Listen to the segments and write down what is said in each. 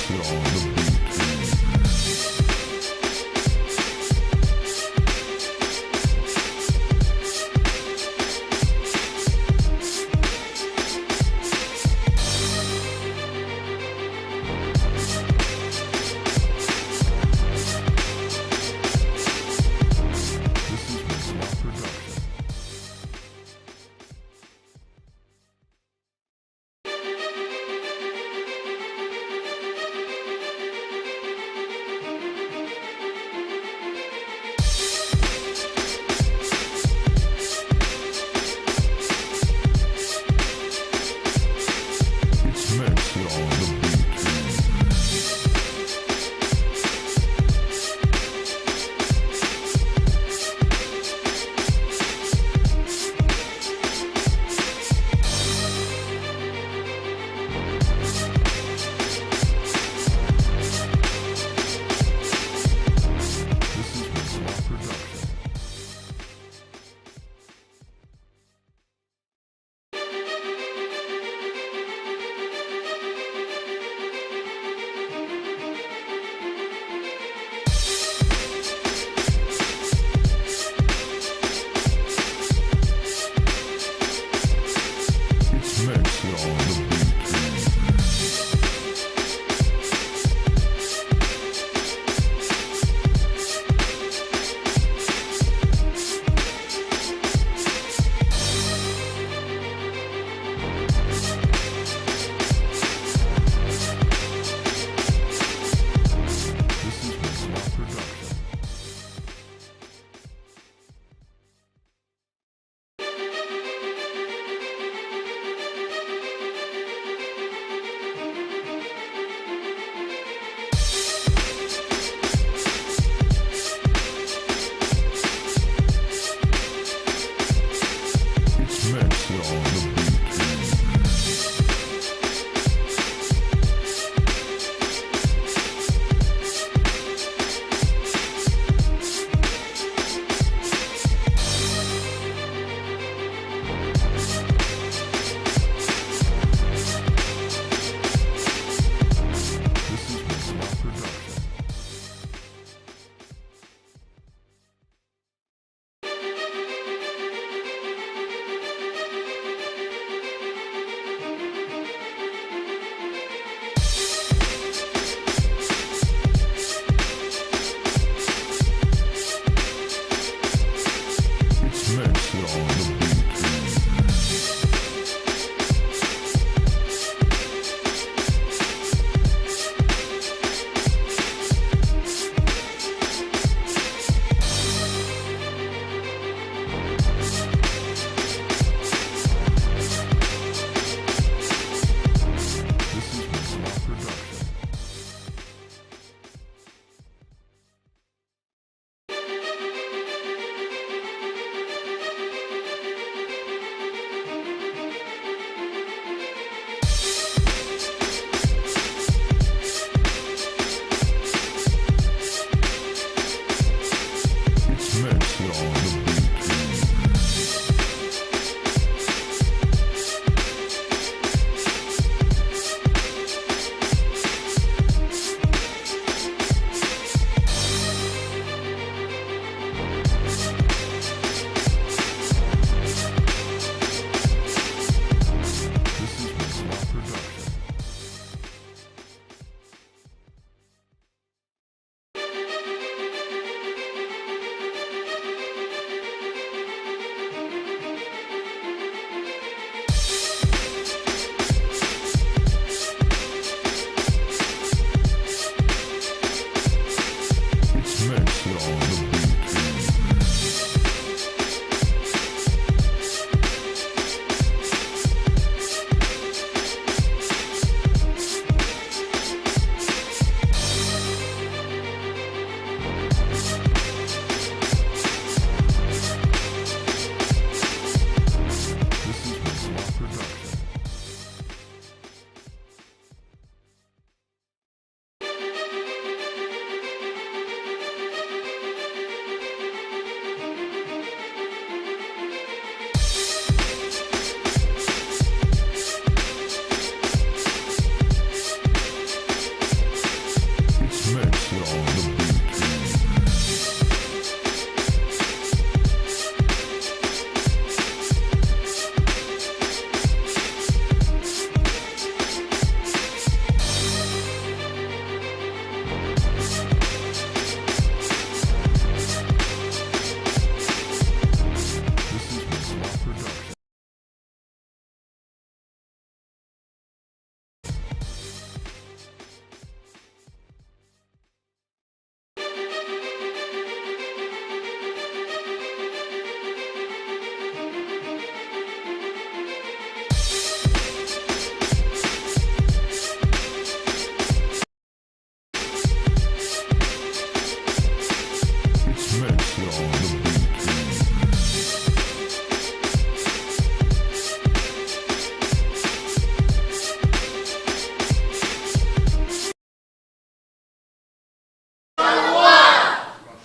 Sit on the beat.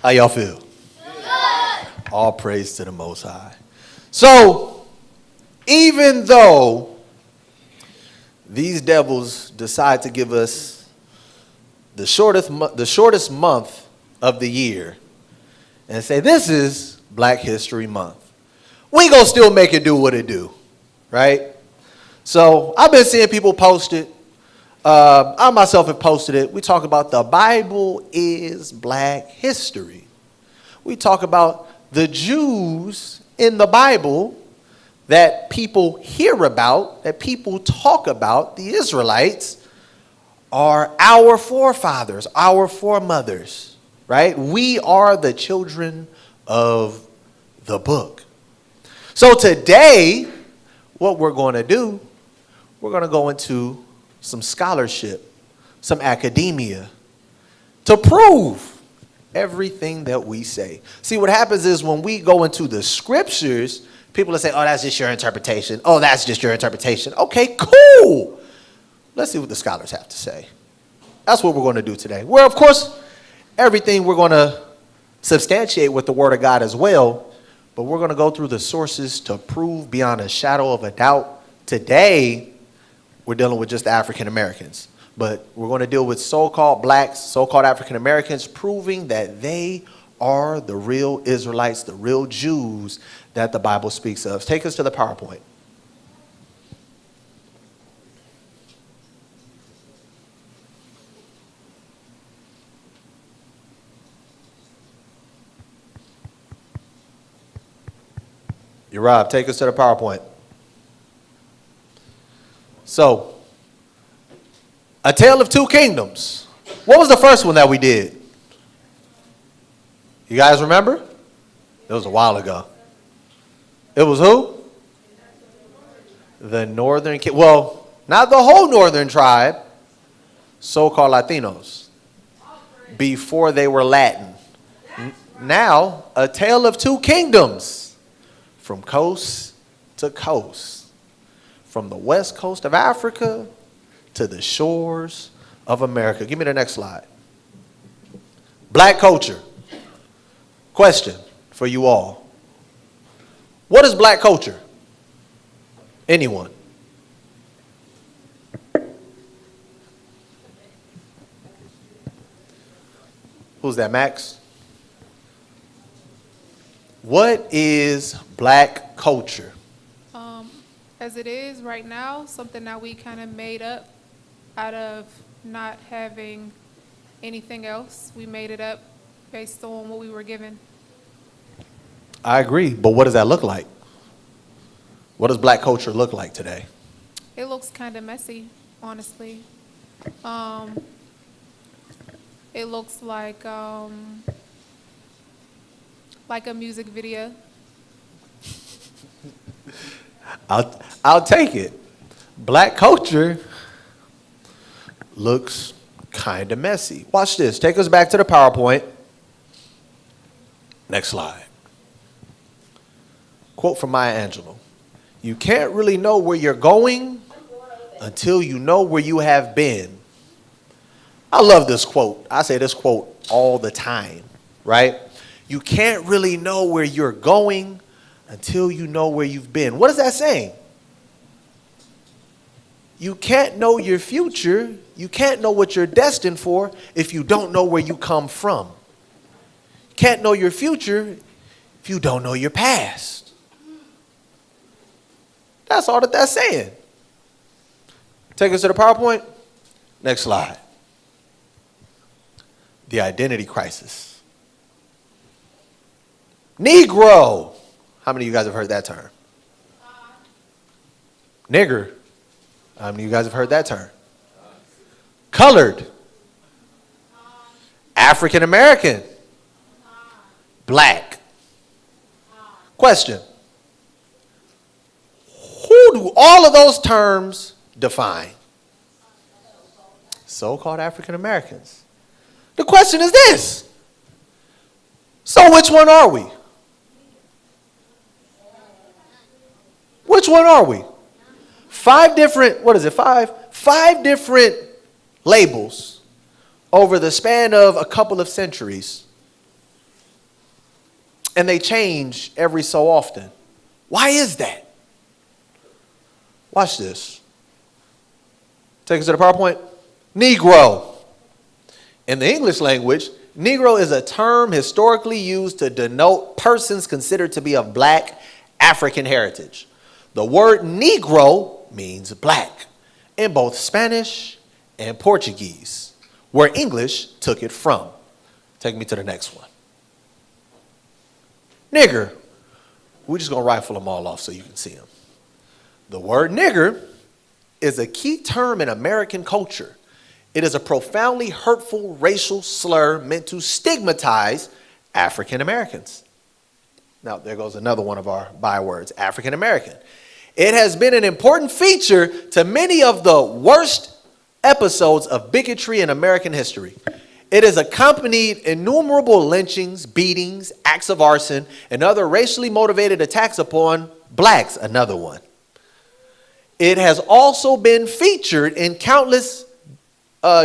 How y'all feel? Good. All praise to the Most High. So, even though these devils decide to give us the shortest month of the year and say this is Black History Month, we gonna still make it do what it do, right? So I've been seeing people post it. I myself have posted it. We talk about the Bible is Black history. We talk about the Jews in the Bible that people hear about, that people talk about, the Israelites, are our forefathers, our foremothers, right? We are the children of the book. So today, what we're going to do, we're going to go into some scholarship, some academia, to prove everything that we say. See, what happens is when we go into the scriptures, people will say, oh, that's just your interpretation. Oh, that's just your interpretation. Okay, cool. Let's see what the scholars have to say. That's what we're going to do today. Where, of course, everything we're going to substantiate with the Word of God as well, but we're going to go through the sources to prove beyond a shadow of a doubt. Today, we're dealing with just the African Americans, but we're going to deal with so-called blacks, so-called African Americans, proving that they are the real Israelites, the real Jews that the Bible speaks of. Take us to the PowerPoint. Rob, take us to the PowerPoint. So, A Tale of Two Kingdoms. What was the first one that we did? You guys remember? It was a while ago. It was who? The Northern Kingdom. Well, not the whole Northern tribe, so-called Latinos, before they were Latin. Now, A Tale of Two Kingdoms. From coast to coast, from the west coast of Africa to the shores of America. Give me the next slide. Black culture. Question for you all. What is black culture? Anyone? Who's that, Max? What is black culture? As it is right now, something that we kind of made up out of not having anything else. We made it up based on what we were given. I agree, but what does that look like? What does black culture look like today? It looks kind of messy, honestly. It looks like a music video. I'll take it. Black culture looks kind of messy. Watch this. Take us back to the PowerPoint. Next slide. Quote from Maya Angelou. You can't really know where you're going until you know where you have been. I love this quote. I say this quote all the time, right? You can't really know where you're going until you know where you've been. What is that saying? You can't know your future. You can't know what you're destined for if you don't know where you come from. You can't know your future if you don't know your past. That's all that's saying. Take us to the PowerPoint. Next slide. The identity crisis. Negro. How many of you guys have heard that term? Nigger. How many of you guys have heard that term? Colored. African American. Black. Question. Who do all of those terms define? So-called African Americans. The question is this. So which one are we? Which one are we? Five different labels over the span of a couple of centuries. and they change every so often. Why is that? Watch this. Take us to the PowerPoint. Negro. In the English language, Negro is a term historically used to denote persons considered to be of black African heritage. The word Negro means black in both Spanish and Portuguese, where English took it from. Take me to the next one. Nigger. We're just going to rifle them all off so you can see them. The word nigger is a key term in American culture. It is a profoundly hurtful racial slur meant to stigmatize African Americans. Now, there goes another one of our bywords, African American. It has been an important feature to many of the worst episodes of bigotry in American history. It has accompanied innumerable lynchings, beatings, acts of arson, and other racially motivated attacks upon blacks, another one. It has also been featured in countless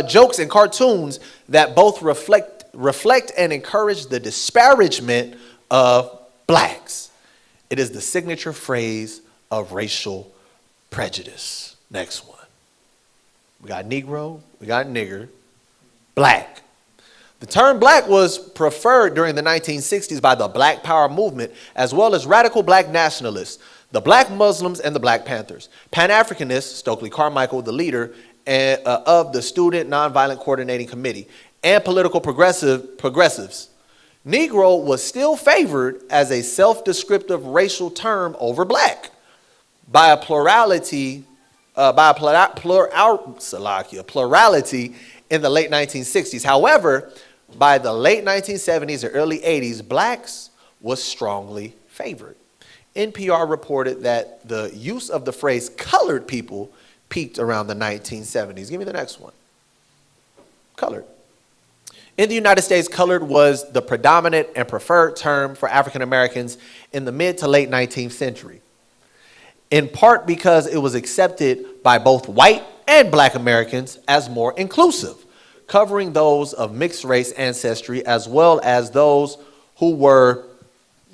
jokes and cartoons that both reflect and encourage the disparagement of blacks. It is the signature phrase of racial prejudice. Next one. We got Negro, we got nigger, black. The term black was preferred during the 1960s by the Black Power movement, as well as radical black nationalists, the Black Muslims, and the Black Panthers. Pan-Africanists, Stokely Carmichael, the leader of the Student Nonviolent Coordinating Committee, and political progressives. Negro was still favored as a self-descriptive racial term over black by a plurality in the late 1960s. However, by the late 1970s or early 80s, blacks was strongly favored. NPR reported that the use of the phrase colored people peaked around the 1970s. Give me the next one. Colored. In the United States, colored was the predominant and preferred term for African Americans in the mid to late 19th century, in part because it was accepted by both white and black Americans as more inclusive, covering those of mixed race ancestry as well as those who were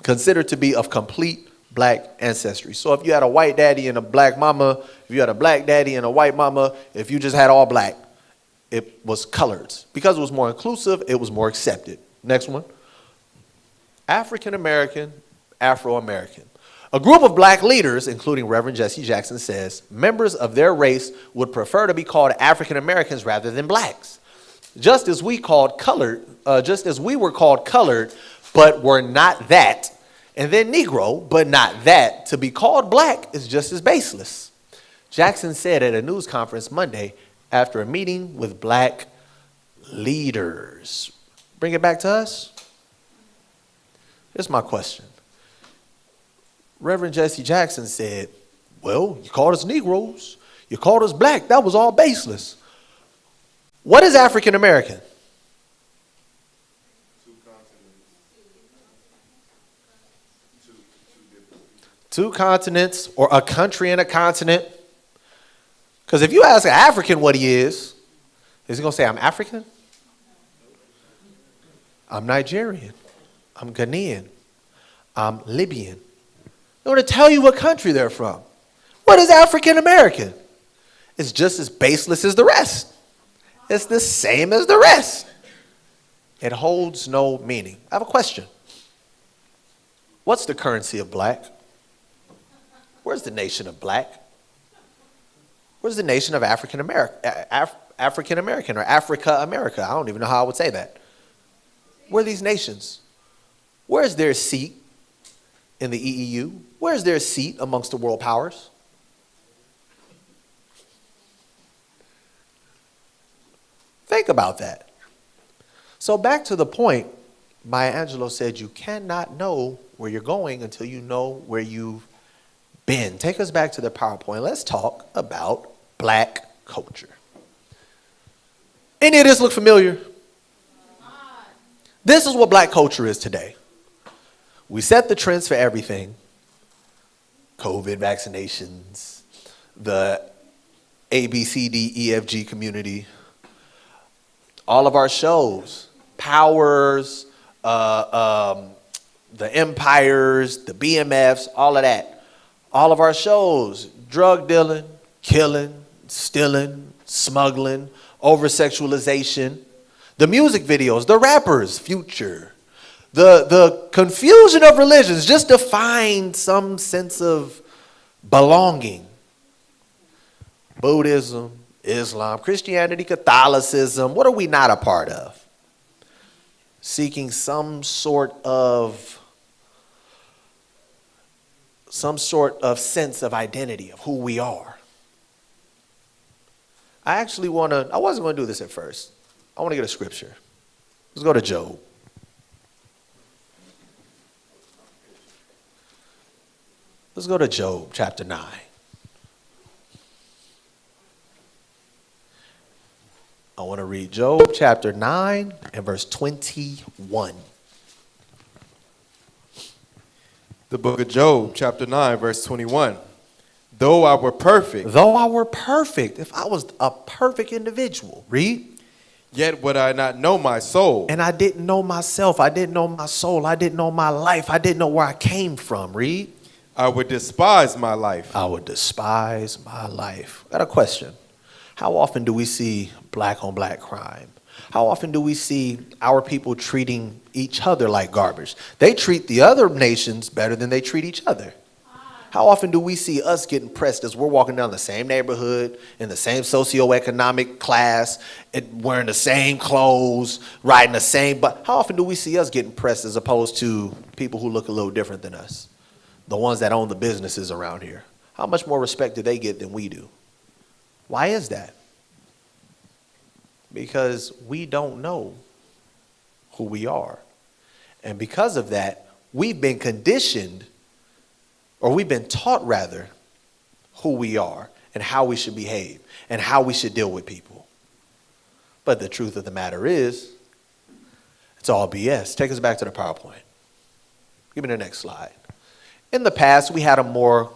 considered to be of complete black ancestry. So if you had a white daddy and a black mama, if you had a black daddy and a white mama, if you just had all black, it was colored. Because it was more inclusive, it was more accepted. Next one. African American, Afro American. A group of black leaders, including Reverend Jesse Jackson, says members of their race would prefer to be called African Americans rather than blacks. Just as we were called colored, but were not that, and then Negro, but not that, to be called black is just as baseless. Jackson said at a news conference Monday after a meeting with black leaders. Bring it back to us. Here's my question. Reverend Jesse Jackson said, well, you called us Negroes, you called us black, that was all baseless. What is African American? Two continents, or a country and a continent. Because if you ask an African what he is he going to say, I'm African? I'm Nigerian. I'm Ghanaian. I'm Libyan. They're going to tell you what country they're from. What is African American? It's just as baseless as the rest. It's the same as the rest. It holds no meaning. I have a question. What's the currency of black? Where's the nation of black? Where's the nation of African American or Africa America? I don't even know how I would say that. Where are these nations? Where's their seat in the EEU? Where's their seat amongst the world powers? Think about that. So back to the point, Maya Angelou said you cannot know where you're going until you know where you've been. Take us back to the PowerPoint. Let's talk about black culture. Any of this look familiar? This is what black culture is today. We set the trends for everything. COVID, vaccinations, the ABCDEFG community, all of our shows, powers, the empires, the BMFs, all of that. All of our shows, drug dealing, killing, stealing, smuggling, over-sexualization. The music videos, the rappers, Future. The confusion of religions just to find some sense of belonging. Buddhism, Islam, Christianity, Catholicism. What are we not a part of? Seeking some sort of sense of identity of who we are. I wasn't going to do this at first. I want to get a scripture. Let's go to Job. Let's go to Job chapter 9. I want to read Job chapter 9 and verse 21. The book of Job, chapter 9, verse 21. Though I were perfect. Though I were perfect, if I was a perfect individual, read. Yet would I not know my soul. And I didn't know myself. I didn't know my soul. I didn't know my life. I didn't know where I came from, read. I would despise my life. I would despise my life. Got a question. How often do we see black on black crime? How often do we see our people treating each other like garbage? They treat the other nations better than they treat each other. How often do we see us getting pressed as we're walking down the same neighborhood, in the same socioeconomic class, wearing the same clothes, riding the same, but how often do we see us getting pressed as opposed to people who look a little different than us? The ones that own the businesses around here. How much more respect do they get than we do? Why is that? Because we don't know who we are. And because of that, we've been conditioned, or we've been taught rather, who we are and how we should behave and how we should deal with people. But the truth of the matter is, it's all BS. Take us back to the PowerPoint. Give me the next slide. In the past, we had a more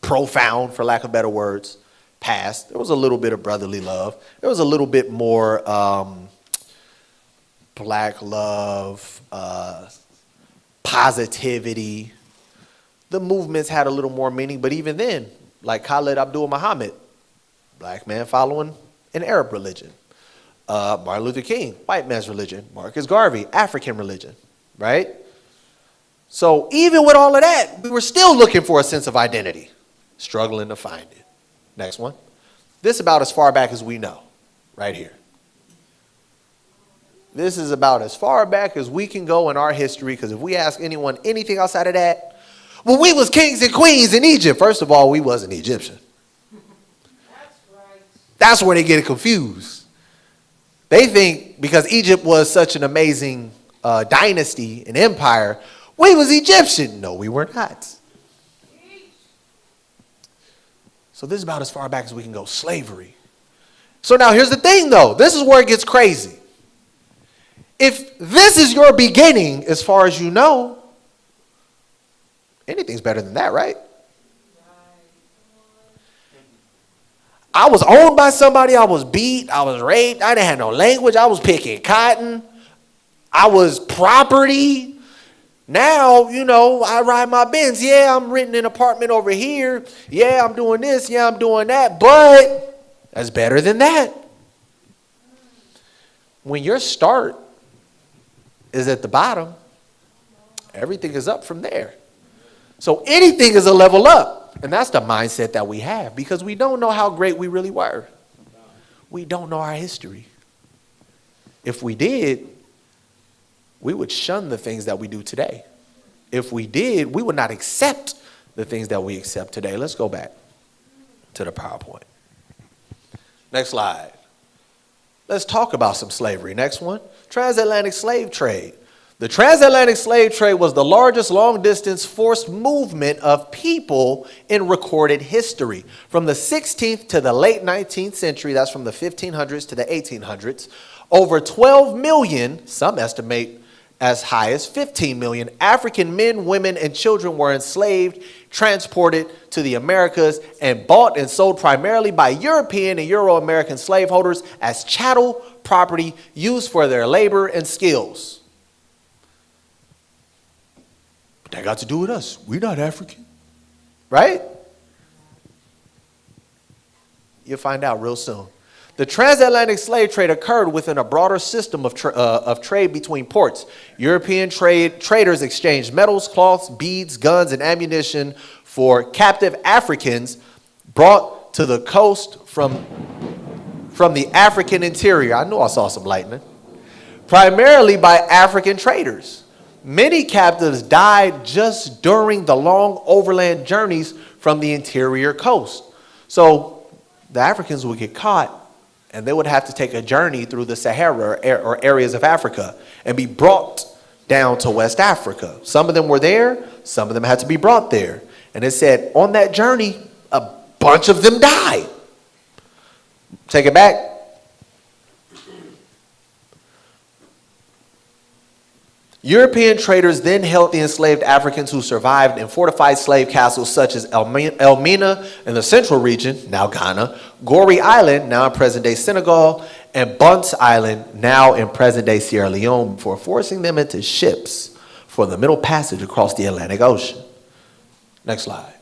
profound, for lack of better words, past. There was a little bit of brotherly love. There was a little bit more black love, positivity. The movements had a little more meaning, but even then, like Khalid Abdul Muhammad, black man following an Arab religion. Martin Luther King, white man's religion. Marcus Garvey, African religion, right? So even with all of that, we were still looking for a sense of identity, struggling to find it. Next one. This is about as far back as we know, right here. This is about as far back as we can go in our history, because if we ask anyone anything outside of that, well, we was kings and queens in Egypt. First of all, we wasn't Egyptian. That's right. That's where they get confused. They think because Egypt was such an amazing dynasty and empire, we was Egyptian. No, we were not. So this is about as far back as we can go, slavery. So now here's the thing though. This is where it gets crazy. If this is your beginning, as far as you know, anything's better than that, right? I was owned by somebody. I was beat. I was raped. I didn't have no language. I was picking cotton. I was property. Now, I ride my Benz. Yeah, I'm renting an apartment over here. Yeah, I'm doing this. Yeah, I'm doing that. But that's better than that. When your start is at the bottom, everything is up from there. So anything is a level up. And that's the mindset that we have, because we don't know how great we really were. We don't know our history. If we did, we would shun the things that we do today. If we did, we would not accept the things that we accept today. Let's go back to the PowerPoint. Next slide. Let's talk about some slavery. Next one, transatlantic slave trade. The transatlantic slave trade was the largest long-distance forced movement of people in recorded history. From the 16th to the late 19th century, that's from the 1500s to the 1800s, over 12 million, some estimate as high as 15 million, African men, women, and children were enslaved, transported to the Americas, and bought and sold primarily by European and Euro-American slaveholders as chattel property used for their labor and skills. What that got to do with us? We're not African. Right? You'll find out real soon. The transatlantic slave trade occurred within a broader system of trade between ports. European traders exchanged metals, cloths, beads, guns, and ammunition for captive Africans brought to the coast from the African interior. I know I saw some lightning. Primarily by African traders. Many captives died just during the long overland journeys from the interior coast. So the Africans would get caught and they would have to take a journey through the Sahara or areas of Africa and be brought down to West Africa. Some of them were there, some of them had to be brought there. And it said on that journey, a bunch of them died. Take it back. European traders then held the enslaved Africans who survived in fortified slave castles such as Elmina in the central region, now Ghana, Goree Island, now in present-day Senegal, and Bunce Island, now in present-day Sierra Leone, before forcing them into ships for the Middle Passage across the Atlantic Ocean. Next slide.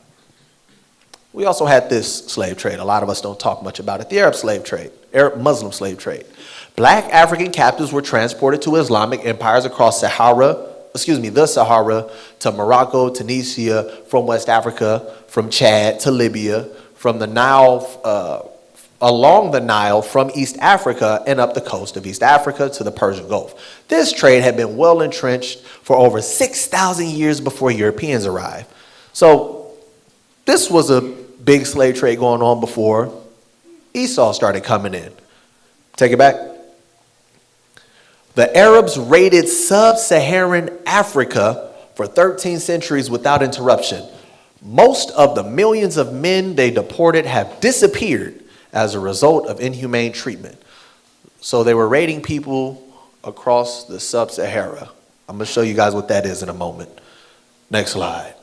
We also had this slave trade. A lot of us don't talk much about it. The Arab slave trade, Arab Muslim slave trade. Black African captives were transported to Islamic empires across the Sahara to Morocco, Tunisia, from West Africa, from Chad to Libya, from the Nile, along the Nile from East Africa and up the coast of East Africa to the Persian Gulf. This trade had been well entrenched for over 6,000 years before Europeans arrived. So this was a big slave trade going on before Esau started coming in. Take it back. The Arabs raided sub-Saharan Africa for 13 centuries without interruption. Most of the millions of men they deported have disappeared as a result of inhumane treatment. So they were raiding people across the sub-Sahara. I'm going to show you guys what that is in a moment. Next slide.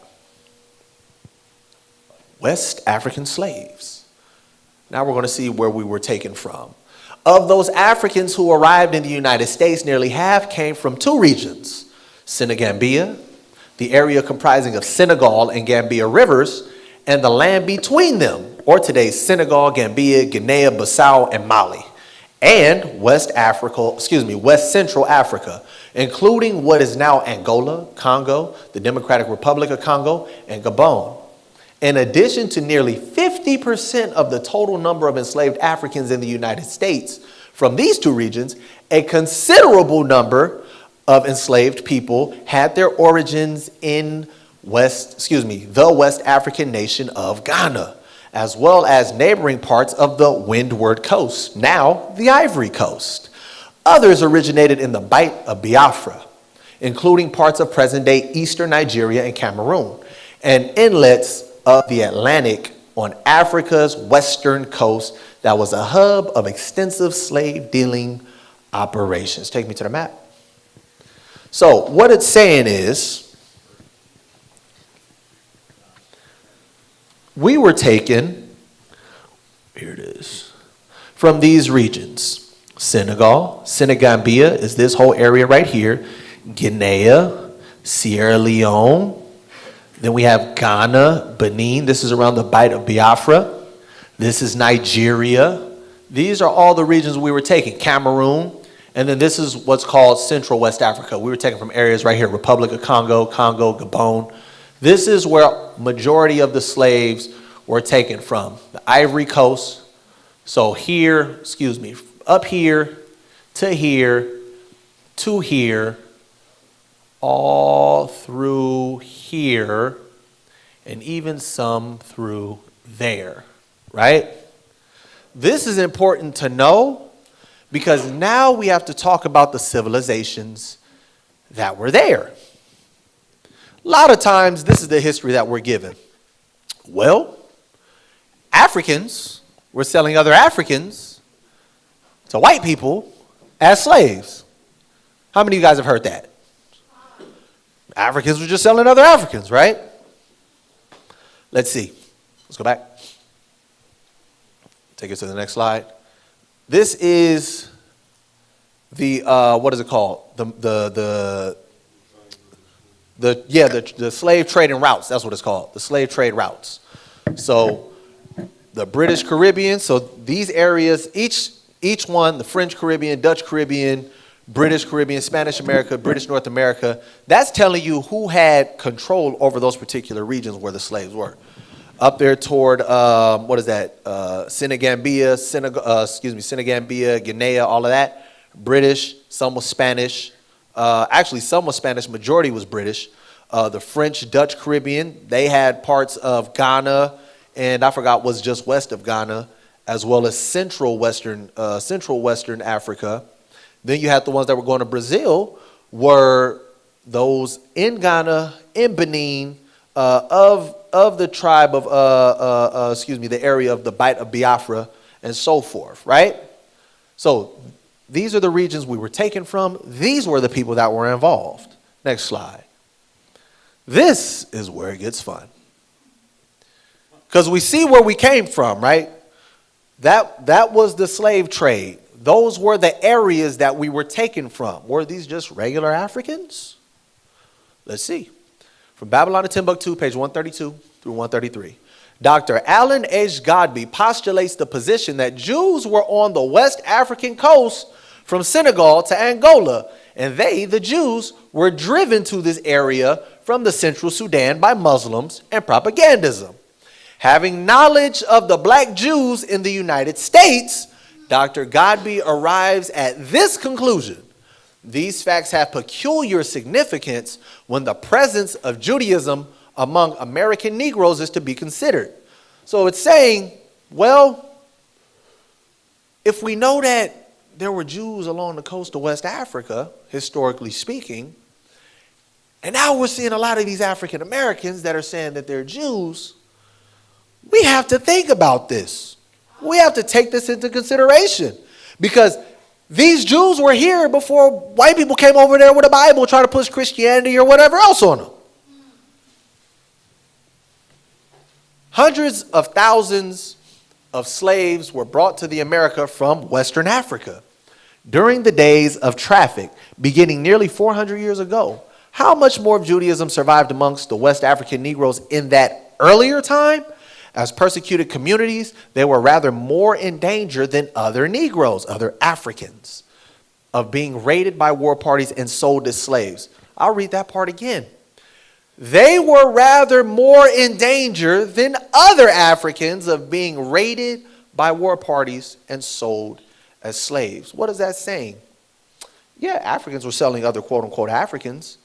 West African slaves. Now we're going to see where we were taken from. Of those Africans who arrived in the United States, nearly half came from two regions, Senegambia, the area comprising of Senegal and Gambia rivers, and the land between them, or today's Senegal, Gambia, Guinea-Bissau, and Mali, and West Central Africa, including what is now Angola, Congo, the Democratic Republic of Congo, and Gabon. In addition to nearly 50% of the total number of enslaved Africans in the United States from these two regions, a considerable number of enslaved people had their origins in the West African nation of Ghana, as well as neighboring parts of the Windward Coast, now the Ivory Coast. Others originated in the Bight of Biafra, including parts of present-day eastern Nigeria and Cameroon, and inlets of the Atlantic on Africa's western coast that was a hub of extensive slave dealing operations. Take me to the map. So what it's saying is, we were taken, here it is, from these regions. Senegal, Senegambia is this whole area right here. Guinea, Sierra Leone. Then we have Ghana, Benin. This is around the Bight of Biafra. This is Nigeria. These are all the regions we were taking. Cameroon. And then this is what's called Central West Africa. We were taken from areas right here. Republic of Congo, Gabon. This is where majority of the slaves were taken from. The Ivory Coast. So here, up here, to here, all through here, and even some through there, right? This is important to know because now we have to talk about the civilizations that were there. A lot of times, this is the history that we're given. Well, Africans were selling other Africans to white people as slaves. How many of you guys have heard that? Africans were just selling other Africans, right? Let's see. Let's go back. Take it to the next slide. This is the, what is it called? The slave trading routes, that's what it's called, the slave trade routes. So the British Caribbean, so these areas, each one, the French Caribbean, Dutch Caribbean, British Caribbean, Spanish America, British North America, that's telling you who had control over those particular regions where the slaves were. Up there toward, Senegambia, Guinea, all of that, British, some was Spanish. Actually, some was Spanish, majority was British. The French, Dutch Caribbean, they had parts of Ghana, and I forgot what's just west of Ghana, as well as central western Africa. Then you had the ones that were going to Brazil, were those in Ghana, in Benin, of the tribe of, the area of the Bight of Biafra, and so forth, right? So these are the regions we were taken from. These were the people that were involved. Next slide. This is where it gets fun. Because we see where we came from, right? That was the slave trade. Those were the areas that we were taken from. Were these just regular Africans? Let's see. From Babylon to Timbuktu, page 132 through 133. Dr. Alan H. Godbey postulates the position that Jews were on the West African coast from Senegal to Angola, and they, the Jews, were driven to this area from the Central Sudan by Muslims and propagandism. Having knowledge of the black Jews in the United States, Dr. Godbey arrives at this conclusion. These facts have peculiar significance when the presence of Judaism among American Negroes is to be considered. So it's saying, well, if we know that there were Jews along the coast of West Africa, historically speaking, and now we're seeing a lot of these African Americans that are saying that they're Jews, we have to think about this. We have to take this into consideration, because these Jews were here before white people came over there with a Bible trying to push Christianity or whatever else on them. Hundreds of thousands of slaves were brought to the America from Western Africa during the days of traffic, beginning nearly 400 years ago. How much more of Judaism survived amongst the West African Negroes in that earlier time? As persecuted communities, they were rather more in danger than other Negroes, other Africans, of being raided by war parties and sold as slaves. I'll read that part again. They were rather more in danger than other Africans of being raided by war parties and sold as slaves. What is that saying? Yeah, Africans were selling other quote-unquote Africans,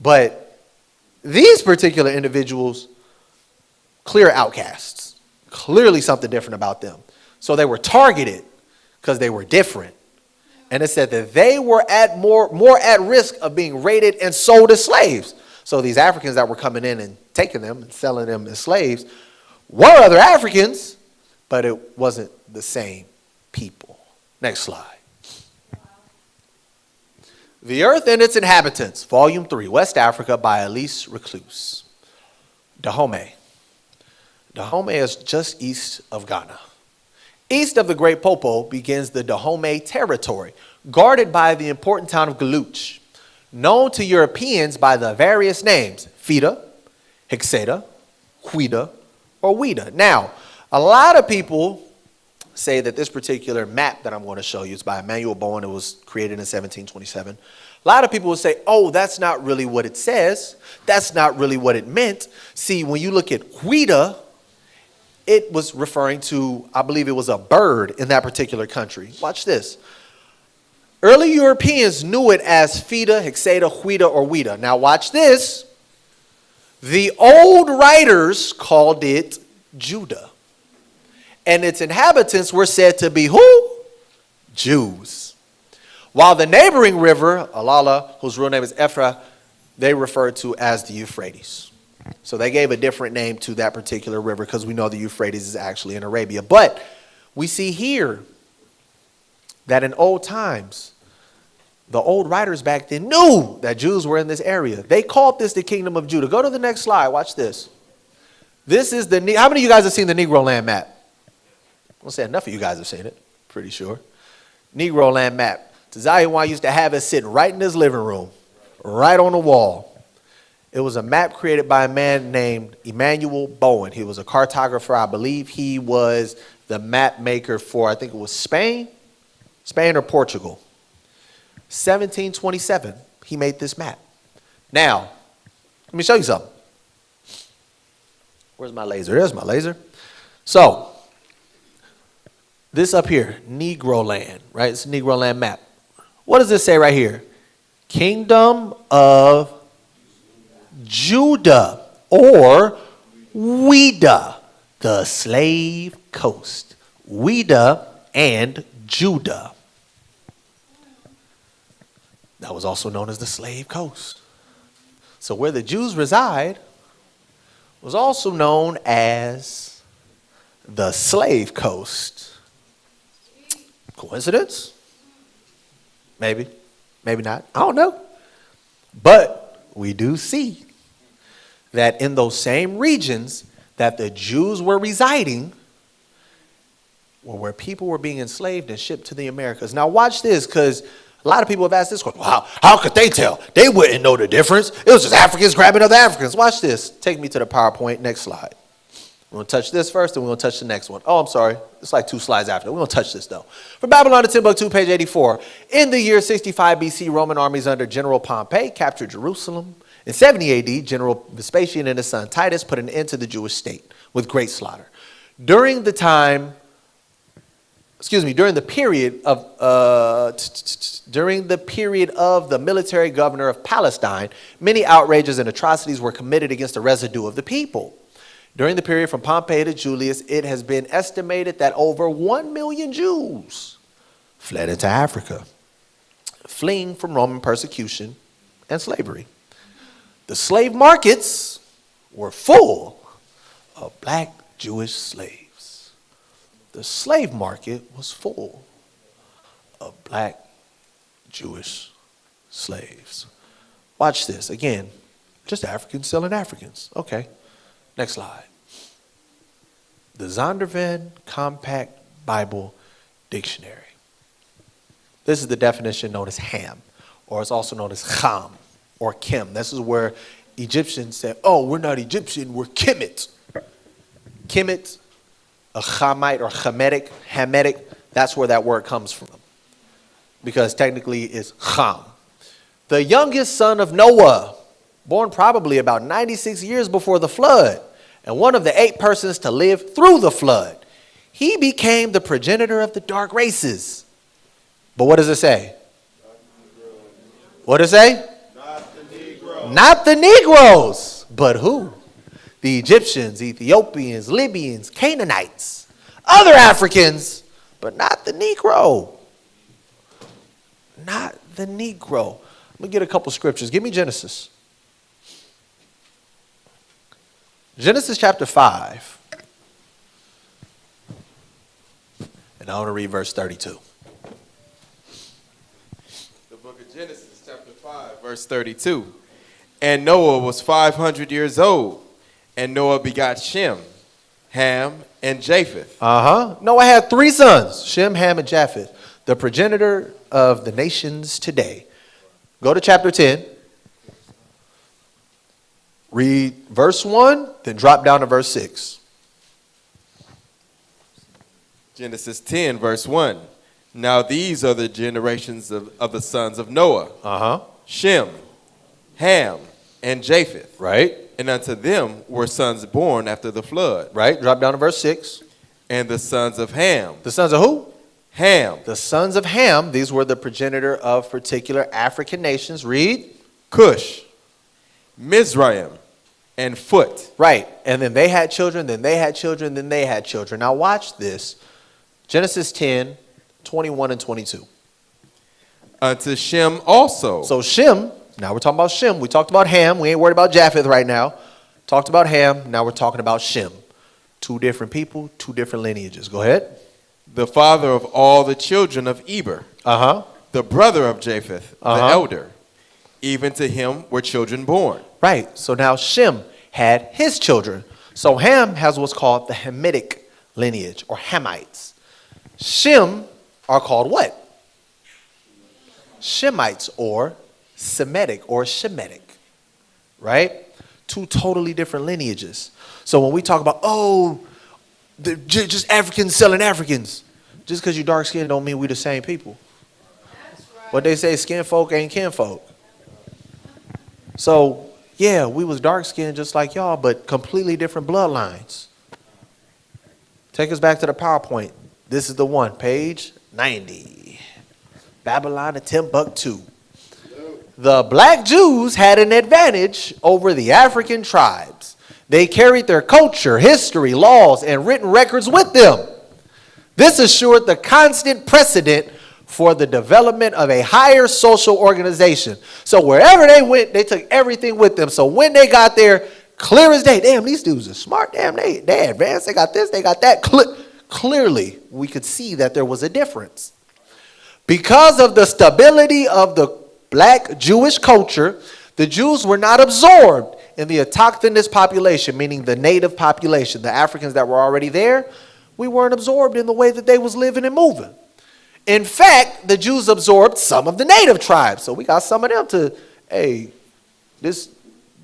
but these particular individuals, clear outcasts, clearly something different about them. So they were targeted because they were different. And it said that they were more at risk of being raided and sold as slaves. So these Africans that were coming in and taking them and selling them as slaves were other Africans, but it wasn't the same people. Next slide. The Earth and Its Inhabitants, Volume 3, West Africa, by Elise Recluse. Dahomey. Dahomey is just east of Ghana. East of the Great Popo begins the Dahomey territory, guarded by the important town of Galuch, known to Europeans by the various names, Fida, Hexada, Huida, or Ouida. Now, a lot of people say that this particular map that I'm going to show you is by Emmanuel Bowen. It was created in 1727. A lot of people will say, oh, that's not really what it says. That's not really what it meant. See, when you look at Huida, it was referring to, I believe it was a bird in that particular country. Watch this. Early Europeans knew it as Fida, Hexada, Huida, or Ouida. Now watch this. The old writers called it Judah. And its inhabitants were said to be who? Jews. While the neighboring river, Alala, whose real name is Ephra, they referred to as the Euphrates. So they gave a different name to that particular river because we know the Euphrates is actually in Arabia. But we see here that in old times, the old writers back then knew that Jews were in this area. They called this the kingdom of Judah. Go to the next slide. Watch this. This is the, how many of you guys have seen the Negro land map? I'm going to say enough of you guys have seen it, pretty sure. Negro land map. Tazahiwan used to have it sitting right in his living room, right on the wall. It was a map created by a man named Emmanuel Bowen. He was a cartographer. I believe he was the map maker for, I think it was Spain or Portugal. 1727, he made this map. Now, let me show you something. Where's my laser? There's my laser. So, this up here, Negro land, right? It's a Negro land map. What does this say right here? Kingdom of Judah, or Ouida, the slave coast. Ouida and Judah. That was also known as the slave coast. So where the Jews reside was also known as the slave coast. Coincidence? Maybe. Maybe not. I don't know. But we do see that in those same regions that the Jews were residing were where people were being enslaved and shipped to the Americas. Now watch this, because a lot of people have asked this question. Wow, how could they tell? They wouldn't know the difference. It was just Africans grabbing other Africans. Watch this. Take me to the PowerPoint. Next slide. We're going to touch this first, and we're going to touch the next one. Oh, I'm sorry. It's like 2 slides after. We're going to touch this, though. For Babylon to Timbuktu, page 84. In the year 65 BC, Roman armies under General Pompey captured Jerusalem. In 70 AD, General Vespasian and his son Titus put an end to the Jewish state with great slaughter. During the period of the military governor of Palestine, many outrages and atrocities were committed against the residue of the people. During the period from Pompey to Julius, it has been estimated that over 1 million Jews fled into Africa, fleeing from Roman persecution and slavery. The slave markets were full of black Jewish slaves. The slave market was full of black Jewish slaves. Watch this. Again, just Africans selling Africans. Okay. Next slide. The Zondervan Compact Bible Dictionary. This is the definition known as Ham, or it's also known as Cham or Kim. This is where Egyptians said, oh, we're not Egyptian, we're Kemet. Kemet, a Hamite or Hamitic, that's where that word comes from, because technically it's Cham. The youngest son of Noah, born probably about 96 years before the flood, and one of the 8 persons to live through the flood. He became the progenitor of the dark races. But what does it say? What does it say? Not the Negro. Not the Negroes. But who? The Egyptians, Ethiopians, Libyans, Canaanites, other Africans, but not the Negro. Not the Negro. Let me get a couple scriptures. Give me Genesis. Genesis chapter 5. And I want to read verse 32. The book of Genesis, chapter 5, verse 32. And Noah was 500 years old, and Noah begot Shem, Ham, and Japheth. Noah had 3 sons, Shem, Ham, and Japheth, the progenitor of the nations today. Go to chapter 10. Read verse 1, then drop down to verse 6. Genesis 10, verse 1. Now these are the generations of the sons of Noah. Shem, Ham, and Japheth. Right. And unto them were sons born after the flood. Right. Drop down to verse 6. And the sons of Ham. The sons of who? Ham. The sons of Ham. These were the progenitor of particular African nations. Read. Cush, Mizraim, and Phut. Right. And then they had children, then they had children, then they had children. Now watch this. Genesis 10, 21 and 22. Unto Shem also. So Shem, now we're talking about Shem. We talked about Ham. We ain't worried about Japheth right now. Talked about Ham. Now we're talking about Shem. 2 different people, 2 different lineages. Go ahead. The father of all the children of Eber. The brother of Japheth, the elder. Even to him were children born. Right. So now Shem had his children. So Ham has what's called the Hamitic lineage, or Hamites. Shem are called what? Shemites, or Semitic, or Shemitic. right? Two totally different lineages. So when we talk about, oh, just Africans selling Africans, just because you're dark skinned don't mean we the same people. That's right. What they say, skin folk ain't kin folk. So, yeah, we was dark skinned just like y'all, but completely different bloodlines. Take us back to the PowerPoint. This is the one, page 90. Babylon and Timbuktu. The black Jews had an advantage over the African tribes. They carried their culture, history, laws, and written records with them. This assured the constant precedent for the development of a higher social organization. So wherever they went, they took everything with them. So when they got there, clear as day, damn, these dudes are smart. Damn, they advanced. They got this, they got that. Clearly, we could see that there was a difference. Because of the stability of the black Jewish culture, the Jews were not absorbed in the autochthonous population, meaning the native population, the Africans that were already there. We weren't absorbed in the way that they was living and moving. In fact, the Jews absorbed some of the native tribes. So we got some of them to, hey, this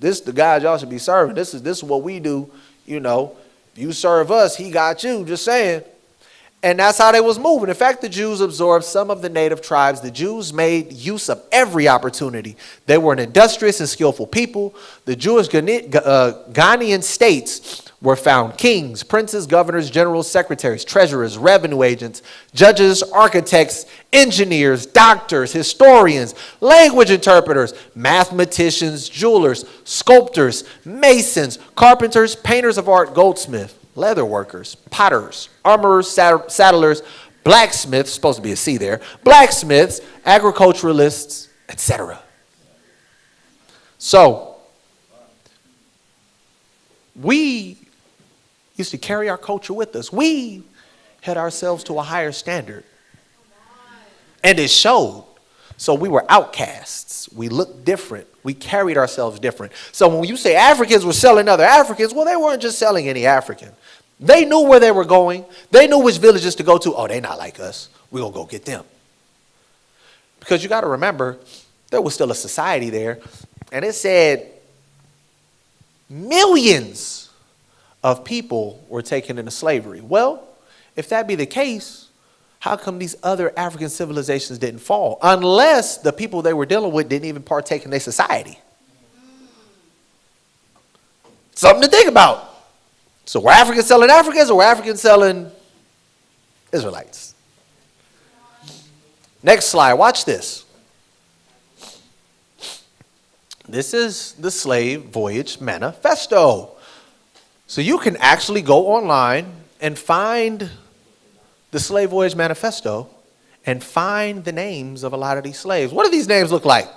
the guys y'all should be serving. This is what we do. You know, you serve us, he got you, just saying. And that's how they was moving. In fact, the Jews absorbed some of the native tribes. The Jews made use of every opportunity. They were an industrious and skillful people. The Jewish Ghanaian states were found kings, princes, governors, generals, secretaries, treasurers, revenue agents, judges, architects, engineers, doctors, historians, language interpreters, mathematicians, jewelers, sculptors, masons, carpenters, painters of art, goldsmiths, leather workers, potters, armorers, saddlers, blacksmiths, supposed to be a C there, blacksmiths, agriculturalists, etc. So, we used to carry our culture with us. We held ourselves to a higher standard. And it showed. So we were outcasts. We looked different. We carried ourselves different. So when you say Africans were selling other Africans, well, they weren't just selling any African. They knew where they were going. They knew which villages to go to. Oh, they're not like us. We're going to go get them. Because you got to remember, there was still a society there. And it said millions of people were taken into slavery. Well, if that be the case, how come these other African civilizations didn't fall? Unless the people they were dealing with didn't even partake in their society. Something to think about. So were Africans selling Africans or were Africans selling Israelites? Next slide, watch this. This is the Slave Voyage Manifesto. So you can actually go online and find the Slave Voyage Manifesto and find the names of a lot of these slaves. What do these names look like?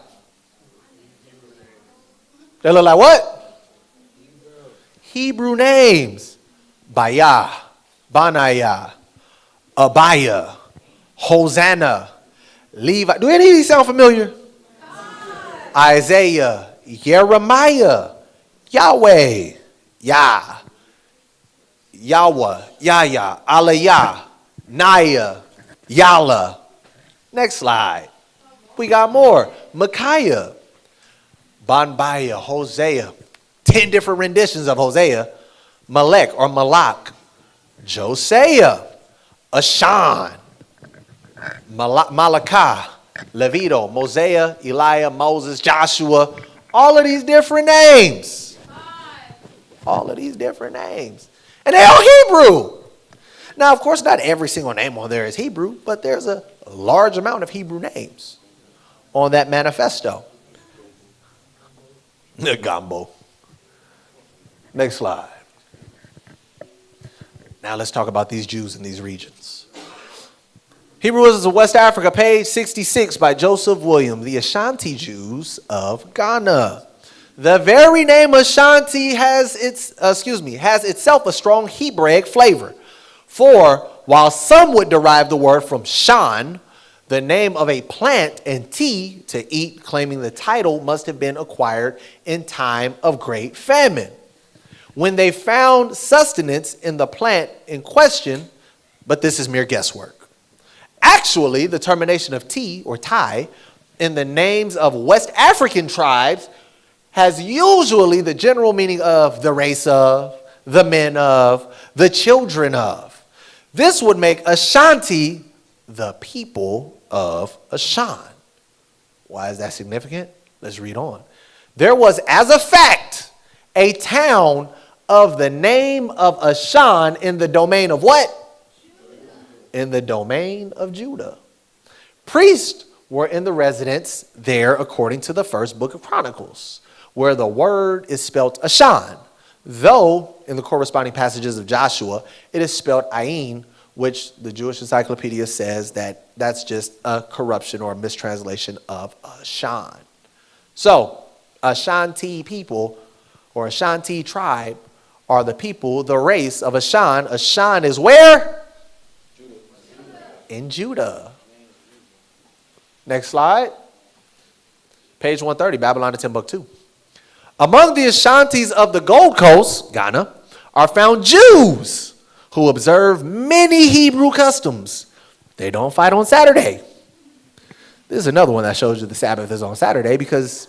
They look like what? Hebrew names. Bayah, Banaya, Abaya, Hosanna, Levi. Do any of these sound familiar? Isaiah, Jeremiah, Yahweh, Yah, Yahweh, Yahya, Aliyah, Naya, Yalla. Next slide. We got more. Micaiah, Bonbiah, Hosea. 10 different renditions of Hosea. Malek or Malak, Josiah, Ashan, Malakah, Levito, Mosiah, Eliah, Moses, Joshua. All of these different names. All of these different names. And they're all Hebrew. Now, of course, not every single name on there is Hebrew, but there's a large amount of Hebrew names on that manifesto. The gumbo. Next slide. Now let's talk about these Jews in these regions. Hebrews of West Africa, page 66 by Joseph William, the Ashanti Jews of Ghana. The very name Ashanti has itself a strong Hebraic flavor. For while some would derive the word from shan, the name of a plant, and tea, to eat, claiming the title must have been acquired in time of great famine, when they found sustenance in the plant in question, but this is mere guesswork. Actually, the termination of tea or Thai in the names of West African tribes has usually the general meaning of the race of, the men of, the children of. This would make Ashanti the people of Ashan. Why is that significant? Let's read on. There was, as a fact, a town of the name of Ashan in the domain of what? Judah. In the domain of Judah. Priests were in the residence there according to the first book of Chronicles, where the word is spelt Ashan, though in the corresponding passages of Joshua, it is spelled Ain, which the Jewish Encyclopedia says that that's just a corruption or a mistranslation of Ashan. So, Ashanti people or Ashanti tribe are the people, the race of Ashan. Ashan is where? Judah. In Judah. Next slide. Page 130, Babylon and Timbuktu. Among the Ashantis of the Gold Coast, Ghana, are found Jews who observe many Hebrew customs. They don't fight on Saturday. This is another one that shows you the Sabbath is on Saturday, because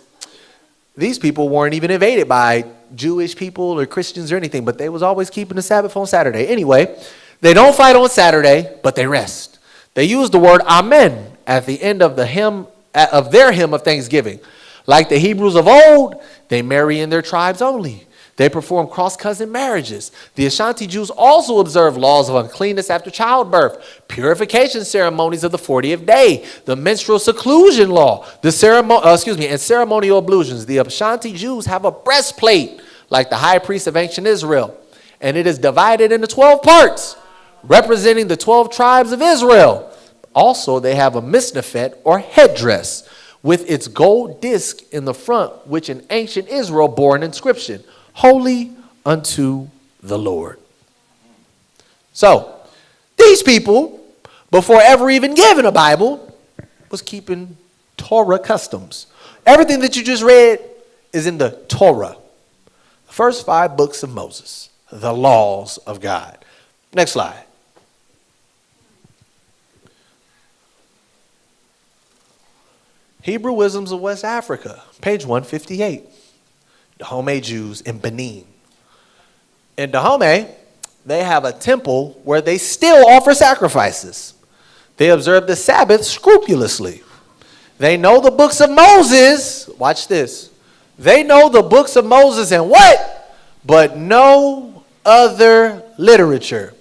these people weren't even invaded by Jewish people or Christians or anything, but they was always keeping the Sabbath on Saturday. Anyway, they don't fight on Saturday, but they rest. They use the word amen at the end of the hymn, of their hymn of thanksgiving. Like the Hebrews of old, they marry in their tribes only. They perform cross-cousin marriages. The Ashanti Jews also observe laws of uncleanness after childbirth, purification ceremonies of the 40th day, the menstrual seclusion law, and ceremonial ablutions. The Ashanti Jews have a breastplate like the high priest of ancient Israel, and it is divided into 12 parts, representing the 12 tribes of Israel. Also, they have a misnafet or headdress with its gold disc in the front, which in ancient Israel bore an inscription, "Holy unto the Lord." So, these people, before ever even given a Bible, was keeping Torah customs. Everything that you just read is in the Torah. The first 5 books of Moses, the laws of God. Next slide. Hebrewisms of West Africa, page 158. Dahomey Jews in Benin. In Dahomey, they have a temple where they still offer sacrifices. They observe the Sabbath scrupulously. They know the books of Moses. Watch this. They know the books of Moses and what? But no other literature.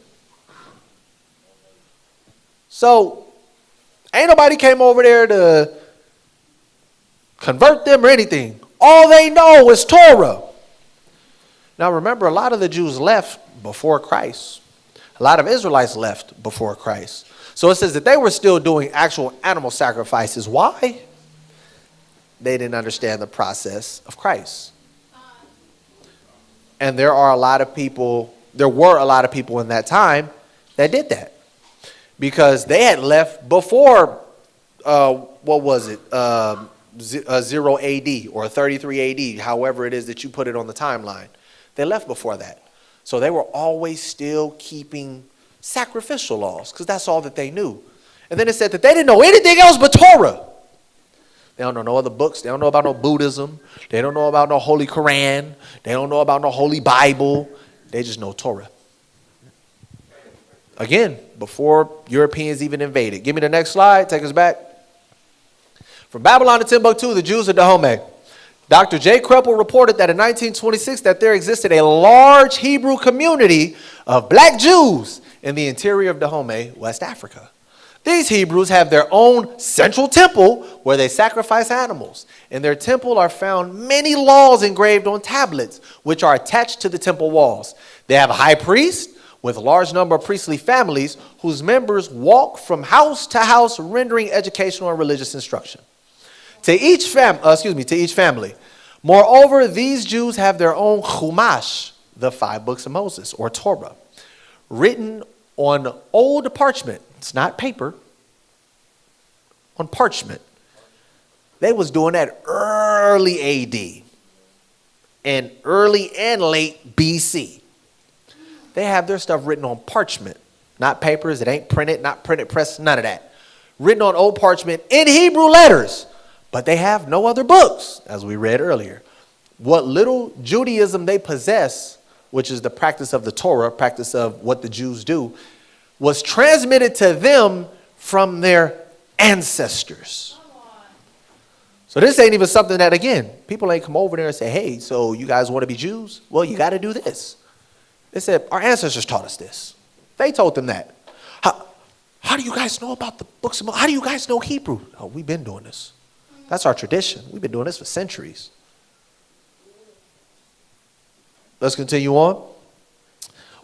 So, ain't nobody came over there to convert them or anything. All they know is Torah. Now remember, a lot of the Jews left before Christ. A lot of Israelites left before Christ. So it says that they were still doing actual animal sacrifices. Why? They didn't understand the process of Christ. And there were a lot of people in that time that did that. Because they had left before, 0 AD or 33 AD, however it is that you put it on the timeline. They left before that. So they were always still keeping sacrificial laws because that's all that they knew. And then it said that they didn't know anything else but Torah. They don't know no other books. They don't know about no Buddhism. They don't know about no Holy Quran. They don't know about no Holy Bible. They just know Torah. Again, before Europeans even invaded. Give me the next slide. Take us back. From Babylon to Timbuktu, the Jews of Dahomey. Dr. J. Kreppel reported that in 1926 that there existed a large Hebrew community of black Jews in the interior of Dahomey, West Africa. These Hebrews have their own central temple where they sacrifice animals. In their temple are found many laws engraved on tablets, which are attached to the temple walls. They have a high priest with a large number of priestly families whose members walk from house to house rendering educational and religious instruction. To each family. Moreover, these Jews have their own Chumash, the 5 books of Moses, or Torah, written on old parchment. It's not paper, on parchment. They was doing that early AD and early and late BC. They have their stuff written on parchment, not papers. It ain't printed, not printed press, none of that. Written on old parchment in Hebrew letters. But they have no other books, as we read earlier. what little Judaism they possess, which is the practice of the Torah, practice of what the Jews do, was transmitted to them from their ancestors. So this ain't even something that, again, people ain't come over there and say, hey, so you guys want to be Jews? Well, you got to do this. They said, our ancestors taught us this. They told them that. How do you guys know about the books? How do you guys know Hebrew? Oh, we've been doing this. That's our tradition. We've been doing this for centuries. Let's continue on.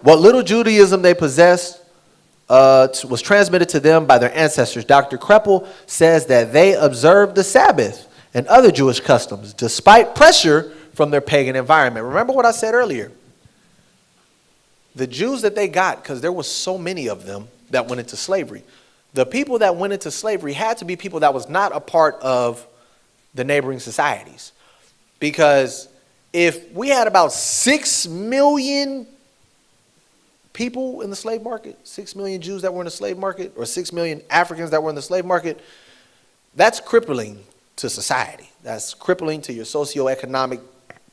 What little Judaism they possessed was transmitted to them by their ancestors. Dr. Kreppel says that they observed the Sabbath and other Jewish customs despite pressure from their pagan environment. Remember what I said earlier? The Jews that they got, because there was so many of them that went into slavery. The people that went into slavery had to be people that was not a part of the neighboring societies. Because if we had about 6 million people in the slave market, 6 million Jews that were in the slave market, or 6 million Africans that were in the slave market, that's crippling to society. That's crippling to your socioeconomic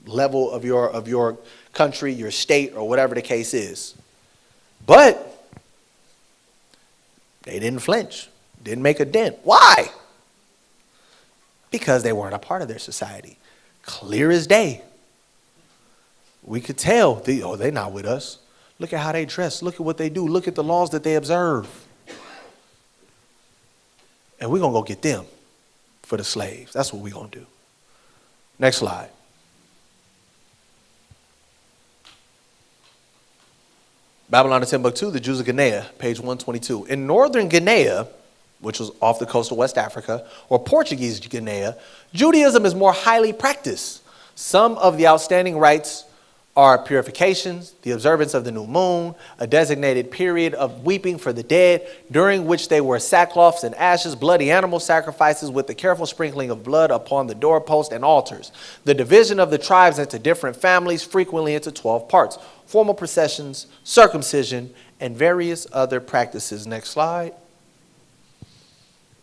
level of your country, your state, or whatever the case is. But they didn't flinch, didn't make a dent. Why? Because they weren't a part of their society. Clear as day. We could tell, they're not with us. Look at how they dress. Look at what they do. Look at the laws that they observe. And we're going to go get them for the slaves. That's what we're going to do. Next slide. Babylon and Timbuktu, the Jews of Guinea, page 122. In northern Guinea, which was off the coast of West Africa, or Portuguese Guinea, Judaism is more highly practiced. Some of the outstanding rites are purifications, the observance of the new moon, a designated period of weeping for the dead, during which they wear sackcloths and ashes, bloody animal sacrifices with the careful sprinkling of blood upon the doorpost and altars, the division of the tribes into different families, frequently into 12 parts, formal processions, circumcision, and various other practices. Next slide.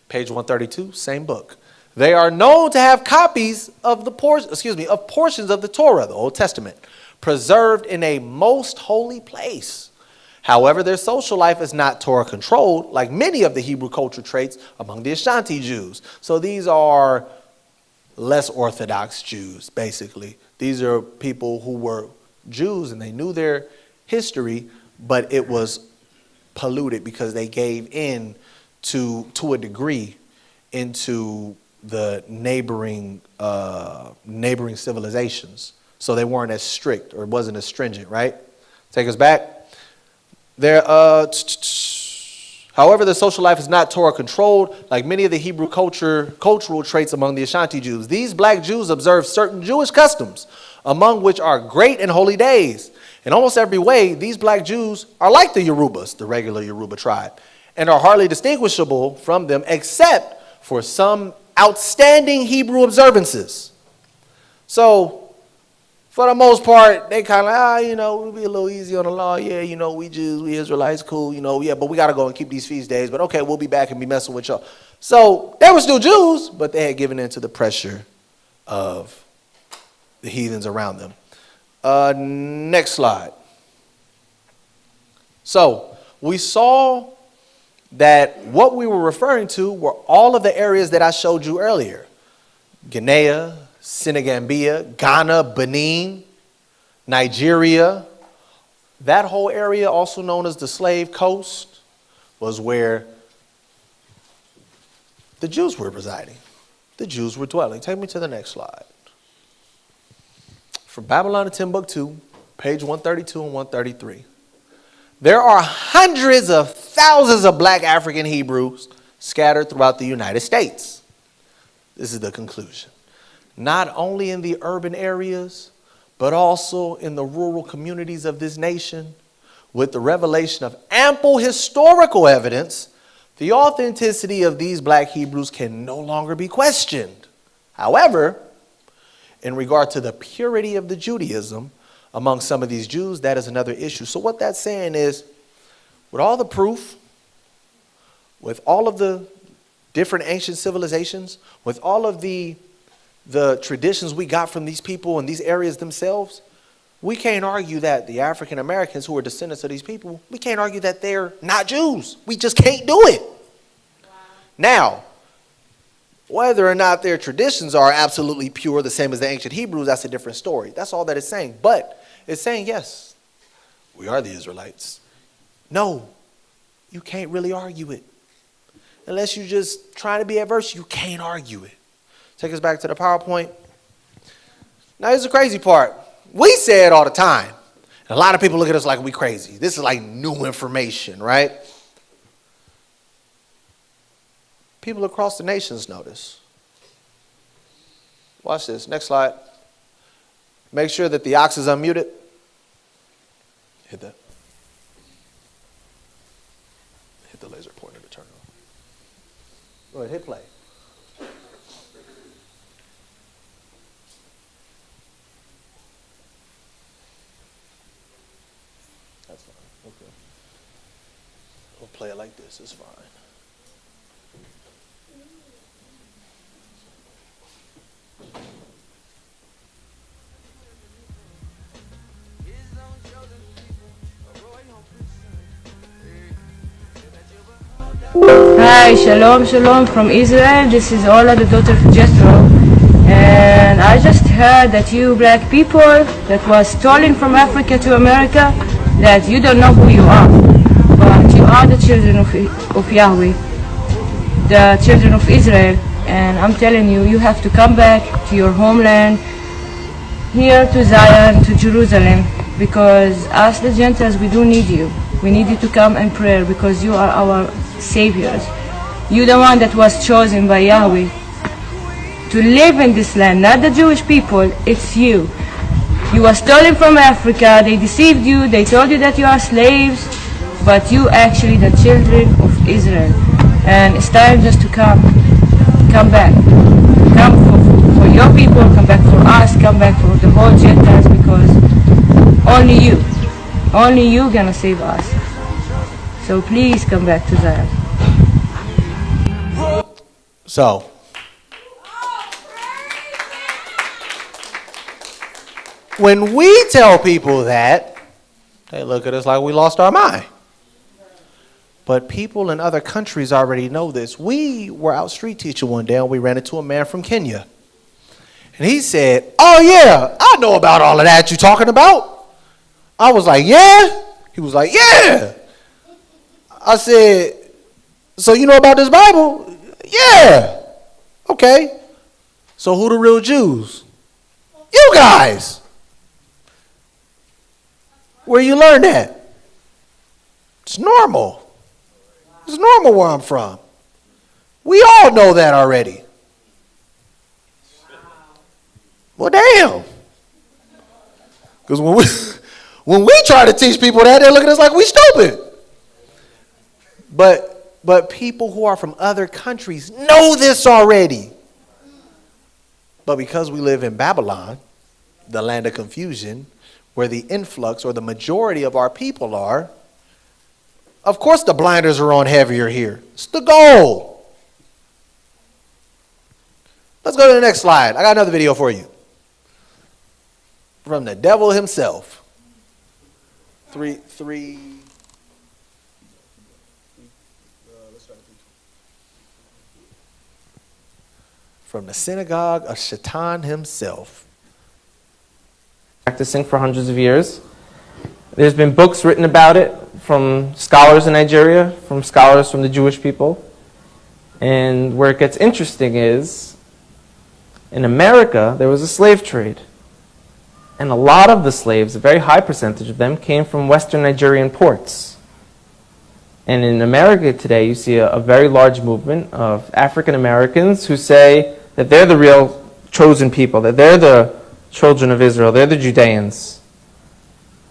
Page 132, same book. They are known to have copies of portions of the Torah, the Old Testament, preserved in a most holy place. However, their social life is not Torah controlled, like many of the Hebrew culture traits among the Ashanti Jews. So these are less Orthodox Jews, basically. These are people who were Jews and they knew their history, but it was polluted because they gave in to a degree into the neighboring civilizations. So they weren't as strict, or it wasn't as stringent, right? Take us back. However, the social life is not Torah controlled, like many of the Hebrew cultural traits among the Ashanti Jews. These black Jews observe certain Jewish customs, among which are great and holy days. In almost every way, these black Jews are like the Yorubas, the regular Yoruba tribe, and are hardly distinguishable from them except for some outstanding Hebrew observances. So, for the most part, they kind of, we'll be a little easy on the law. Yeah, we Jews, we Israelites, cool, but we got to go and keep these feast days. But okay, we'll be back and be messing with y'all. So they were still Jews, but they had given in to the pressure of the heathens around them. Next slide. So we saw that what we were referring to were all of the areas that I showed you earlier. Guinea, Senegambia, Ghana, Benin, Nigeria. That whole area, also known as the Slave Coast, was where the Jews were residing. The Jews were dwelling. Take me to the next slide. From Babylon to Timbuktu, page 132 and 133. There are hundreds of thousands of black African Hebrews scattered throughout the United States. This is the conclusion. Not only in the urban areas, but also in the rural communities of this nation, with the revelation of ample historical evidence, the authenticity of these black Hebrews can no longer be questioned. However, in regard to the purity of the Judaism among some of these Jews, that is another issue. So what that's saying is, with all the proof, with all of the different ancient civilizations, with all of the the traditions we got from these people in these areas themselves, we can't argue that the African Americans who are descendants of these people, we can't argue that they're not Jews. We just can't do it. Wow. Now, whether or not their traditions are absolutely pure, the same as the ancient Hebrews, that's a different story. That's all that it's saying. But it's saying, yes, we are the Israelites. No, you can't really argue it. Unless you're just trying to be adverse, you can't argue it. Take us back to the PowerPoint. Now, here's the crazy part. We say it all the time. And a lot of people look at us like we crazy. This is like new information, right? People across the nations know this. Watch this. Next slide. Make sure that the aux is unmuted. Hit that. Hit the laser pointer to turn it on. Go ahead, hit play. That's fine. Okay. We'll play it like this. It's fine. Hi, Shalom from Israel. This is Ola, the daughter of Jethro. And I just heard that you black people that was stolen from Africa to America, that you don't know who you are. But you are the children of Yahweh, the children of Israel. And I'm telling you, you have to come back to your homeland, here to Zion, to Jerusalem, because us the Gentiles, we do need you. We need you to come and pray, because you are our saviors. You're the one that was chosen by Yahweh to live in this land, not the Jewish people, it's you. You were stolen from Africa, they deceived you, they told you that you are slaves, but you actually the children of Israel. And it's time just to come back. Come for your people, come back for us, come back for the whole Gentiles, because only you gonna save us. So please come back to Zion. So, when we tell people that, they look at us like we lost our mind. But people in other countries already know this. We were out street teaching one day and we ran into a man from Kenya. And he said, "Oh yeah, I know about all of that you're talking about." I was like, "Yeah?" He was like, "Yeah." I said, "So you know about this Bible?" "Yeah." "Okay. So who the real Jews?" "You guys." "Where you learn that?" "It's normal. It's normal where I'm from. We all know that already." Well, damn. Because when we try to teach people that, they look at us like we stupid. But people who are from other countries know this already. But because we live in Babylon, the land of confusion, where the influx or the majority of our people are, of course the blinders are on heavier here. It's the goal. Let's go to the next slide. I got another video for you. From the devil himself. Let's start with from the synagogue of Shaitan himself. Practicing for hundreds of years. There's been books written about it from scholars in Nigeria, from scholars from the Jewish people. And where it gets interesting is, in America, there was a slave trade. And a lot of the slaves, a very high percentage of them, came from Western Nigerian ports. And in America today, you see a very large movement of African Americans who say that they're the real chosen people, that they're the children of Israel, they're the Judeans.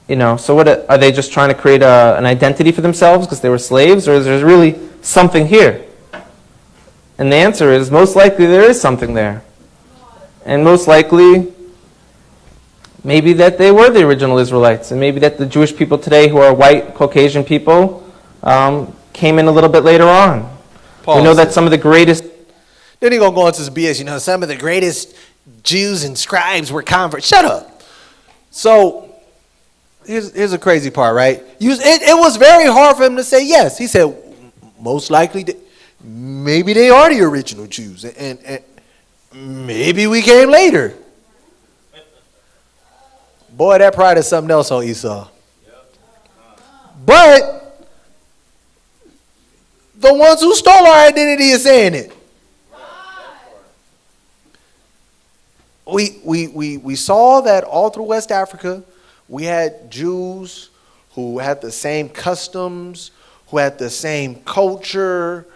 You know, so what are they just trying to create an identity for themselves because they were slaves, or is there really something here? And the answer is, most likely there is something there. And most likely, maybe that they were the original Israelites, and maybe that the Jewish people today who are white, Caucasian people came in a little bit later on. We know that some of the greatest... Then he's going to go into this BS, some of the greatest Jews and scribes were converts. Shut up. So here's a crazy part, right? It was very hard for him to say yes. He said, most likely, maybe they are the original Jews, and maybe we came later. Boy, that pride is something else on Esau. But the ones who stole our identity are saying it. We saw that all through West Africa, we had Jews who had the same customs, who had the same culture,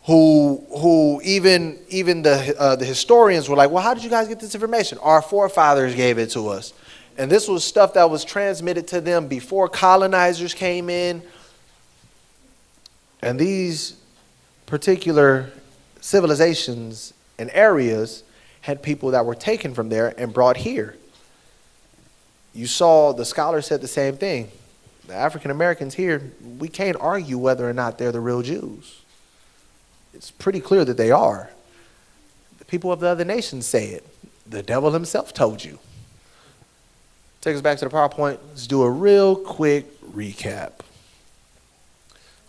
who even the historians were like, well, how did you guys get this information? Our forefathers gave it to us. And this was stuff that was transmitted to them before colonizers came in. And these particular civilizations and areas had people that were taken from there and brought here. You saw the scholars said the same thing. The African Americans here, we can't argue whether or not they're the real Jews. It's pretty clear that they are. The people of the other nations say it. The devil himself told you. Take us back to the PowerPoint. Let's do a real quick recap.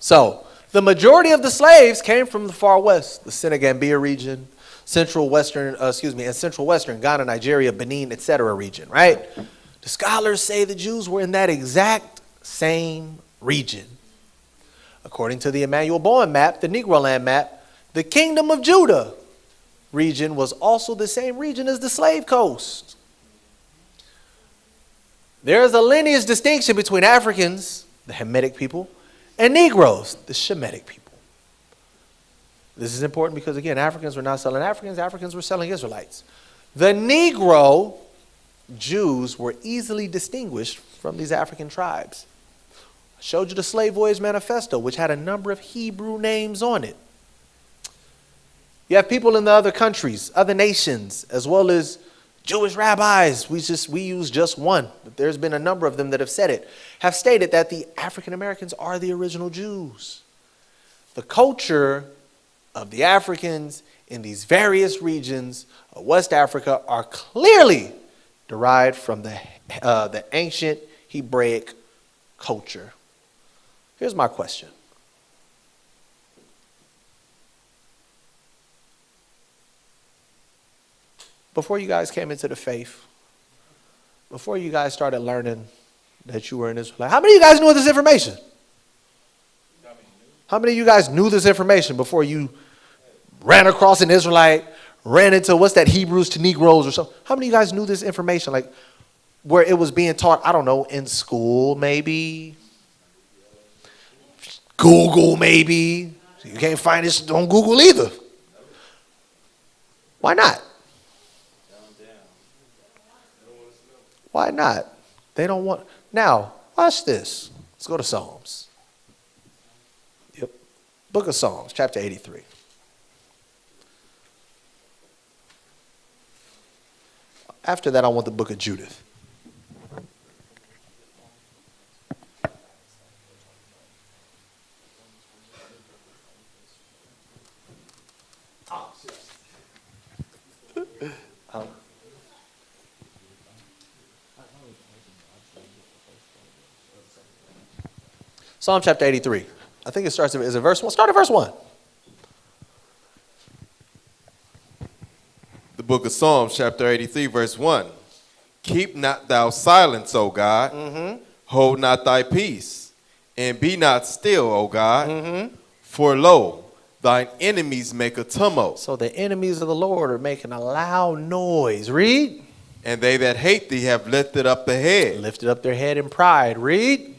So, the majority of the slaves came from the far west, the Senegambia region, central western Ghana, Nigeria, Benin, etc. region, right? The scholars say the Jews were in that exact same region. According to the Emmanuel Bowen map, the Negro land map, the Kingdom of Judah region was also the same region as the slave coast. There is a lineage distinction between Africans, the Hamitic people, and Negroes, the Shemitic people. This is important because, again, Africans were not selling Africans. Africans were selling Israelites. The Negro Jews were easily distinguished from these African tribes. I showed you the Slave Voyage Manifesto, which had a number of Hebrew names on it. You have people in the other countries, other nations, as well as Jewish rabbis. We use just one, but there's been a number of them that have said it, have stated that the African Americans are the original Jews. The culture of the Africans in these various regions of West Africa are clearly derived from the ancient Hebraic culture. Here's my question. Before you guys came into the faith, before you guys started learning that you were an Israelite, how many of you guys knew this information? How many of you guys knew this information before you ran across an Israelite, ran into, what's that, Hebrews to Negroes or something? How many of you guys knew this information, like where it was being taught, I don't know, in school maybe? Google maybe? You can't find this on Google either. Why not? Why not? They don't want. Now, watch this. Let's go to Psalms. Yep. Book of Psalms, chapter 83. After that, I want the book of Judith. Psalm chapter 83. I think it starts at, is it verse 1? Start at verse 1. The book of Psalms, chapter 83, verse 1. Keep not thou silence, O God. Hold not thy peace. And be not still, O God. For lo, thine enemies make a tumult. So the enemies of the Lord are making a loud noise. Read. And they that hate thee have lifted up the head. Lifted up their head in pride. Read.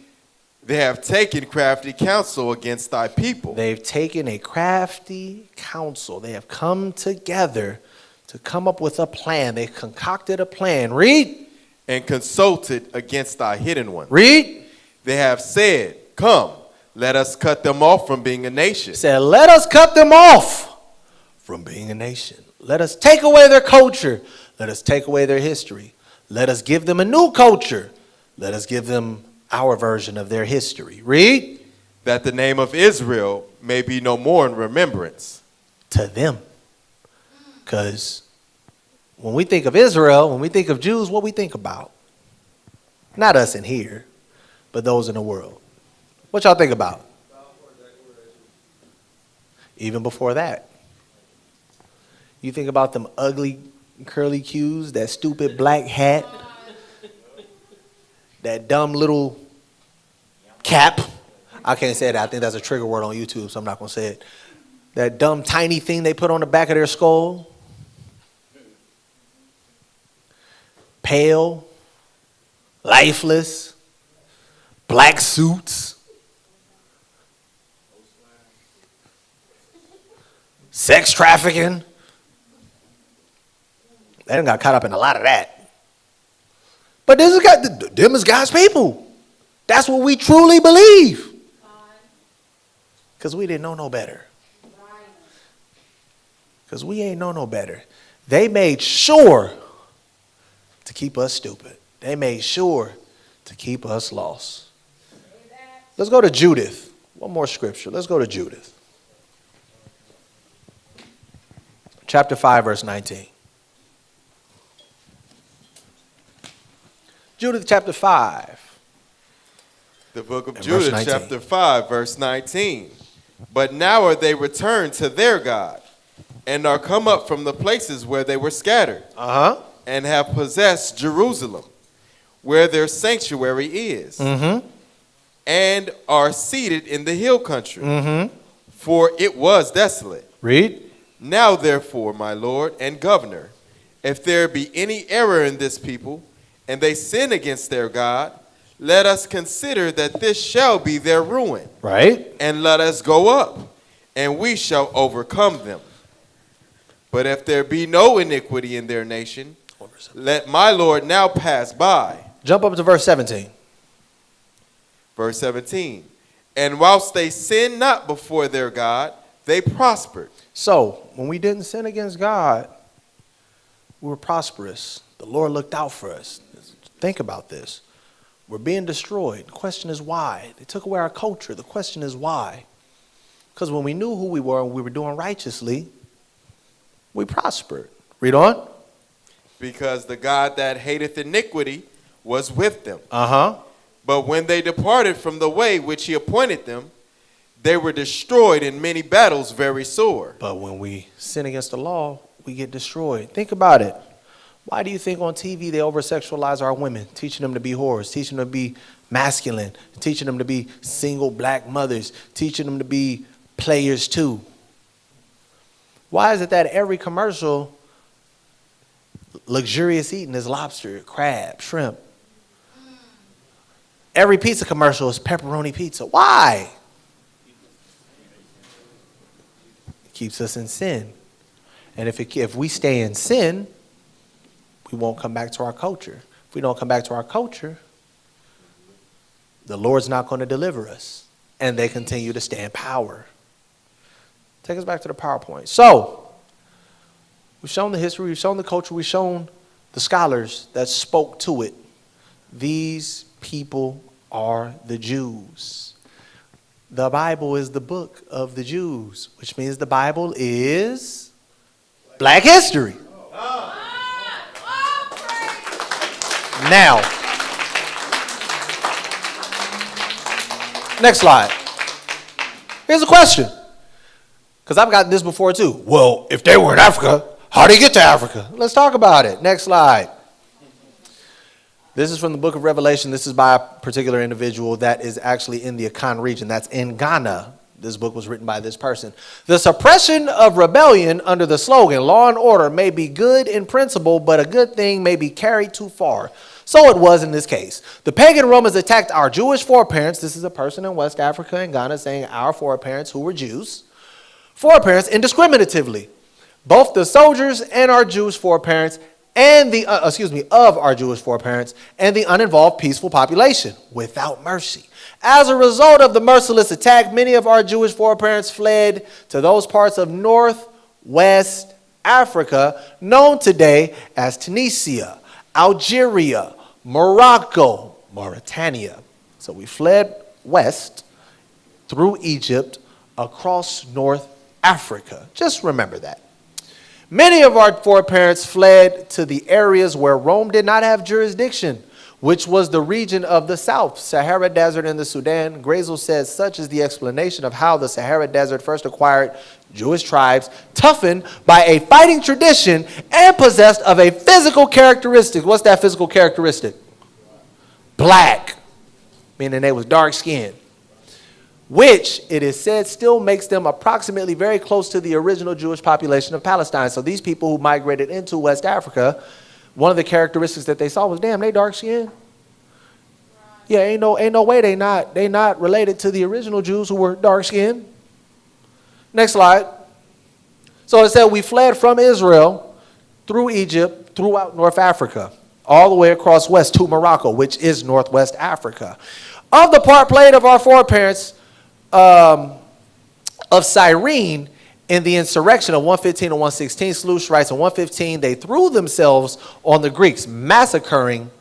They have taken crafty counsel against thy people. They've taken a crafty counsel. They have come together to come up with a plan. They've concocted a plan. Read. And consulted against thy hidden one. Read. They have said, come, let us cut them off from being a nation. Said, let us cut them off from being a nation. Let us take away their culture. Let us take away their history. Let us give them a new culture. Let us give them our version of their history. Read. That the name of Israel may be no more in remembrance. To them. Because when we think of Israel, when we think of Jews, what we think about? Not us in here, but those in the world. What y'all think about? Even before that. You think about them ugly curly cues, that stupid black hat, that dumb little cap. I can't say that. I think that's a trigger word on YouTube, so I'm not going to say it. That dumb tiny thing they put on the back of their skull. Pale, lifeless, black suits, sex trafficking. They done got caught up in a lot of that. But them is God's people. That's what we truly believe. Because we didn't know no better. Because we ain't know no better. They made sure to keep us stupid. They made sure to keep us lost. Let's go to Judith. One more scripture. Let's go to Judith. Chapter 5, verse 19. Judith chapter 5. The book of And Judith, verse 19. chapter 5, verse 19. But now are they returned to their God, and are come up from the places where they were scattered, and have possessed Jerusalem, where their sanctuary is, and are seated in the hill country, for it was desolate. Read. Now therefore, my Lord and governor, if there be any error in this people, and they sin against their God, let us consider that this shall be their ruin. Right. And let us go up, and we shall overcome them. But if there be no iniquity in their nation, let my Lord now pass by. Jump up to verse 17. Verse 17. And whilst they sinned not before their God, they prospered. So, when we didn't sin against God, we were prosperous. The Lord looked out for us. Think about this. We're being destroyed. The question is why? They took away our culture. The question is why? Because when we knew who we were and we were doing righteously, we prospered. Read on. Because the God that hateth iniquity was with them. Uh-huh. But when they departed from the way which he appointed them, they were destroyed in many battles very sore. But when we sin against the law, we get destroyed. Think about it. Why do you think on TV they over-sexualize our women, teaching them to be whores, teaching them to be masculine, teaching them to be single black mothers, teaching them to be players too? Why is it that every commercial, luxurious eating is lobster, crab, shrimp? Every pizza commercial is pepperoni pizza. Why? It keeps us in sin. And if we stay in sin, we won't come back to our culture. If we don't come back to our culture, the Lord's not going to deliver us. And they continue to stay in power. Take us back to the PowerPoint. So, we've shown the history, we've shown the culture, we've shown the scholars that spoke to it. These people are the Jews. The Bible is the book of the Jews, which means the Bible is black history. Now, next slide. Here's a question. Because I've gotten this before too. Well, if they were in Africa, how'd they get to Africa? Let's talk about it. Next slide. This is from the book of Revelation. This is by a particular individual that is actually in the Akan region. That's in Ghana. This book was written by this person. The suppression of rebellion under the slogan, law and order, may be good in principle, but a good thing may be carried too far. So it was in this case. The pagan Romans attacked our Jewish foreparents. This is a person in West Africa and Ghana saying our foreparents who were Jews. Foreparents indiscriminatively. Both the soldiers and our Jewish foreparents and of our Jewish foreparents and the uninvolved peaceful population without mercy. As a result of the merciless attack, many of our Jewish foreparents fled to those parts of northwest Africa known today as Tunisia, Algeria, Morocco, Mauritania. So we fled west through Egypt across North Africa. Just remember that. Many of our foreparents fled to the areas where Rome did not have jurisdiction, which was the region of the south, Sahara Desert and the Sudan. Grazel says such is the explanation of how the Sahara Desert first acquired Jewish tribes, toughened by a fighting tradition and possessed of a physical characteristic. What's that physical characteristic? Black, meaning they was dark skinned, which it is said still makes them approximately very close to the original Jewish population of Palestine. So these people who migrated into West Africa, one of the characteristics that they saw was, damn, they dark skinned. Yeah, ain't no way they not related to the original Jews who were dark skinned. Next slide. So it said we fled from Israel through Egypt, throughout North Africa, all the way across west to Morocco, which is Northwest Africa. Of the part played of our foreparents of Cyrene in the insurrection of 115 and 116, Slush writes in 115, they threw themselves on the Greeks, massacring,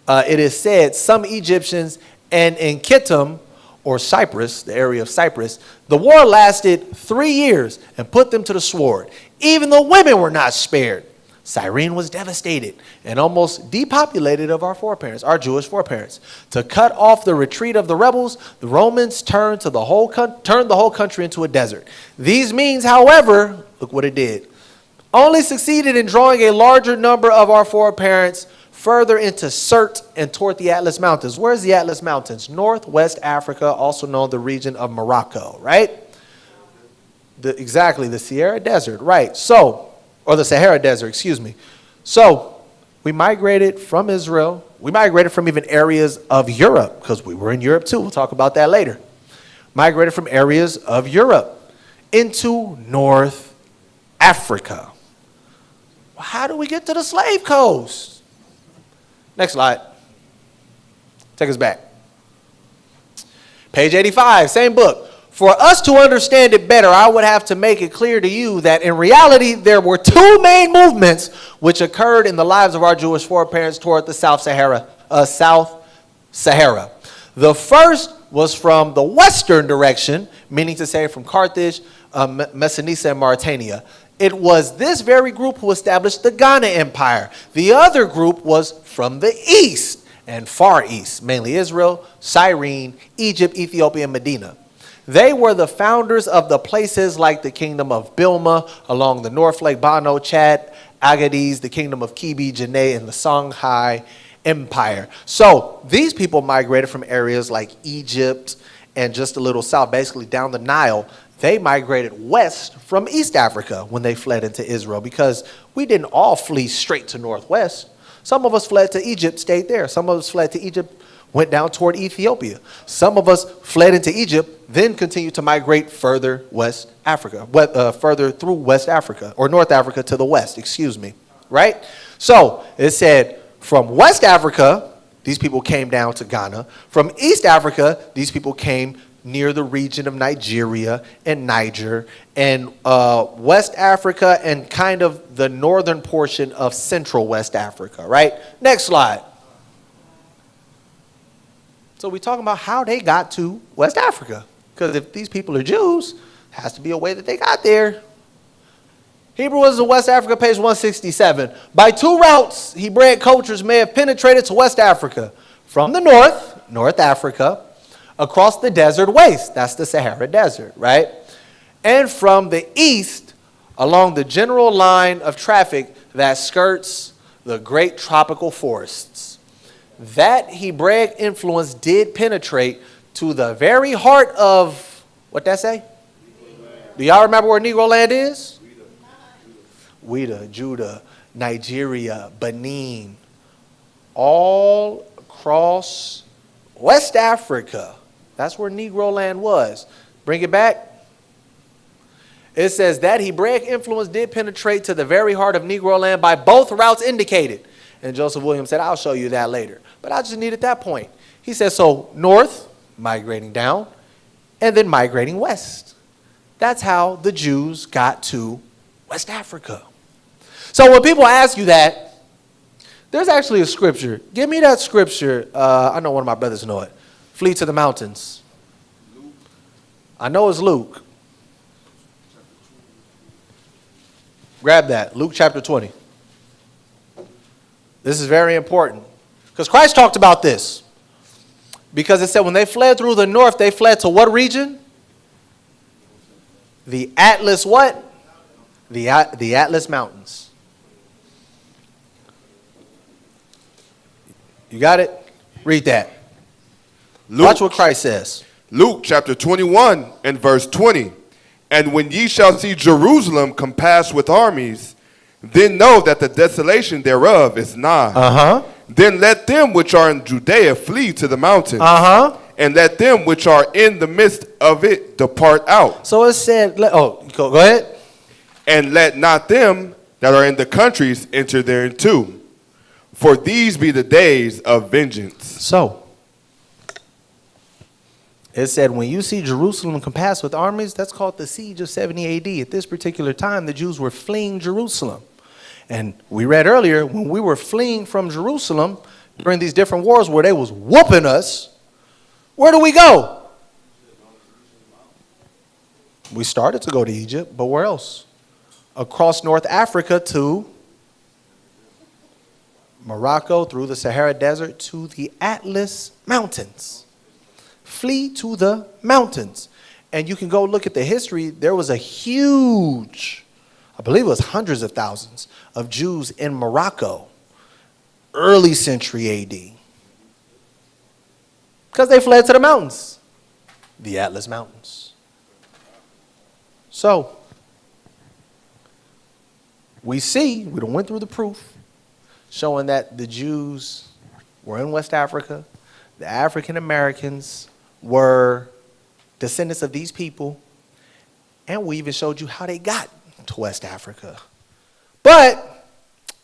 it is said, some Egyptians, and in Kittim, or Cyprus, the area of Cyprus, the war lasted 3 years and put them to the sword. Even the women were not spared. Cyrene was devastated and almost depopulated of our foreparents, our Jewish foreparents. To cut off the retreat of the rebels, the Romans turned the whole country into a desert. These means, however, look what it did, only succeeded in drawing a larger number of our foreparents further into Sirte and toward the Atlas Mountains. Where's the Atlas Mountains? Northwest Africa, also known the region of Morocco, right? Exactly, the Sahara Desert, right? So, or the Sahara Desert, excuse me. So, we migrated from Israel. We migrated from even areas of Europe, because we were in Europe too. We'll talk about that later. Migrated from areas of Europe into North Africa. Well, how do we get to the slave coast? Next slide. Take us back. Page 85, same book. For us to understand it better, I would have to make it clear to you that in reality, there were two main movements which occurred in the lives of our Jewish foreparents toward the South Sahara. The first was from the western direction, meaning to say from Carthage, Messenia, and Mauritania. It was this very group who established the Ghana Empire. The other group was from the east and far east, mainly Israel, Cyrene, Egypt, Ethiopia, and Medina. They were the founders of the places like the kingdom of Bilma along the North Lake, Bano, Chad, Agadez, the kingdom of Kibi, Janae, and the Songhai Empire. So these people migrated from areas like Egypt and just a little south, basically down the Nile. They migrated west from East Africa when they fled into Israel, because we didn't all flee straight to Northwest. Some of us fled to Egypt, stayed there. Some of us fled to Egypt, went down toward Ethiopia. Some of us fled into Egypt, then continued to migrate further West Africa, further through West Africa, or North Africa to the west, excuse me, right? So it said from West Africa, these people came down to Ghana. From East Africa, these people came near the region of Nigeria and Niger, and West Africa and kind of the northern portion of Central West Africa, right? Next slide. So we're talking about how they got to West Africa, because if these people are Jews, has to be a way that they got there. Hebrews in West Africa, page 167. By two routes, Hebraic cultures may have penetrated to West Africa. From the north, North Africa, across the desert waste, that's the Sahara Desert, right? And from the east, along the general line of traffic that skirts the great tropical forests. That Hebraic influence did penetrate to the very heart of, what that say? Do y'all remember where Negro land is? Ouida, Judah, Nigeria, Benin, all across West Africa. That's where Negro land was. Bring it back. It says that Hebraic influence did penetrate to the very heart of Negro land by both routes indicated. And Joseph Williams said, I'll show you that later. But I just needed that point. He says, so north, migrating down, and then migrating west. That's how the Jews got to West Africa. So when people ask you that, there's actually a scripture. Give me that scripture. I know one of my brothers know it. Flee to the mountains. I know it's Luke. Grab that. Luke chapter 20. This is very important. Because Christ talked about this. Because it said when they fled through the north, they fled to what region? The Atlas what? The Atlas Mountains. You got it? Read that. Watch what Christ says. Luke chapter 21 and verse 20. And when ye shall see Jerusalem compassed with armies, then know that the desolation thereof is nigh. Uh-huh. Then let them which are in Judea flee to the mountains. Uh-huh. And let them which are in the midst of it depart out. So it said, go ahead. And let not them that are in the countries enter thereinto. For these be the days of vengeance. So, it said, when you see Jerusalem compassed with armies, that's called the siege of 70 AD. At this particular time, the Jews were fleeing Jerusalem. And we read earlier, when we were fleeing from Jerusalem during these different wars where they was whooping us, where do we go? We started to go to Egypt, but where else? Across North Africa to Morocco, through the Sahara Desert to the Atlas Mountains. Flee to the mountains. And you can go look at the history. There was a huge, I believe it was hundreds of thousands of Jews in Morocco, early century AD. Because they fled to the mountains, the Atlas Mountains. So, we see, we done went through the proof, showing that the Jews were in West Africa, the African Americans were descendants of these people, and we even showed you how they got to West Africa. But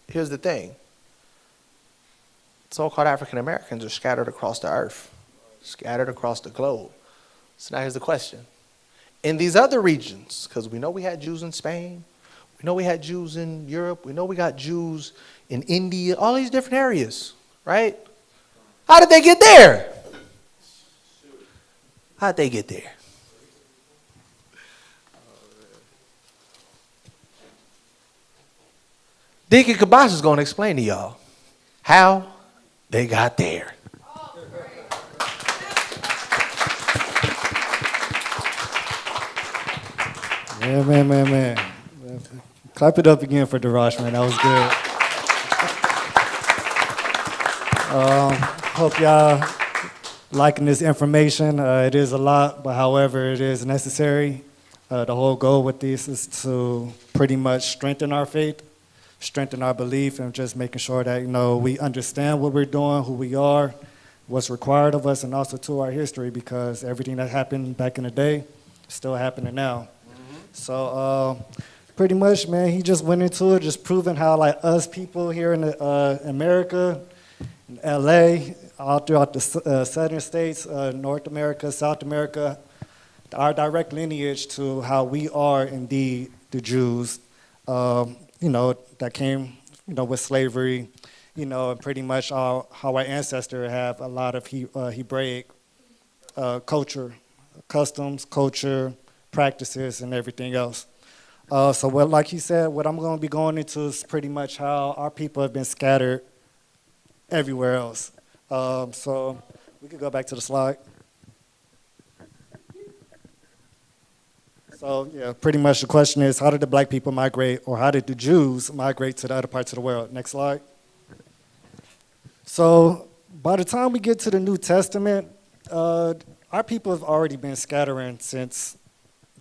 here's the thing. So-called African Americans are scattered across the earth, scattered across the globe. So now here's the question. In these other regions, because we know we had Jews in Spain, we know we had Jews in Europe, we know we got Jews in India, all these different areas, right? How did they get there? How'd they get there? Deacon Kabosh is going to explain to y'all how they got there. Man. Clap it up again for Darash, man. That was good. Hope y'all liking this information. It is a lot, but however, it is necessary. The whole goal with this is to pretty much strengthen our faith, strengthen our belief, and just making sure that, we understand what we're doing, who we are, what's required of us, and also to our history, because everything that happened back in the day is still happening now. So pretty much, man, he just went into it, just proving how, like, us people here in America, in LA, all throughout the southern states, North America, South America, our direct lineage to how we are indeed the Jews, that came, with slavery, and pretty much how our ancestors have a lot of Hebraic culture, customs, culture, practices, and everything else. So like he said, what I'm going to be going into is pretty much how our people have been scattered everywhere else. So we could go back to the slide. So yeah, pretty much the question is, how did the black people migrate, or how did the Jews migrate to the other parts of the world? Next slide. So by the time we get to the New Testament, our people have already been scattering since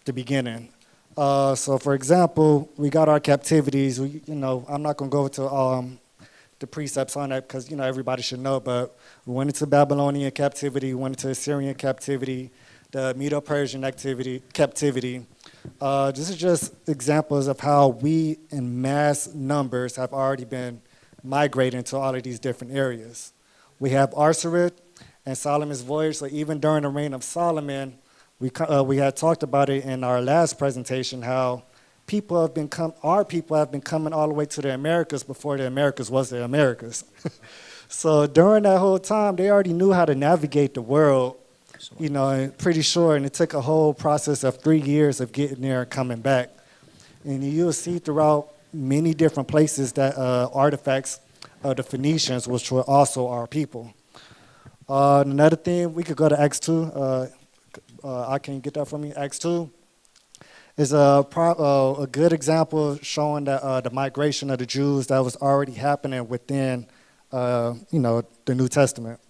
the beginning. So for example, we got our captivities. I'm not going to go into the precepts on that because, everybody should know, but we went into Babylonian captivity, we went into Assyrian captivity, the Medo-Persian captivity. This is just examples of how we in mass numbers have already been migrating to all of these different areas. We have Arsarit and Solomon's voyage, so even during the reign of Solomon, we had talked about it in our last presentation, how our people have been coming all the way to the Americas before the Americas was the Americas. So during that whole time, they already knew how to navigate the world, and pretty sure, and it took a whole process of 3 years of getting there and coming back. And you'll see throughout many different places that artifacts of the Phoenicians, which were also our people. Another thing, we could go to Acts 2. I can get that from you. Acts 2 is a good example showing that the migration of the Jews that was already happening within, the New Testament.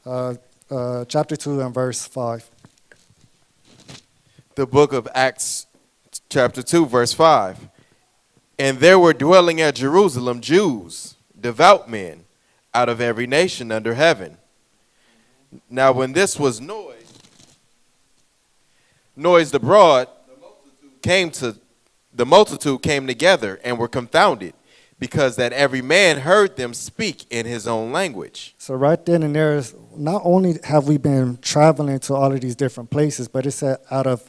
Chapter 2 and verse 5. The book of Acts, chapter 2, verse 5. And there were dwelling at Jerusalem Jews, devout men, out of every nation under heaven. Now when this was noised abroad, the multitude came together and were confounded, because that every man heard them speak in his own language. So right then and there is, not only have we been traveling to all of these different places, but it's out of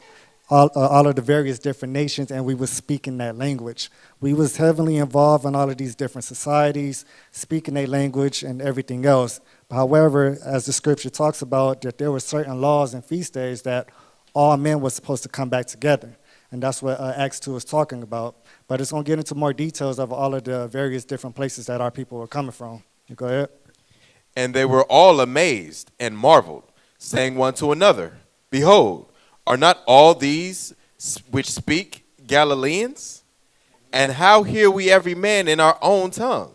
all of the various different nations, and we were speaking that language. We was heavily involved in all of these different societies, speaking their language and everything else. However, as the scripture talks about, that there were certain laws and feast days that all men were supposed to come back together. And that's what Acts 2 is talking about. But it's going to get into more details of all of the various different places that our people were coming from. You go ahead. And they were all amazed and marveled, saying one to another, Behold, are not all these which speak Galileans? And how hear we every man in our own tongue?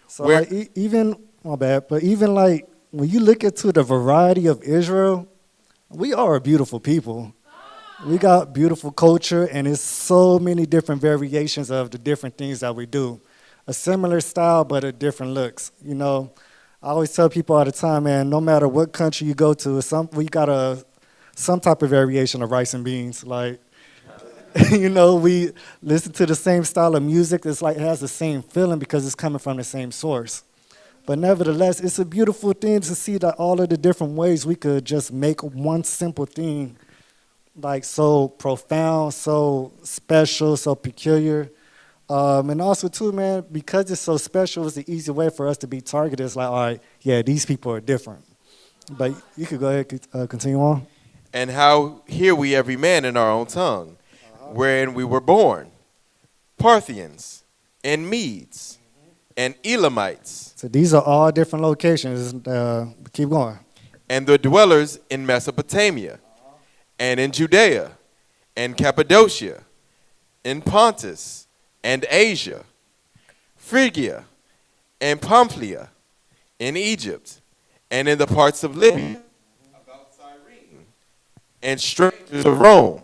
So like, even, my bad, but even like when you look into the variety of Israel, we are a beautiful people. We got beautiful culture, and it's so many different variations of the different things that we do. A similar style, but a different looks. You know, I always tell people all the time, man, no matter what country you go to, we got some type of variation of rice and beans. Like, we listen to the same style of music. It's like it has the same feeling because it's coming from the same source. But nevertheless, it's a beautiful thing to see that all of the different ways we could just make one simple thing like so profound, so special, so peculiar. And also too, man, because it's so special, it's the easy way for us to be targeted. It's like, all right, yeah, these people are different. But you could go ahead and continue on. And how hear we every man in our own tongue, wherein we were born, Parthians, and Medes, and Elamites. So these are all different locations. Keep going. And the dwellers in Mesopotamia, and in Judea, and Cappadocia, in Pontus, and Asia, Phrygia, and Pamphylia, in Egypt, and in the parts of Libya, about Cyrene, and strangers of Rome,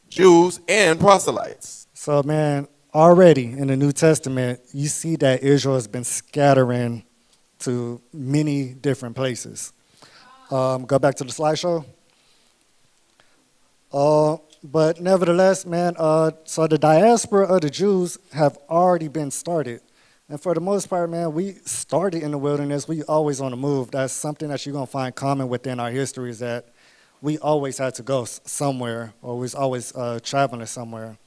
Jews and proselytes. So, man, already in the New Testament, you see that Israel has been scattering to many different places. Go back to the slideshow. But nevertheless, man, so the diaspora of the Jews have already been started. And for the most part, man, we started in the wilderness. We always on the move. That's something that you're going to find common within our history, is that we always had to go somewhere, or we was always traveling somewhere.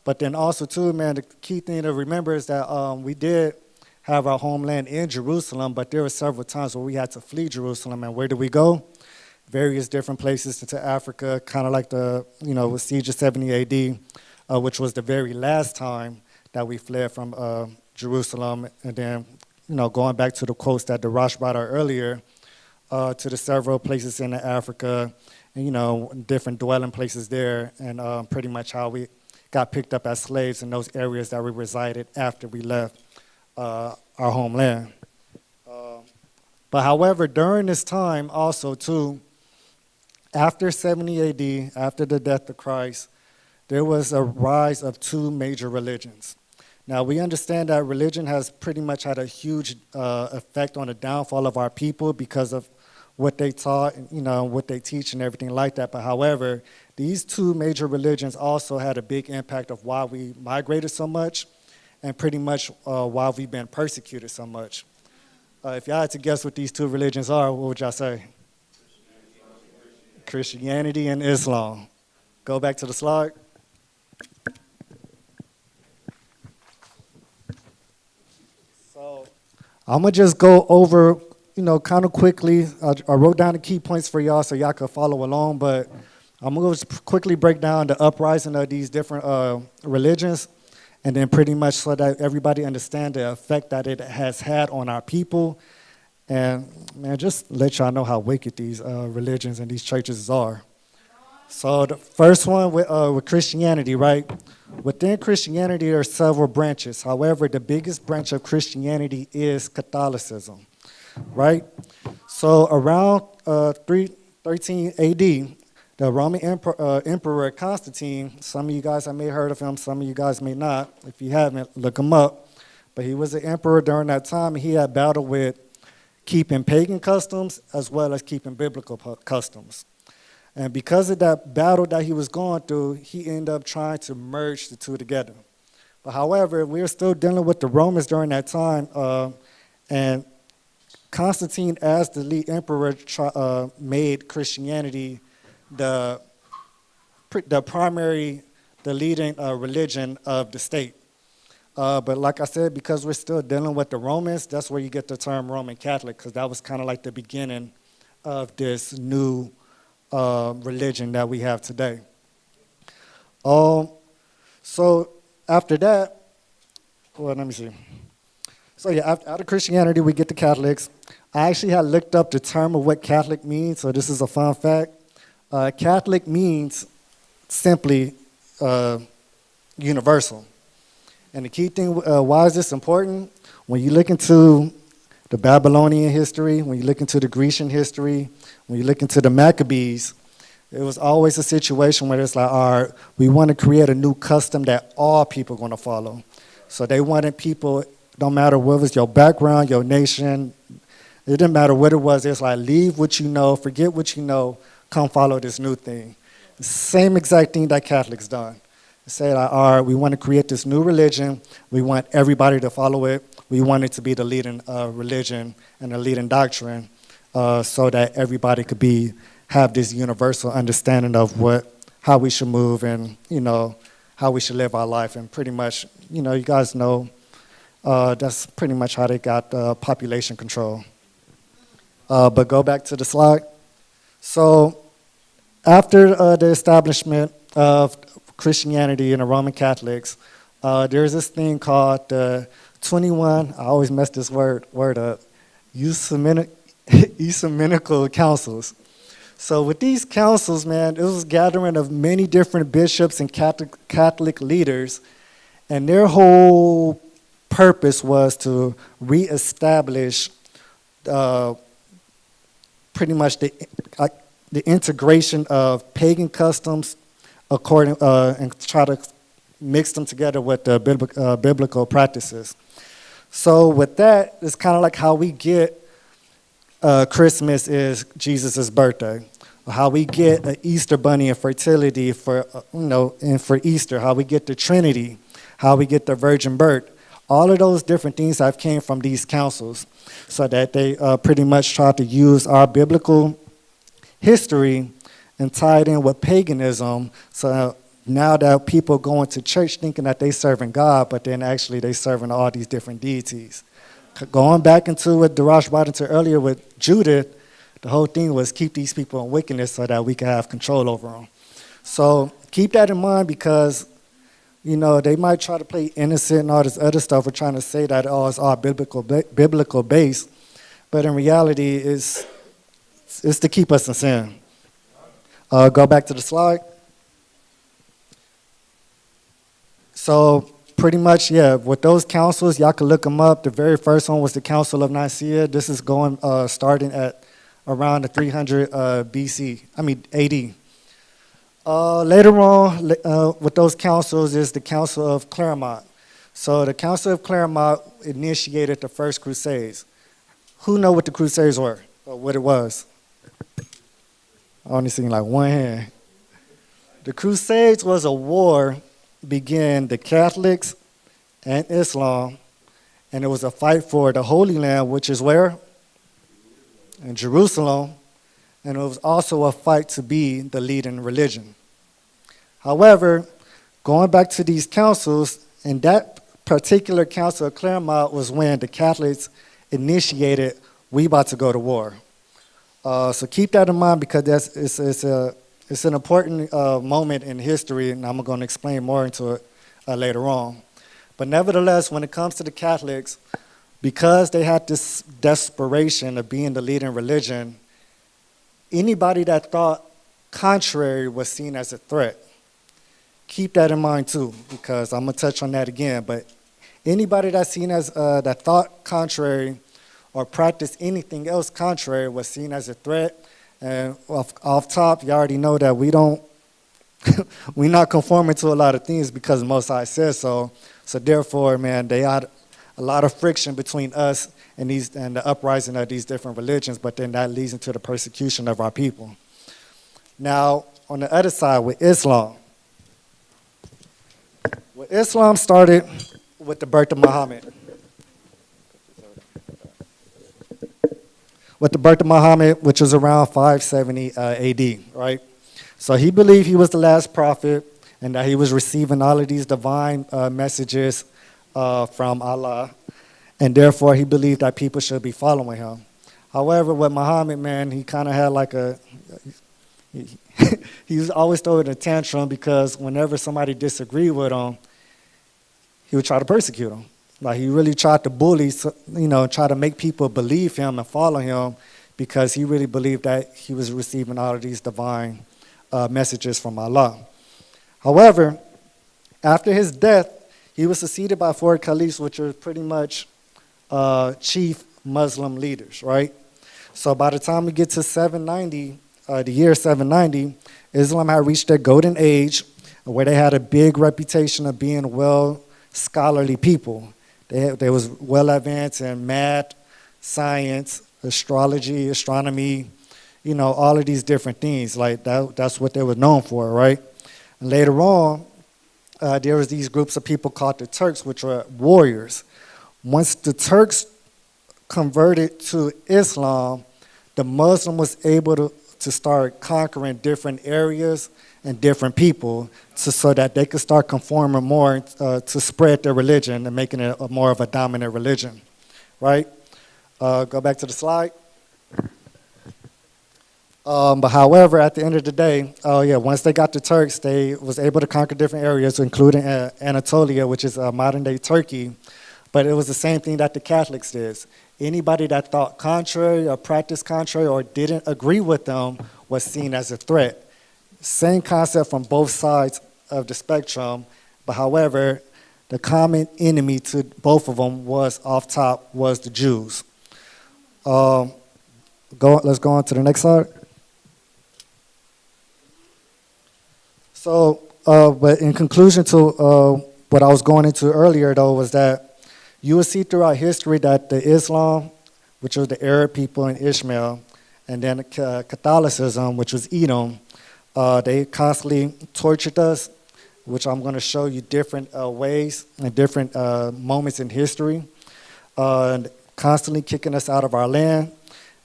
But then also, too, man, the key thing to remember is that we did have our homeland in Jerusalem, but there were several times where we had to flee Jerusalem. And where did we go? Various different places into Africa, kind of like the, with siege of 70 AD, which was the very last time that we fled from Jerusalem. And then, going back to the quotes that Darash brought out earlier, to the several places in Africa, and, different dwelling places there, and pretty much how we got picked up as slaves in those areas that we resided after we left our homeland. But however, during this time also, too, after 70 AD, after the death of Christ, there was a rise of two major religions. Now, we understand that religion has pretty much had a huge effect on the downfall of our people because of what they taught, what they teach and everything like that. But however, these two major religions also had a big impact of why we migrated so much and pretty much why we've been persecuted so much. If y'all had to guess what these two religions are, what would y'all say? Christianity and Islam. Go back to the slide. So I'm going to just go over, kind of quickly. I wrote down the key points for y'all so y'all could follow along, but I'm going to quickly break down the uprising of these different religions. and then pretty much so that everybody understand the effect that it has had on our people. And man, just let y'all know how wicked these religions and these churches are. So the first one with Christianity, right? Within Christianity, there are several branches. However, the biggest branch of Christianity is Catholicism, right? So around 313 AD, the Roman Emperor Constantine, some of you guys, I may have heard of him, some of you guys may not. If you haven't, look him up. But he was an emperor during that time, and he had battled with keeping pagan customs as well as keeping biblical customs. And because of that battle that he was going through, he ended up trying to merge the two together. But however, we were still dealing with the Romans during that time, and Constantine, as the lead emperor, made Christianity the leading religion of the state. But like I said, because we're still dealing with the Romans, that's where you get the term Roman Catholic, because that was kind of like the beginning of this new religion that we have today. So after that, well, let me see. So yeah, after Christianity, we get the Catholics. I actually had looked up the term of what Catholic means, so this is a fun fact. Catholic means simply universal. And the key thing, why is this important? When you look into the Babylonian history, when you look into the Grecian history, when you look into the Maccabees, it was always a situation where it's like, all right, we want to create a new custom that all people are going to follow. So they wanted people, no matter what was your background, your nation, it didn't matter what it was, it's like, leave what you know, forget what you know, come follow this new thing. The same exact thing that Catholics done. They said, all right, we want to create this new religion, we want everybody to follow it, we want it to be the leading religion and the leading doctrine, so that everybody could have this universal understanding of how we should move and, how we should live our life. And pretty much, you guys know, that's pretty much how they got population control. But go back to the slide. So after the establishment of Christianity and the Roman Catholics, there's this thing called the 21, I always mess this word up, ecumenical councils. So with these councils, man, it was a gathering of many different bishops and Catholic leaders, and their whole purpose was to reestablish pretty much the integration of pagan customs and try to mix them together with the biblical practices. So with that, it's kind of like how we get Christmas is Jesus' birthday. How we get an Easter bunny and fertility for Easter. How we get the Trinity. How we get the virgin birth. All of those different things have came from these councils, so that they pretty much try to use our biblical history and tie it in with paganism. So now that people going to church thinking that they serving God, but then actually they serving all these different deities. Going back into what Darash brought into earlier with Judith, the whole thing was keep these people in wickedness so that we can have control over them. So keep that in mind, because they might try to play innocent and all this other stuff. We're trying to say that, it's all biblical based, but in reality, it's to keep us in sin. Go back to the slide. So pretty much, yeah, with those councils, y'all can look them up. The very first one was the Council of Nicaea. This is starting at around the 300 AD. Later on, with those councils is the Council of Claremont. So the Council of Claremont initiated the first Crusades. Who know what the Crusades were, or what it was? I only seen like one hand. The Crusades was a war between the Catholics and Islam, and it was a fight for the Holy Land, which is where? In Jerusalem. And it was also a fight to be the leading religion. However, going back to these councils, and that particular Council of Claremont was when the Catholics initiated, we about to go to war. So keep that in mind, because it's an important moment in history, and I'm going to explain more into it later on. But nevertheless, when it comes to the Catholics, because they had this desperation of being the leading religion, anybody that thought contrary was seen as a threat. Keep that in mind too, because I'm gonna touch on that again. But anybody that's seen as that thought contrary or practiced anything else contrary was seen as a threat. And off top, you already know that we're not conforming to a lot of things because Most High says so. So therefore, man, they had a lot of friction between us and the uprising of these different religions, but then that leads into the persecution of our people. Now, on the other side, with Islam. Well, Islam started with the birth of Muhammad. With the birth of Muhammad, which was around 570 AD, right? So he believed he was the last prophet and that he was receiving all of these divine messages from Allah, and therefore he believed that people should be following him. However, with Muhammad, man, he kind of had like he was always throwing a tantrum because whenever somebody disagreed with him, he would try to persecute him. Like he really tried to bully, try to make people believe him and follow him because he really believed that he was receiving all of these divine messages from Allah. However, after his death, he was succeeded by 4 caliphs, which are pretty much chief Muslim leaders, right? So by the time we get to 790, the year 790, Islam had reached their golden age where they had a big reputation of being well scholarly people. They was well advanced in math, science, astrology, astronomy, all of these different things. Like that's what they were known for, right? And later on, there was these groups of people called the Turks, which were warriors. Once the Turks converted to Islam, the Muslim was able to start conquering different areas and different people so that they could start conforming more to spread their religion and making it more of a dominant religion, right? Go back to the slide. But however, at the end of the day, once they got the Turks, they was able to conquer different areas, including Anatolia, which is modern-day Turkey. But it was the same thing that the Catholics did. Anybody that thought contrary or practiced contrary or didn't agree with them was seen as a threat. Same concept from both sides of the spectrum, but however, the common enemy to both of them was the Jews. Let's go on to the next slide. So, but in conclusion to what I was going into earlier, though, was that you will see throughout history that the Islam, which was the Arab people and Ishmael, and then Catholicism, which was Edom, they constantly tortured us, which I'm going to show you different ways and different moments in history, constantly kicking us out of our land.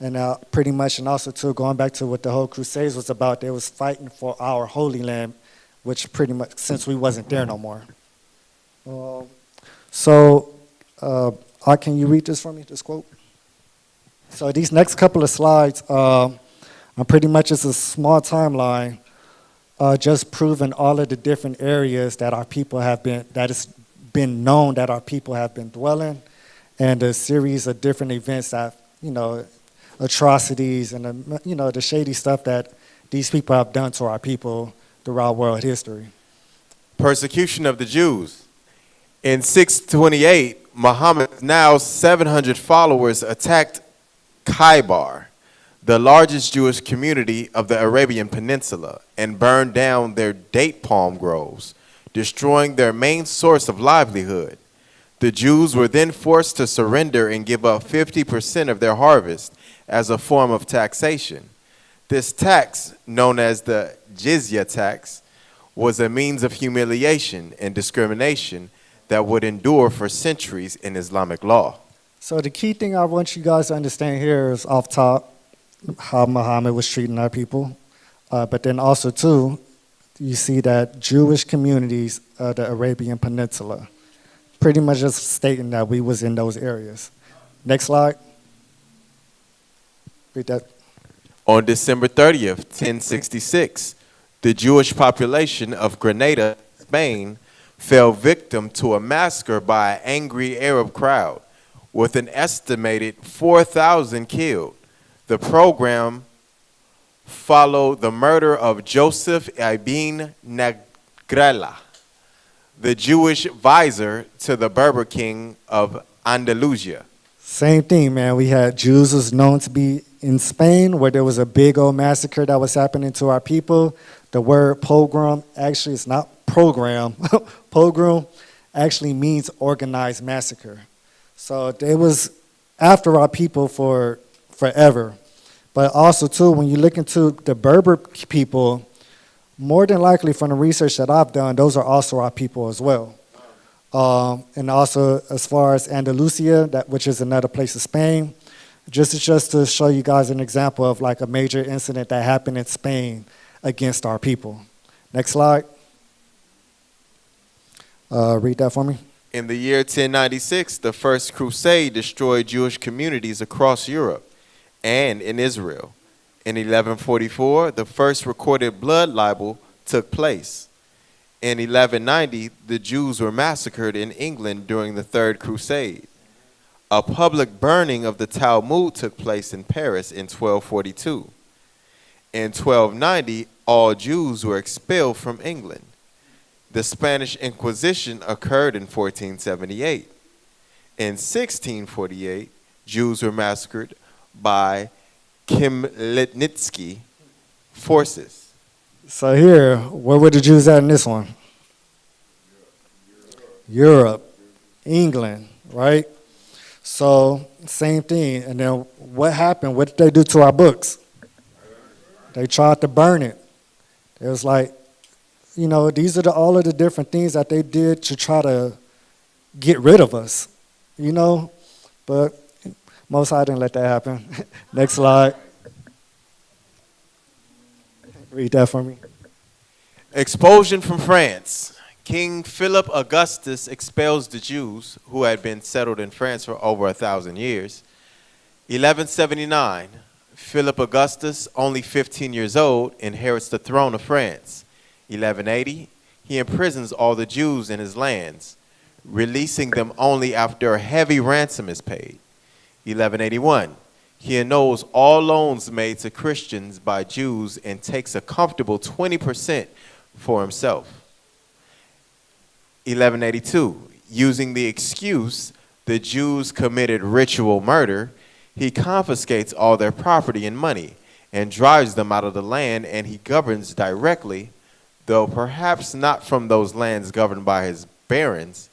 And pretty much, and also too, going back to what the whole Crusades was about, they was fighting for our Holy Land, which pretty much, since we wasn't there no more. Can you read this for me, this quote? So these next couple of slides are pretty much just a small timeline, just proving all of the different areas that our people have been, that it's been known that our people have been dwelling, and a series of different events that, atrocities and the shady stuff that these people have done to our people throughout world history. Persecution of the Jews. In 628, Muhammad's now 700 followers attacked Khaybar, the largest Jewish community of the Arabian Peninsula, and burned down their date palm groves, destroying their main source of livelihood. The Jews were then forced to surrender and give up 50% of their harvest as a form of taxation. This tax, known as the jizya tax, was a means of humiliation and discrimination that would endure for centuries in Islamic law. So the key thing I want you guys to understand here is off top how Muhammad was treating our people. But then also too, you see that Jewish communities of the Arabian Peninsula, pretty much just stating that we was in those areas. Next slide. Read that. On December 30th, 1066, the Jewish population of Granada, Spain, fell victim to a massacre by an angry Arab crowd, with an estimated 4,000 killed. The program followed the murder of Joseph ibn Nagrela, the Jewish vizier to the Berber king of Andalusia. Same thing, man. We had Jews who's known to be in Spain, where there was a big old massacre that was happening to our people. The word pogrom, actually, it's not program. Pogrom actually means organized massacre. So they was after our people for forever. But also, too, when you look into the Berber people, more than likely from the research that I've done, those are also our people as well. And also, as far as Andalusia, which is another place of Spain, just to show you guys an example of like a major incident that happened in Spain against our people. Next slide. Read that for me. In the year 1096, the First Crusade destroyed Jewish communities across Europe and in Israel. In 1144, the first recorded blood libel took place. In 1190, the Jews were massacred in England during the Third Crusade. A public burning of the Talmud took place in Paris in 1242. In 1290, all Jews were expelled from England. The Spanish Inquisition occurred in 1478. In 1648, Jews were massacred by Khmelnytsky forces. So here, where were the Jews at in this one? Europe, England, right? So same thing. And then what happened? What did they do to our books? They tried to burn it. It was like, you know, these are all of the different things that they did to try to get rid of us, you know? But Most High didn't let that happen. Next slide. Read that for me. Expulsion from France. King Philip Augustus expels the Jews who had been settled in France for over 1,000 years. 1179, Philip Augustus, only 15 years old, inherits the throne of France. 1180, he imprisons all the Jews in his lands, releasing them only after a heavy ransom is paid. 1181, he annuls all loans made to Christians by Jews and takes a comfortable 20% for himself. 1182, using the excuse the Jews committed ritual murder, he confiscates all their property and money and drives them out of the land, and he governs directly, though perhaps not from those lands governed by his barons.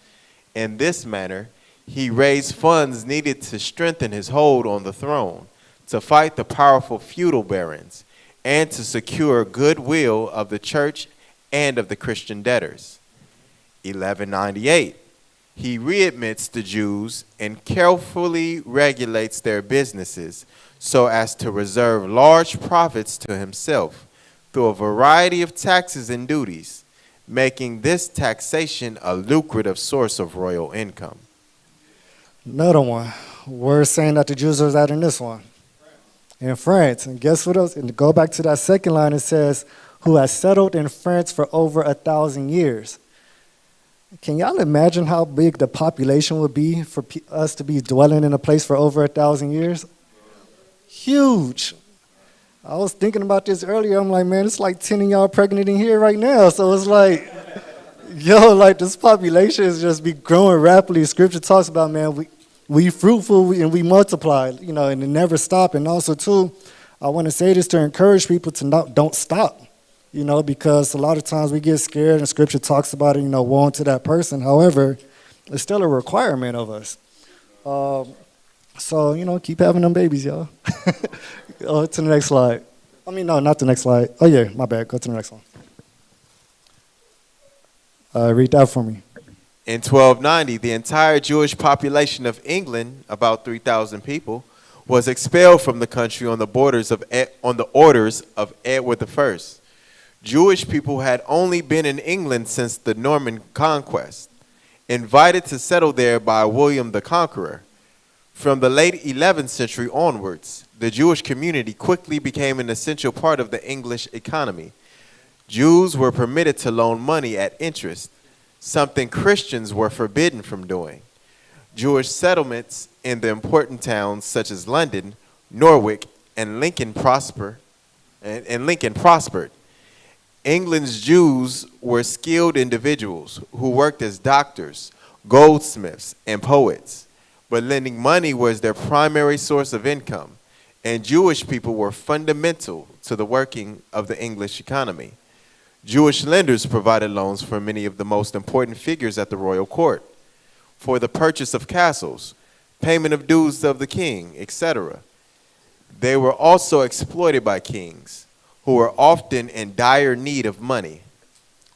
In this manner, he raised funds needed to strengthen his hold on the throne, to fight the powerful feudal barons, and to secure goodwill of the church and of the Christian debtors. 1198, he readmits the Jews and carefully regulates their businesses so as to reserve large profits to himself through a variety of taxes and duties, making this taxation a lucrative source of royal income. Another one. We're saying that the Jews was out in this one. In France. And guess what else? And to go back to that second line, it says, who has settled in France for over 1,000 years. Can y'all imagine how big the population would be for us to be dwelling in a place for over 1,000 years? Huge. I was thinking about this earlier. I'm like, man, it's like 10 of y'all pregnant in here right now. So it's like, yo, like this population is just be growing rapidly. Scripture talks about, man, we fruitful and we multiply, you know, and it never stop. And also, too, I want to say this to encourage people to don't stop. You know, because a lot of times we get scared and Scripture talks about it, you know, woe unto that person. However, it's still a requirement of us. So, you know, keep having them babies, y'all. To the next slide. I mean, no, not the next slide. Oh, yeah, my bad. Go to the next one. Read that for me. In 1290, the entire Jewish population of England, about 3,000 people, was expelled from the country on the orders of Edward I. Jewish people had only been in England since the Norman conquest, invited to settle there by William the Conqueror. From the late 11th century onwards, the Jewish community quickly became an essential part of the English economy. Jews were permitted to loan money at interest something Christians were forbidden from doing. Jewish settlements in the important towns such as London, Norwich, and Lincoln prospered. England's Jews were skilled individuals who worked as doctors, goldsmiths, and poets, but lending money was their primary source of income, and Jewish people were fundamental to the working of the English economy. Jewish lenders provided loans for many of the most important figures at the royal court, for the purchase of castles, payment of dues of the king, etc. They were also exploited by kings, who were often in dire need of money.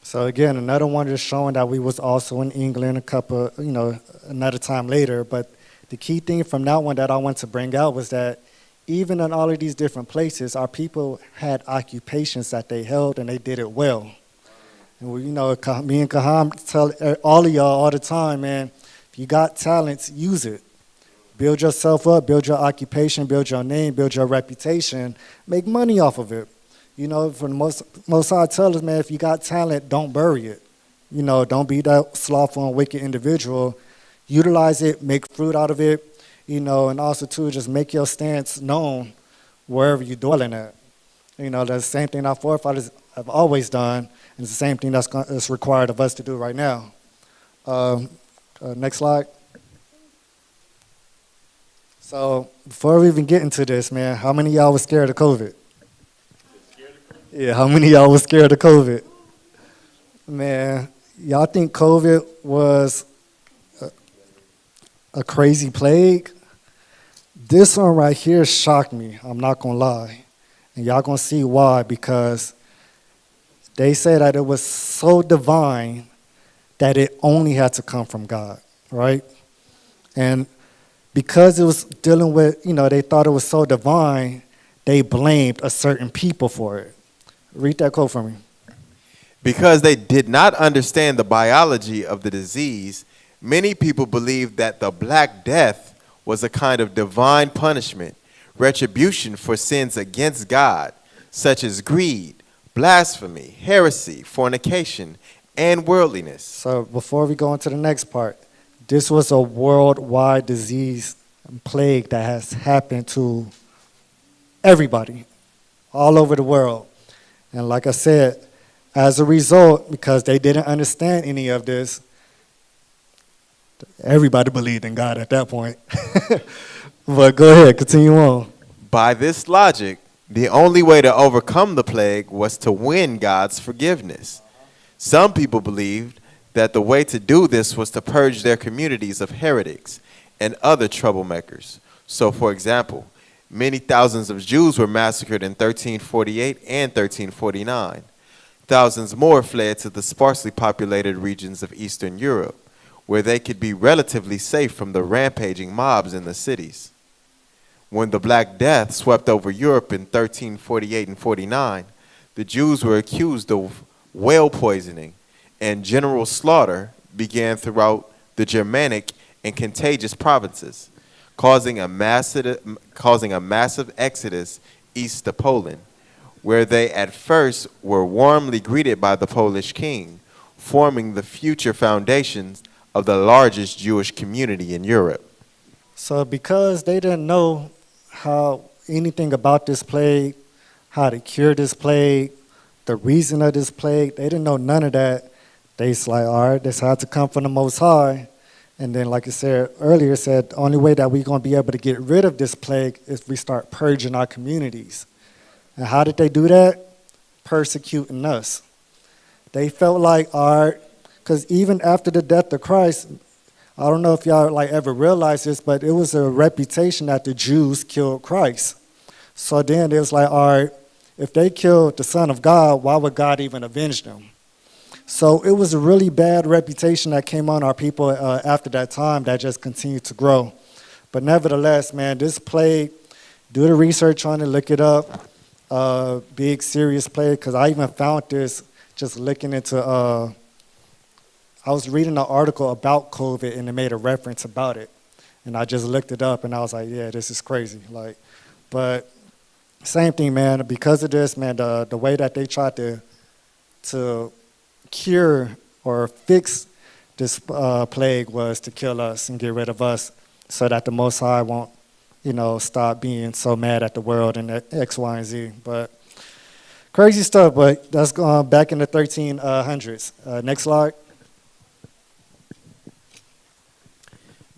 So again, another one just showing that we was also in England another time later. But the key thing from that one that I want to bring out was that even in all of these different places, our people had occupations that they held and they did it well. And me and Kaham tell all of y'all all the time, man, if you got talents, use it. Build yourself up, build your occupation, build your name, build your reputation, make money off of it. For the most High tell us, man, if you got talent, don't bury it. Don't be that slothful and wicked individual. Utilize it, make fruit out of it, and also, too, just make your stance known wherever you're dwelling at. That's the same thing our forefathers have always done, and it's the same thing that's required of us to do right now. Next slide. So before we even get into this, man, how many of y'all was scared of COVID? Yeah, how many of y'all was scared of COVID? Man, y'all think COVID was a crazy plague? This one right here shocked me, I'm not going to lie. And y'all going to see why, because they say that it was so divine that it only had to come from God, right? And because it was dealing with, they thought it was so divine, they blamed a certain people for it. Read that quote for me. Because they did not understand the biology of the disease, many people believed that the Black Death was a kind of divine punishment, retribution for sins against God, such as greed, blasphemy, heresy, fornication, and worldliness. So before we go into the next part, this was a worldwide disease and plague that has happened to everybody all over the world. And like I said, as a result, because they didn't understand any of this, everybody believed in God at that point. But go ahead, continue on. By this logic, the only way to overcome the plague was to win God's forgiveness. Some people believed that the way to do this was to purge their communities of heretics and other troublemakers. So, for example, many thousands of Jews were massacred in 1348 and 1349. Thousands more fled to the sparsely populated regions of Eastern Europe, where they could be relatively safe from the rampaging mobs in the cities. When the Black Death swept over Europe in 1348 and 49, the Jews were accused of whale poisoning, and general slaughter began throughout the Germanic and contagious provinces, causing a massive exodus east to Poland, where they at first were warmly greeted by the Polish king, forming the future foundations of the largest Jewish community in Europe. So because they didn't know anything about this plague, how to cure this plague, the reason of this plague, they didn't know none of that. They was like, all right, this had to come from the Most High. And then, like I said earlier, the only way that we're going to be able to get rid of this plague is we start purging our communities. And how did they do that? Persecuting us. They felt like, all right, because even after the death of Christ, I don't know if y'all ever realized this, but it was a reputation that the Jews killed Christ. So then it was like, all right, if they killed the Son of God, why would God even avenge them? So it was a really bad reputation that came on our people after that time that just continued to grow. But nevertheless, man, this plague, do the research on it, look it up. Big, serious plague, because I even found this just looking into, I was reading an article about COVID and it made a reference about it. And I just looked it up and I was like, yeah, this is crazy. But same thing, man, because of this, man, the way that they tried to cure or fix this plague was to kill us and get rid of us so that the Most High won't, stop being so mad at the world and at X, Y, and Z. But crazy stuff, but that's back in the 1300s. Next slide.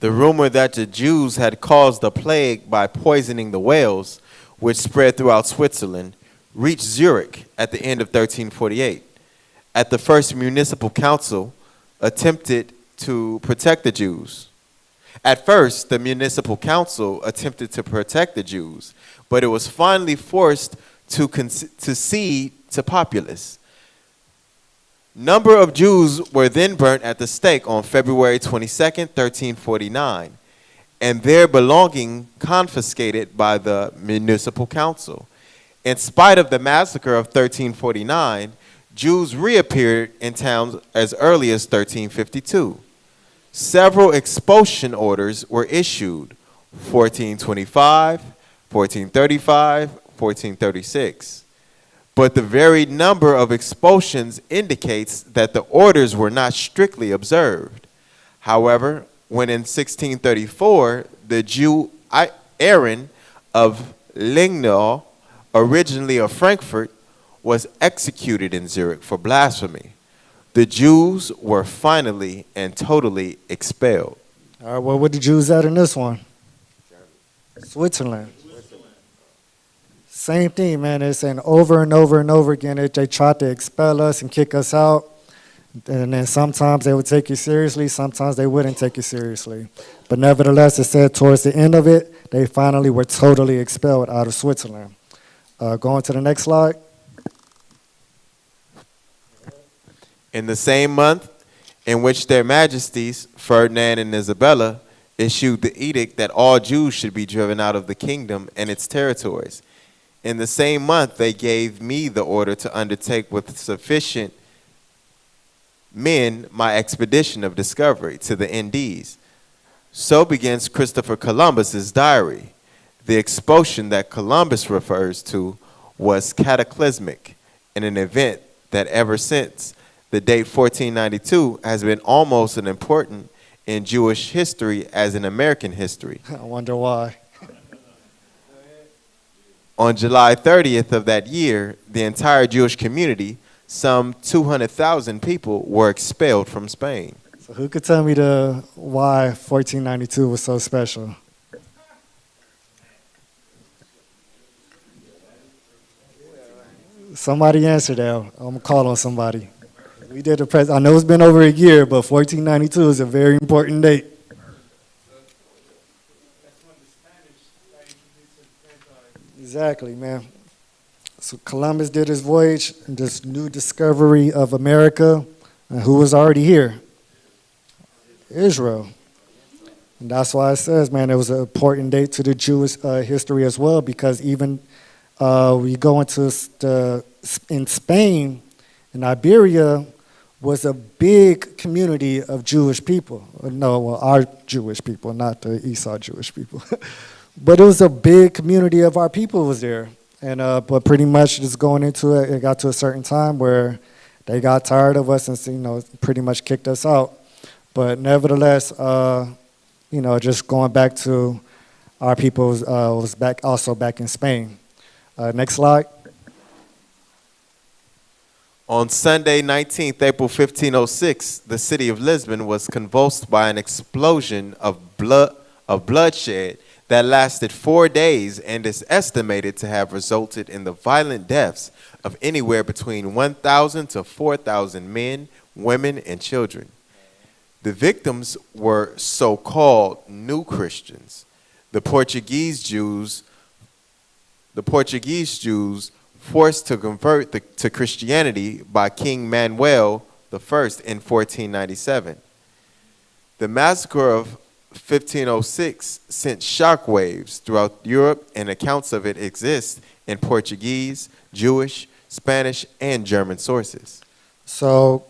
The rumor that the Jews had caused the plague by poisoning the whales, which spread throughout Switzerland, reached Zurich at the end of 1348. At the first municipal council attempted to protect the Jews. At first, the municipal council attempted to protect the Jews, but it was finally forced to cede to populace. Number of Jews were then burnt at the stake on February 22nd, 1349, and their belongings confiscated by the municipal council. In spite of the massacre of 1349, Jews reappeared in towns as early as 1352. Several expulsion orders were issued, 1425, 1435, 1436. But the very number of expulsions indicates that the orders were not strictly observed. However, when in 1634, the Jew Aaron of Lingnau, originally of Frankfurt, was executed in Zurich for blasphemy, the Jews were finally and totally expelled. All right, well, what the Jews at in this one? Switzerland. Same thing, man. They're saying over and over and over again that they tried to expel us and kick us out. And then sometimes they would take you seriously, sometimes they wouldn't take you seriously. But nevertheless, it said towards the end of it, they finally were totally expelled out of Switzerland. Going to the next slide. In the same month in which their majesties, Ferdinand and Isabella, issued the edict that all Jews should be driven out of the kingdom and its territories. In the same month, they gave me the order to undertake with sufficient men my expedition of discovery to the Indies. So begins Christopher Columbus's diary. The expulsion that Columbus refers to was cataclysmic in an event that ever since the date 1492 has been almost as important in Jewish history as in American history. I wonder why. On July 30th of that year, the entire Jewish community, some 200,000 people, were expelled from Spain. So who could tell me why 1492 was so special? Somebody answer that. I'm going to call on somebody. We did I know it's been over a year, but 1492 is a very important date. Exactly, man. So Columbus did his voyage, this new discovery of America, and who was already here? Israel. And that's why it says, man, it was an important date to the Jewish history as well, because even we go into in Spain, in Iberia, was a big community of Jewish people. No, well, our Jewish people, not the Esau Jewish people. But it was a big community of our people was there. And but pretty much just going into it, it got to a certain time where they got tired of us and pretty much kicked us out. But nevertheless, just going back to our people was back in Spain. Next slide. On Sunday, 19th April 1506, the city of Lisbon was convulsed by an explosion of bloodshed that lasted 4 days and is estimated to have resulted in the violent deaths of anywhere between 1,000 to 4,000 men, women, and children. The victims were so-called new Christians. The Portuguese Jews forced to convert to Christianity by King Manuel I in 1497. The massacre of 1506 sent shockwaves throughout Europe, and accounts of it exist in Portuguese, Jewish, Spanish, and German sources. So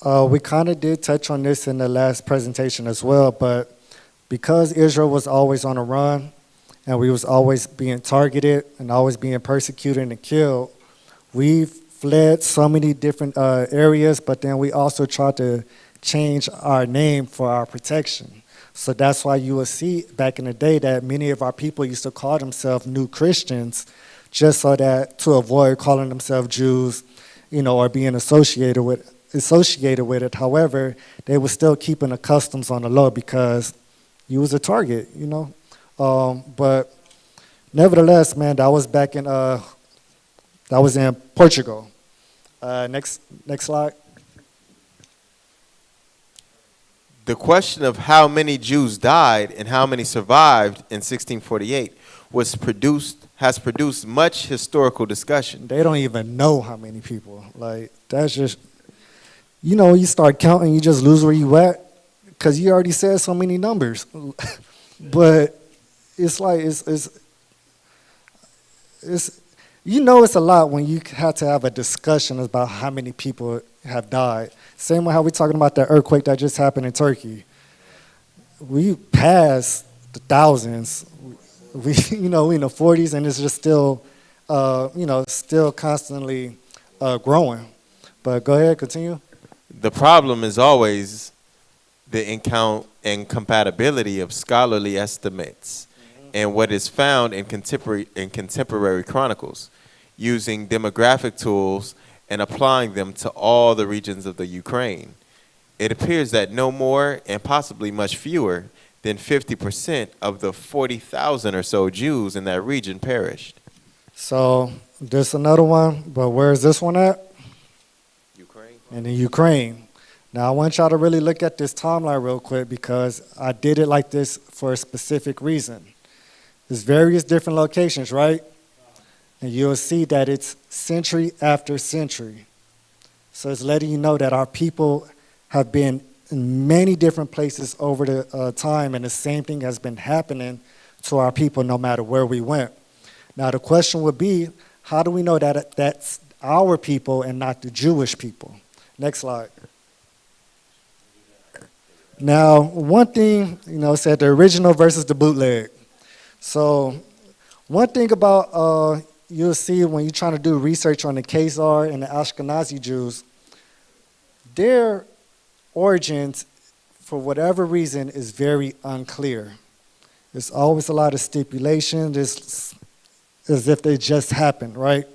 we kind of did touch on this in the last presentation as well, but because Israel was always on a run, and we was always being targeted and always being persecuted and killed, we fled so many different areas, but then we also tried to change our name for our protection. So that's why you will see back in the day that many of our people used to call themselves new Christians, just so that to avoid calling themselves Jews, or being associated with it. However, they were still keeping the customs on the low because you was a target, But nevertheless, man, that was back in Portugal. Next slide. The question of how many Jews died and how many survived in 1648 has produced much historical discussion. They don't even know how many people. Like, that's just, you start counting, you just lose where you at because you already said so many numbers. But it's like, it's a lot when you have to have a discussion about how many people have died. Same way how we're talking about that earthquake that just happened in Turkey. We passed the thousands. We in the 40s, and it's just still, still constantly growing. But go ahead, continue. The problem is always the incompatibility of scholarly estimates and what is found in contemporary chronicles, using demographic tools and applying them to all the regions of the Ukraine. It appears that no more, and possibly much fewer, than 50% of the 40,000 or so Jews in that region perished. So there's another one, but where is this one at? Ukraine. And in Ukraine. Now I want y'all to really look at this timeline real quick because I did it like this for a specific reason. There's various different locations, right? And you'll see that it's century after century. So it's letting you know that our people have been in many different places over the time, and the same thing has been happening to our people no matter where we went. Now the question would be, how do we know that that's our people and not the Jewish people? Next slide. Now, one thing, it said the original versus the bootleg. So one thing about you'll see when you're trying to do research on the Khazar and the Ashkenazi Jews, their origins, for whatever reason, is very unclear. There's always a lot of stipulation. It's as if they just happened, right?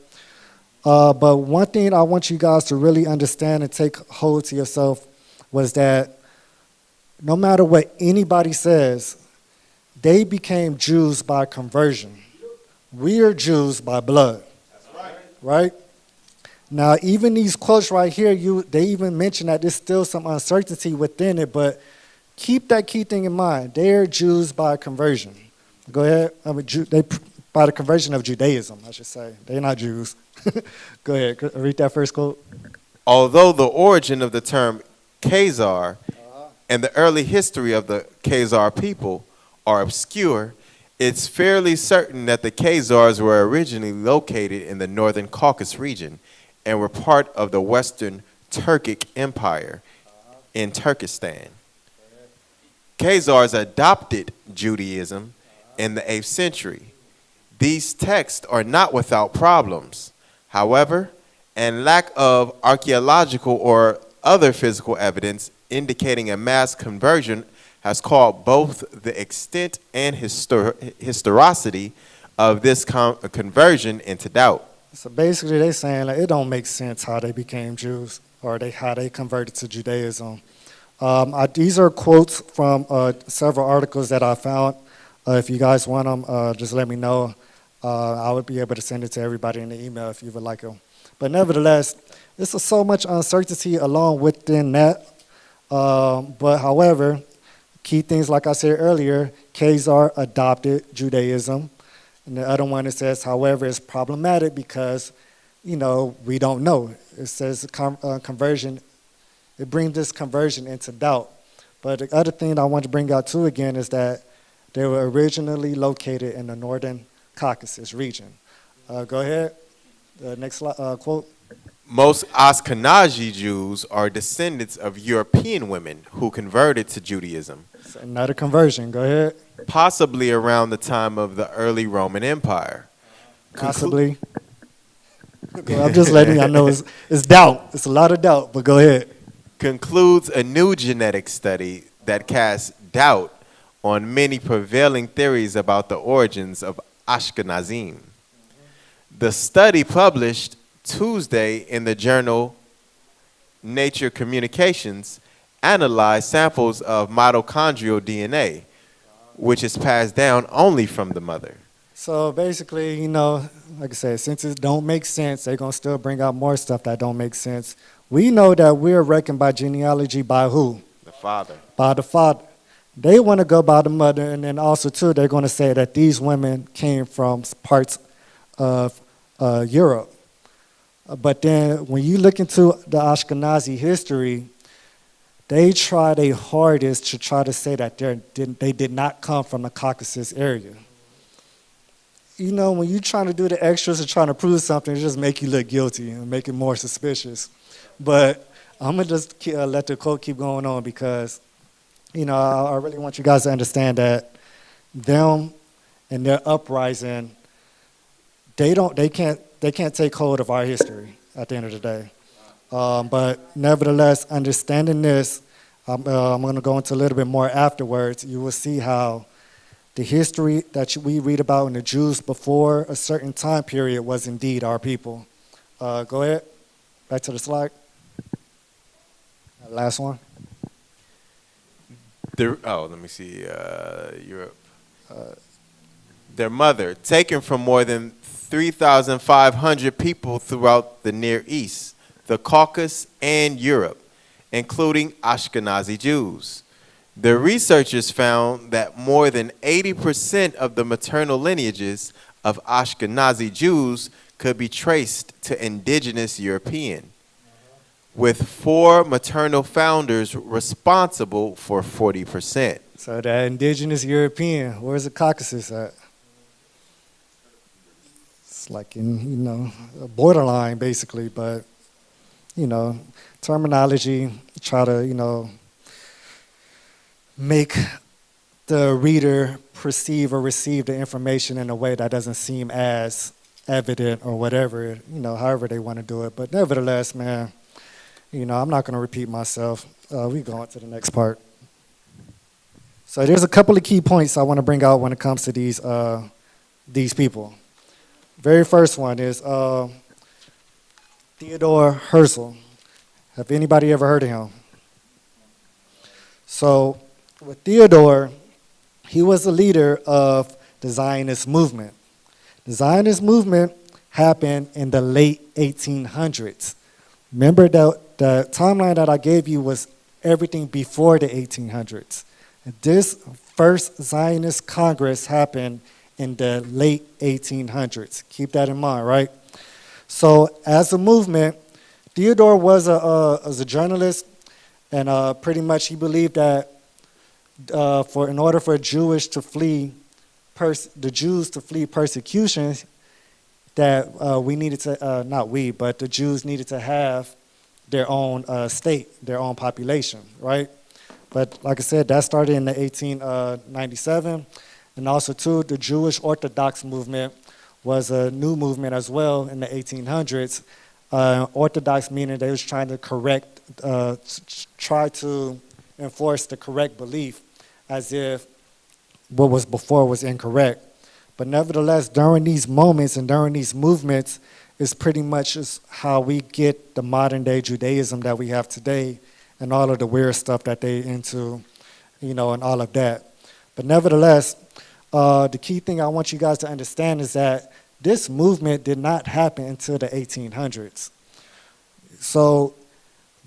But one thing I want you guys to really understand and take hold to yourself was that no matter what anybody says, they became Jews by conversion. We are Jews by blood. That's right? Now, even these quotes right here, they even mention that there's still some uncertainty within it, but keep that key thing in mind. They are Jews by conversion. Go ahead. By the conversion of Judaism, I should say. They're not Jews. Go ahead. Read that first quote. Although the origin of the term Khazar and the early history of the Khazar people are obscure, it's fairly certain that the Khazars were originally located in the northern Caucasus region and were part of the Western Turkic Empire in Turkestan. Khazars adopted Judaism in the 8th century. These texts are not without problems. However, and lack of archaeological or other physical evidence indicating a mass conversion has called both the extent and historicity of this conversion into doubt. So basically they're saying it don't make sense how they became Jews or how they converted to Judaism. These are quotes from several articles that I found. If you guys want them, just let me know. I would be able to send it to everybody in the email if you would like them. But nevertheless, there's so much uncertainty along within that. But however, key things like I said earlier, Khazar adopted Judaism. And the other one it says, however, it's problematic because, we don't know. It says conversion, it brings this conversion into doubt. But the other thing I want to bring out too again is that they were originally located in the northern Caucasus region. Go ahead. Next quote. Most Ashkenazi Jews are descendants of European women who converted to Judaism. It's another conversion. Go ahead. Possibly around the time of the early Roman Empire. Possibly. I'm just letting y'all know it's doubt. It's a lot of doubt, but go ahead. concludes a new genetic study that casts doubt on many prevailing theories about the origins of Ashkenazim. The study, published Tuesday in the journal Nature Communications, analyzed samples of mitochondrial DNA, which is passed down only from the mother. So basically, like I said, since it don't make sense, they're going to still bring out more stuff that don't make sense. We know that we're reckoned by genealogy by who? The father. By the father. They want to go by the mother, and then also, too, they're going to say that these women came from parts of Europe. But then when you look into the Ashkenazi history, they try their hardest to try to say that they did not come from the Caucasus area. When you're trying to do the extras and trying to prove something, it just make you look guilty and make it more suspicious. But I'm going to just let the quote keep going on because, I really want you guys to understand that them and their uprising, they can't take hold of our history at the end of the day. But nevertheless, understanding this, I'm going to go into a little bit more afterwards. You will see how the history that we read about in the Jews before a certain time period was indeed our people. Go ahead. Back to the slide. Last one. Let me see. Europe. Their mother, taken from more than 3,500 people throughout the Near East, the Caucasus, and Europe, including Ashkenazi Jews. The researchers found that more than 80% of the maternal lineages of Ashkenazi Jews could be traced to indigenous European, with 4 maternal founders responsible for 40%. So that indigenous European, where's the Caucasus at? It's like in, borderline basically, but, terminology, try to, make the reader perceive or receive the information in a way that doesn't seem as evident or whatever, however they want to do it. But nevertheless, man, I'm not going to repeat myself. We go on to the next part. So there's a couple of key points I want to bring out when it comes to these people. Very first one is Theodore Herzl. Have anybody ever heard of him? So with Theodore, he was the leader of the Zionist movement. The Zionist movement happened in the late 1800s. Remember that the timeline that I gave you was everything before the 1800s. And this first Zionist Congress happened in the late 1800s. Keep that in mind, right? So as a movement, Theodore was a journalist, and pretty much he believed that in order for Jews to flee persecution, that we needed to, not we, but the Jews needed to have their own state, their own population, right? But like I said, that started in the 1897. And also, too, the Jewish Orthodox movement was a new movement as well in the 1800s. Orthodox meaning they was trying to try to enforce the correct belief as if what was before was incorrect. But nevertheless, during these moments and during these movements is pretty much is how we get the modern day Judaism that we have today and all of the weird stuff that they into, and all of that. But nevertheless, the key thing I want you guys to understand is that this movement did not happen until the 1800s. So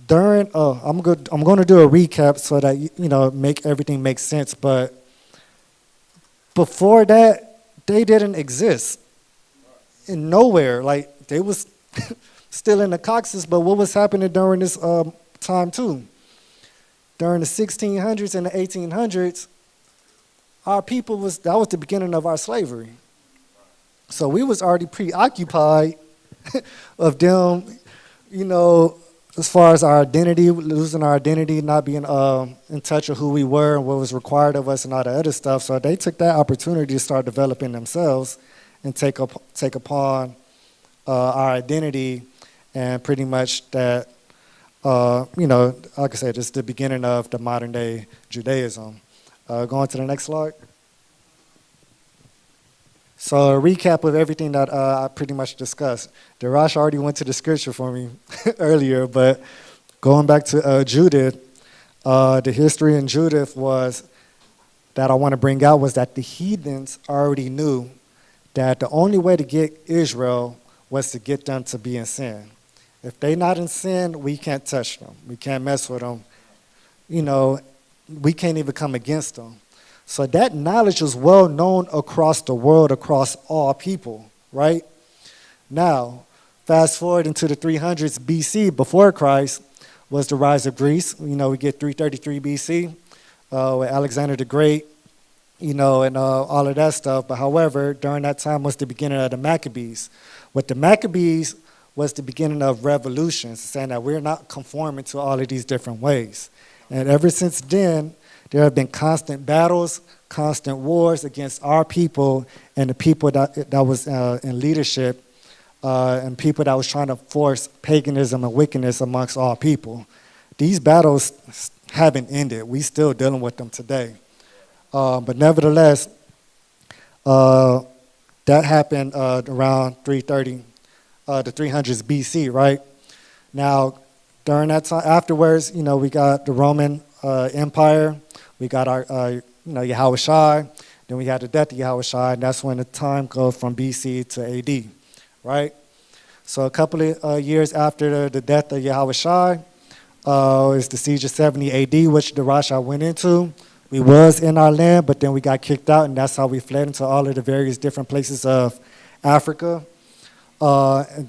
during, I'm going to do a recap so that, make everything make sense. But before that, they didn't exist in nowhere. Like, they was still in the Caucasus, but what was happening during this time too? During the 1600s and the 1800s, our people that was the beginning of our slavery. So we was already preoccupied of them, as far as our identity, losing our identity, not being in touch with who we were and what was required of us and all the other stuff. So they took that opportunity to start developing themselves and take upon our identity and pretty much that like I said, it's the beginning of the modern day Judaism. Going to the next slide. So a recap of everything that I pretty much discussed. Darash already went to the scripture for me earlier, but going back to Judith, the history in Judith was that I want to bring out was that the heathens already knew that the only way to get Israel was to get them to be in sin. If they're not in sin, we can't touch them. We can't mess with them. We can't even come against them. So that knowledge is well known across the world, across all people, right? Now, fast forward into the 300s BC, before Christ, was the rise of Greece. We get 333 BC with Alexander the Great, and all of that stuff. But however, during that time was the beginning of the Maccabees. With the Maccabees was the beginning of revolutions, saying that we're not conforming to all of these different ways. And ever since then, there have been constant battles, constant wars against our people and the people that was in leadership and people that was trying to force paganism and wickedness amongst all people. These battles haven't ended. We still dealing with them today. But nevertheless, that happened around 330, the 300s BC, right? Now, during that time, afterwards, we got the Roman Empire. We got our, Yahushua. Then we had the death of Yahushua, and that's when the time goes from BC to AD, right? So a couple of years after the death of Yahushua is the siege of 70 AD, which the Rasha went into. We was in our land, but then we got kicked out, and that's how we fled into all of the various different places of Africa. And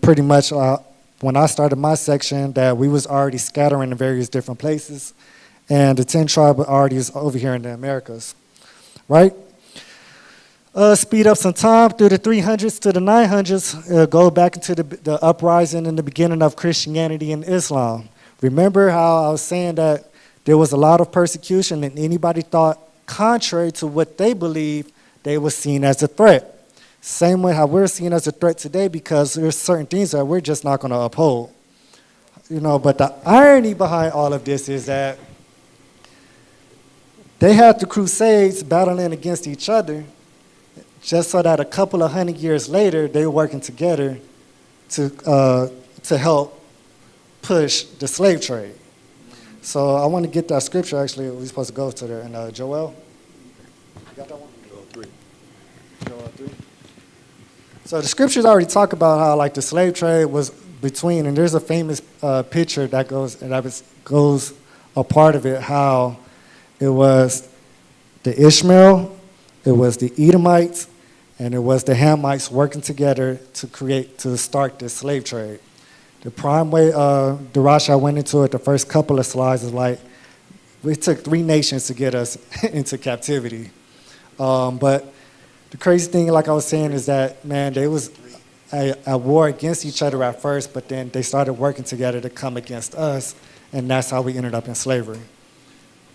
pretty much when I started my section, that we was already scattering in various different places. And the 10 tribe already is over here in the Americas, right? Speed up some time through the 300s to the 900s, go back into the uprising and the beginning of Christianity and Islam. Remember how I was saying that there was a lot of persecution and anybody thought contrary to what they believed, they were seen as a threat. Same way how we're seen as a threat today because there's certain things that we're just not going to uphold. But the irony behind all of this is that they had the Crusades battling against each other just so that a couple of 100 years later, they were working together to help push the slave trade. So I want to get that scripture, actually, we're supposed to go to there. And Joel? You got that one? Joel 3. Joel 3. So the scriptures already talk about how, the slave trade was between, and there's a famous picture that goes a part of it, how it was the Ishmael, it was the Edomites, and it was the Hamites working together to start this slave trade. The prime way Darasha went into it, the first couple of slides, is it took 3 nations to get us into captivity. But the crazy thing, like I was saying, is that, man, they was a war against each other at first, but then they started working together to come against us, and that's how we ended up in slavery.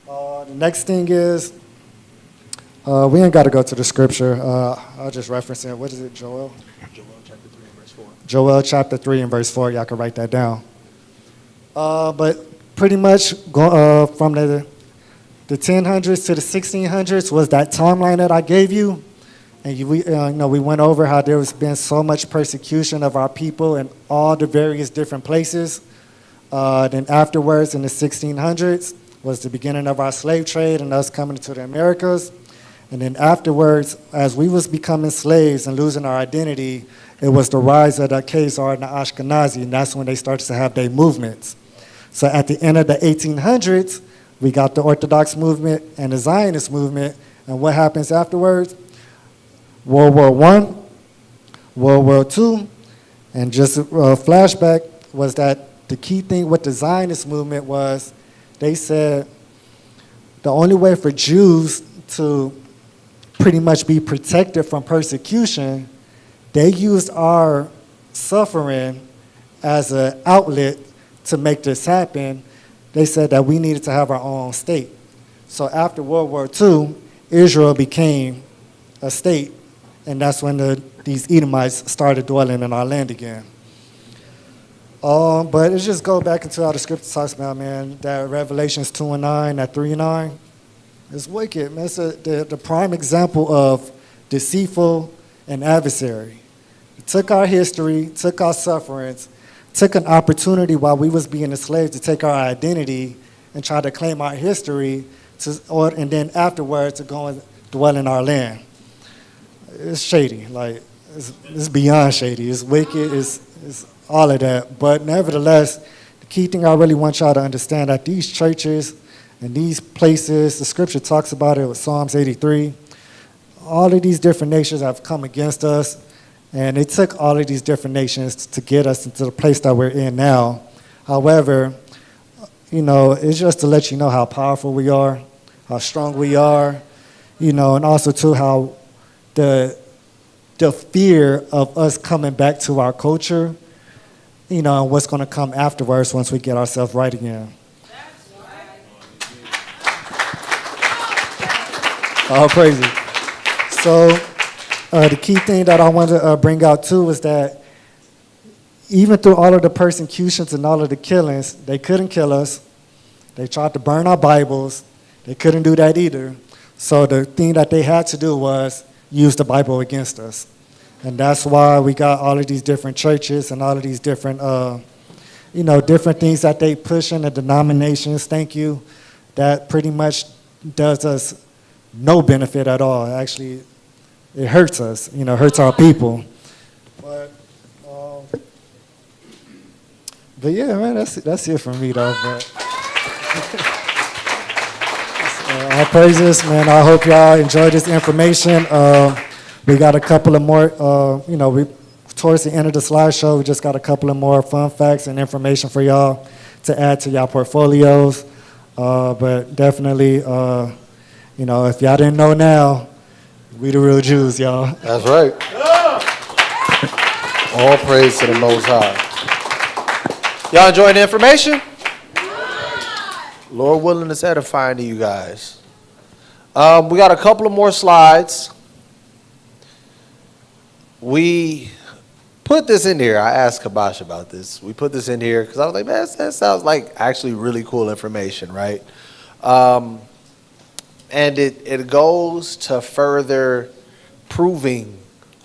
The next thing is, we ain't got to go to the scripture. I'll just reference it. What is it, Joel? Joel chapter 3 and verse 4. Joel chapter 3 and verse 4. Y'all can write that down. But pretty much from the 1000s to the 1600s was that timeline that I gave you. And we went over how there has been so much persecution of our people in all the various different places. Then afterwards, in the 1600s, was the beginning of our slave trade and us coming to the Americas. And then afterwards, as we was becoming slaves and losing our identity, it was the rise of the Khazar and the Ashkenazi, and that's when they started to have their movements. So at the end of the 1800s, we got the Orthodox movement and the Zionist movement, and what happens afterwards? World War I, World War II, and just a flashback was that the key thing with the Zionist movement was they said the only way for Jews to pretty much be protected from persecution, they used our suffering as an outlet to make this happen. They said that we needed to have our own state. So after World War II, Israel became a state, and that's when these Edomites started dwelling in our land again. But it just go back into how the scripture talks about, man, that Revelations 2:9, that 3:9. It's wicked, man. It's the prime example of deceitful and adversary. It took our history, took our sufferings, took an opportunity while we was being enslaved to take our identity and try to claim our history, and then afterwards to go and dwell in our land. It's shady, like it's beyond shady. It's wicked. It's all of that. But nevertheless, the key thing I really want y'all to understand that these churches and these places, the scripture talks about it with Psalms 83. All of these different nations have come against us, and it took all of these different nations to get us into the place that we're in now. However, you know, it's just to let you know how powerful we are, how strong we are, you know, and also too how the fear of us coming back to our culture, you know, and what's going to come afterwards once we get ourselves right again. All praises. So the key thing that I want to bring out too is that even through all of the persecutions and all of the killings, they couldn't kill us. They tried to burn our Bibles. They couldn't do that either. So the thing that they had to do was use the Bible against us. And that's why we got all of these different churches and all of these different, you know, different things that they push in the denominations, thank you, that pretty much does us no benefit at all. Actually, it hurts us, you know, hurts our people. But yeah, man, that's it for me though. But all praises, man. I hope y'all enjoyed this information. We got a couple of more, you know, towards the end of the slideshow, we just got a couple of more fun facts and information for y'all to add to y'all portfolios. But definitely, you know, if y'all didn't know now, we the real Jews, y'all. That's right. All praise to the Most High. Y'all enjoying the information? Lord willing, it's edifying to you guys. We got a couple of more slides. We put this in here. I asked Kabash about this. We put this in here because I was like, man, that sounds like actually really cool information, right? And it goes to further proving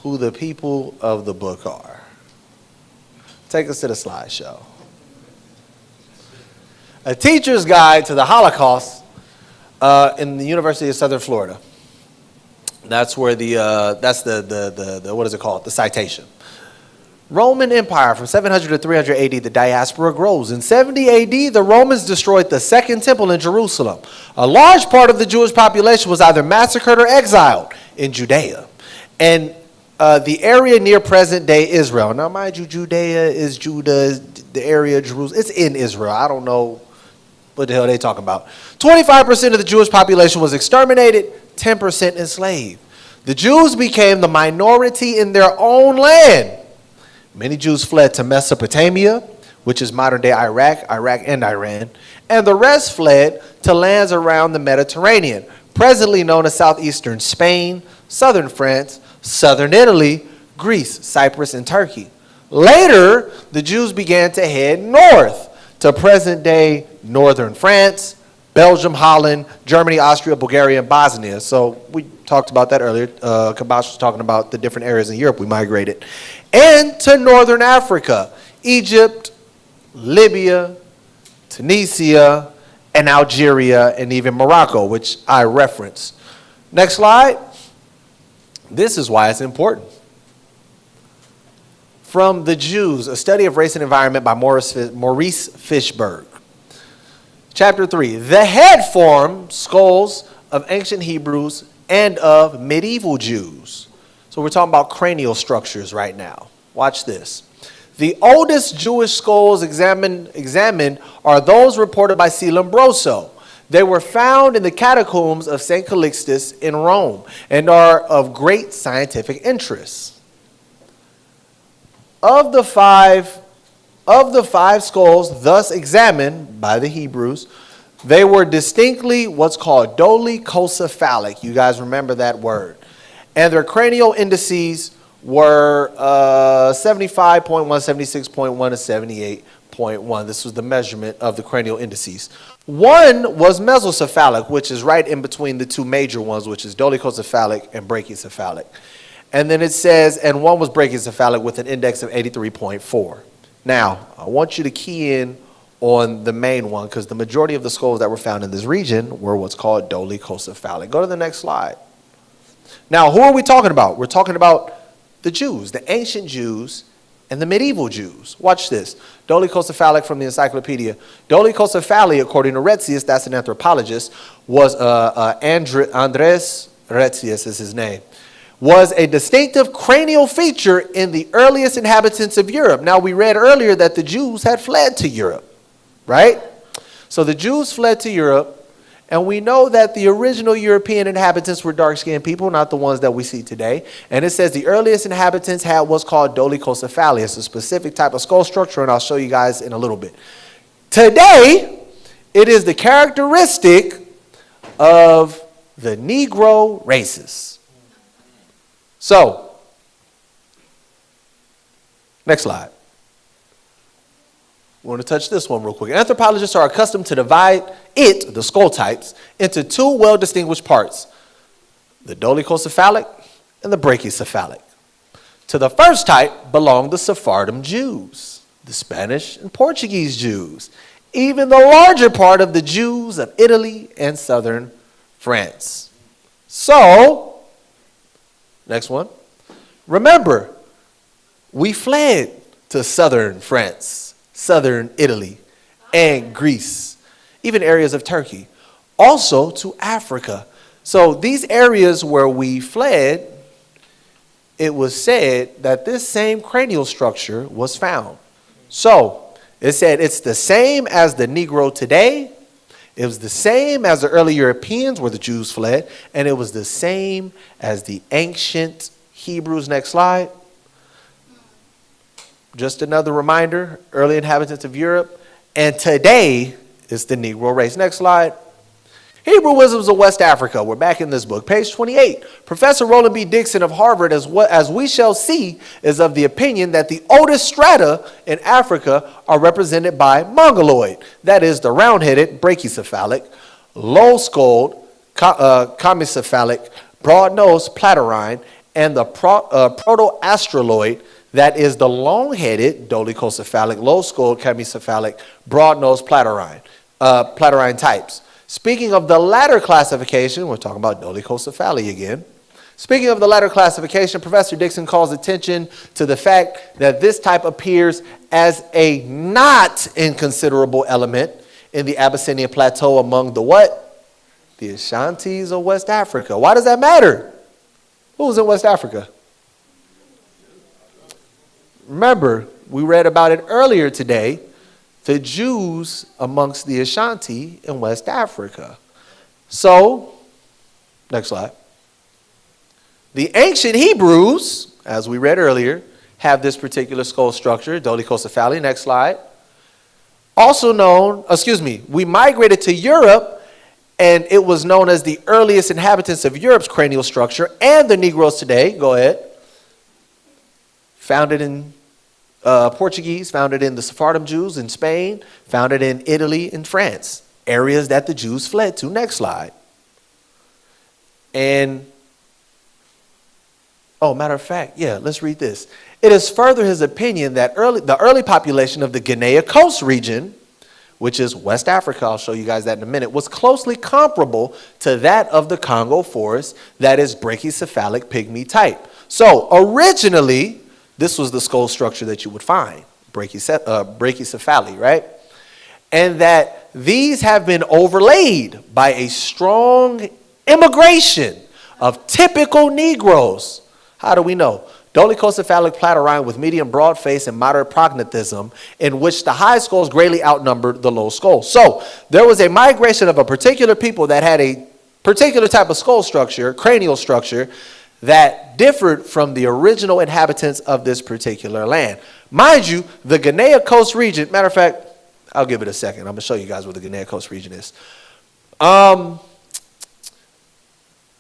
who the people of the book are. Take us to the slideshow. A teacher's guide to the Holocaust in the University of Southern Florida. That's where that's the what is it called? The citation. Roman Empire from 700 to 300 AD, the diaspora grows. In 70 AD, the Romans destroyed the Second Temple in Jerusalem. A large part of the Jewish population was either massacred or exiled in Judea. And the area near present-day Israel. Now, mind you, Judea is Judah, the area of Jerusalem. It's in Israel. I don't know what the hell they talking about. 25% of the Jewish population was exterminated, 10% enslaved. The Jews became the minority in their own land. Many Jews fled to Mesopotamia, which is modern-day Iraq and Iran, and the rest fled to lands around the Mediterranean, presently known as southeastern Spain, southern France, southern Italy, Greece, Cyprus, and Turkey. Later, the Jews began to head north to present-day northern France, Belgium, Holland, Germany, Austria, Bulgaria, and Bosnia. So we talked about that earlier. Kabash was talking about the different areas in Europe we migrated. And to northern Africa, Egypt, Libya, Tunisia, and Algeria, and even Morocco, which I referenced. Next slide. This is why it's important. From The Jews, A Study of Race and Environment by Maurice Fishberg. Chapter 3. The head form skulls of ancient Hebrews and of medieval Jews. So we're talking about cranial structures right now. Watch this. The oldest Jewish skulls examined are those reported by C. Lombroso. They were found in the catacombs of St. Calixtus in Rome and are of great scientific interest. Of the five skulls thus examined by the Hebrews, they were distinctly what's called dolichocephalic. You guys remember that word. And their cranial indices were 75.1, 76.1, and 78.1. This was the measurement of the cranial indices. One was mesocephalic, which is right in between the two major ones, which is dolichocephalic and brachycephalic. And then it says, and one was brachycephalic with an index of 83.4. Now, I want you to key in on the main one, because the majority of the skulls that were found in this region were what's called dolichocephalic. Go to the next slide. Now, who are we talking about? We're talking about the Jews, the ancient Jews and the medieval Jews. Watch this. Dolichocephalic from the encyclopedia. Dolichocephaly, according to Retzius, that's an anthropologist, was Andres Retzius is his name, was a distinctive cranial feature in the earliest inhabitants of Europe. Now, we read earlier that the Jews had fled to Europe, right? So the Jews fled to Europe, and we know that the original European inhabitants were dark-skinned people, not the ones that we see today. And it says the earliest inhabitants had what's called dolichocephaly. It's a specific type of skull structure, and I'll show you guys in a little bit. Today, it is the characteristic of the Negro races. So, next slide. We want to touch this one real quick. Anthropologists are accustomed to divide the skull types, into two well-distinguished parts, the dolichocephalic and the brachycephalic. To the first type belong the Sephardim Jews, the Spanish and Portuguese Jews, even the larger part of the Jews of Italy and southern France. So, next one. Remember, we fled to southern France, southern Italy, and Greece, even areas of Turkey, also to Africa. So these areas where we fled, it was said that this same cranial structure was found. So it said it's the same as the Negro today. It was the same as the early Europeans where the Jews fled, and it was the same as the ancient Hebrews. Next slide. Just another reminder, early inhabitants of Europe, and today is the Negro race. Next slide. Hebrew Wisdoms of West Africa. We're back in this book. Page 28. Professor Roland B. Dixon of Harvard, as we shall see, is of the opinion that the oldest strata in Africa are represented by Mongoloid. That is the round-headed brachycephalic, low-skulled chemicephalic, broad-nosed platyrrhine, and the proto-australoid. That is the long-headed dolichocephalic, low-skulled chemicephalic, broad-nosed platyrrhine types. Speaking of the latter classification, we're talking about dolichocephaly again. Speaking of the latter classification, Professor Dixon calls attention to the fact that this type appears as a not inconsiderable element in the Abyssinian Plateau among the what? The Ashantis of West Africa. Why does that matter? Who's in West Africa? Remember, we read about it earlier today, the Jews amongst the Ashanti in West Africa. So, next slide. The ancient Hebrews, as we read earlier, have this particular skull structure, dolichocephaly. Next slide. Also known, we migrated to Europe, and it was known as the earliest inhabitants of Europe's cranial structure, and the Negroes today, go ahead, founded in Portuguese, founded in the Sephardim Jews in Spain, founded in Italy and France, areas that the Jews fled to. Next slide. And, matter of fact, let's read this. It is further his opinion that the early population of the Guinea Coast region, which is West Africa, I'll show you guys that in a minute, was closely comparable to that of the Congo forest, that is brachycephalic pygmy type. So originally, this was the skull structure that you would find, brachycephaly, right? And that these have been overlaid by a strong immigration of typical Negroes. How do we know? Dolichocephalic platyrrhine with medium broad face and moderate prognathism, in which the high skulls greatly outnumbered the low skulls. So there was a migration of a particular people that had a particular type of skull structure, cranial structure, that differed from the original inhabitants of this particular land. Mind you, the Guinea Coast region, matter of fact, I'll give it a second. I'm going to show you guys where the Guinea Coast region is.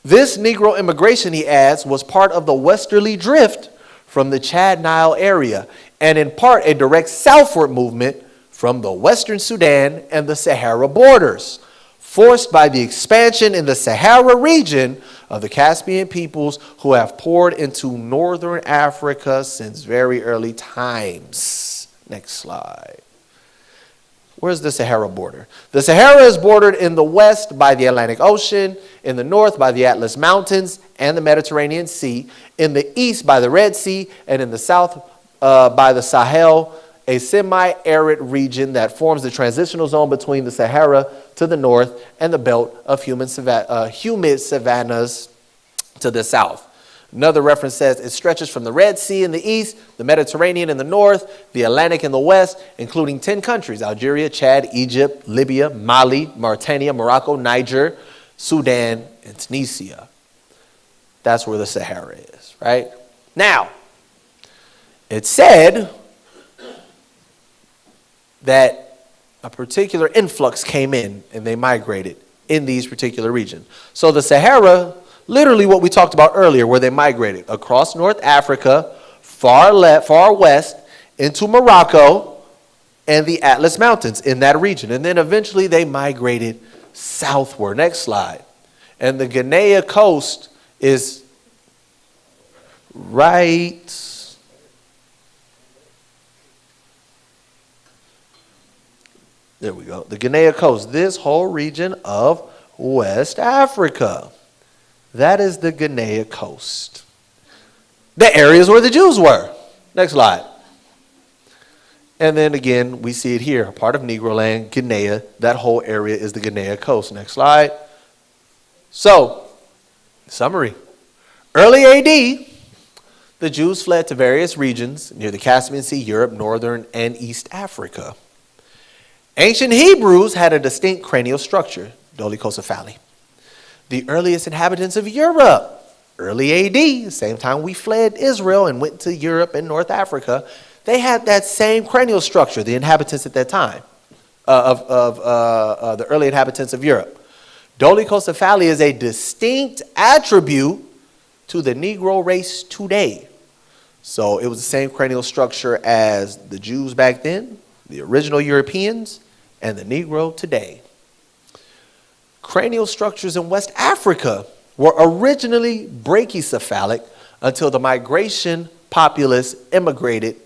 This Negro immigration, he adds, was part of the westerly drift from the Chad Nile area, and in part a direct southward movement from the Western Sudan and the Sahara borders, forced by the expansion in the Sahara region of the Caspian peoples who have poured into northern Africa since very early times. Next slide. Where's the Sahara border? The Sahara is bordered in the west by the Atlantic Ocean, in the north by the Atlas Mountains and the Mediterranean Sea, in the east by the Red Sea, and in the south by the Sahel, a semi-arid region that forms the transitional zone between the Sahara to the north and the belt of humid savannas to the south. Another reference says it stretches from the Red Sea in the east, the Mediterranean in the north, the Atlantic in the west, including 10 countries: Algeria, Chad, Egypt, Libya, Mali, Mauritania, Morocco, Niger, Sudan, and Tunisia. That's where the Sahara is, right? Now, it said that a particular influx came in and they migrated in these particular regions. So the Sahara, literally what we talked about earlier, where they migrated across North Africa, far west, into Morocco and the Atlas Mountains in that region. And then eventually they migrated southward. Next slide. And the Guinea coast is right... There we go. The Guinea coast, this whole region of West Africa. That is the Guinea coast. The areas where the Jews were. Next slide. And then again, we see it here. Part of Negro land, Guinea. That whole area is the Guinea coast. Next slide. So, summary. Early AD, the Jews fled to various regions near the Caspian Sea, Europe, Northern, and East Africa. Ancient Hebrews had a distinct cranial structure, dolichocephaly. The earliest inhabitants of Europe, early AD, same time we fled Israel and went to Europe and North Africa, they had that same cranial structure, the inhabitants at that time, the early inhabitants of Europe. Dolichocephaly is a distinct attribute to the Negro race today. So it was the same cranial structure as the Jews back then, the original Europeans, and the Negro today. Cranial structures in West Africa were originally brachycephalic until the migration populace immigrated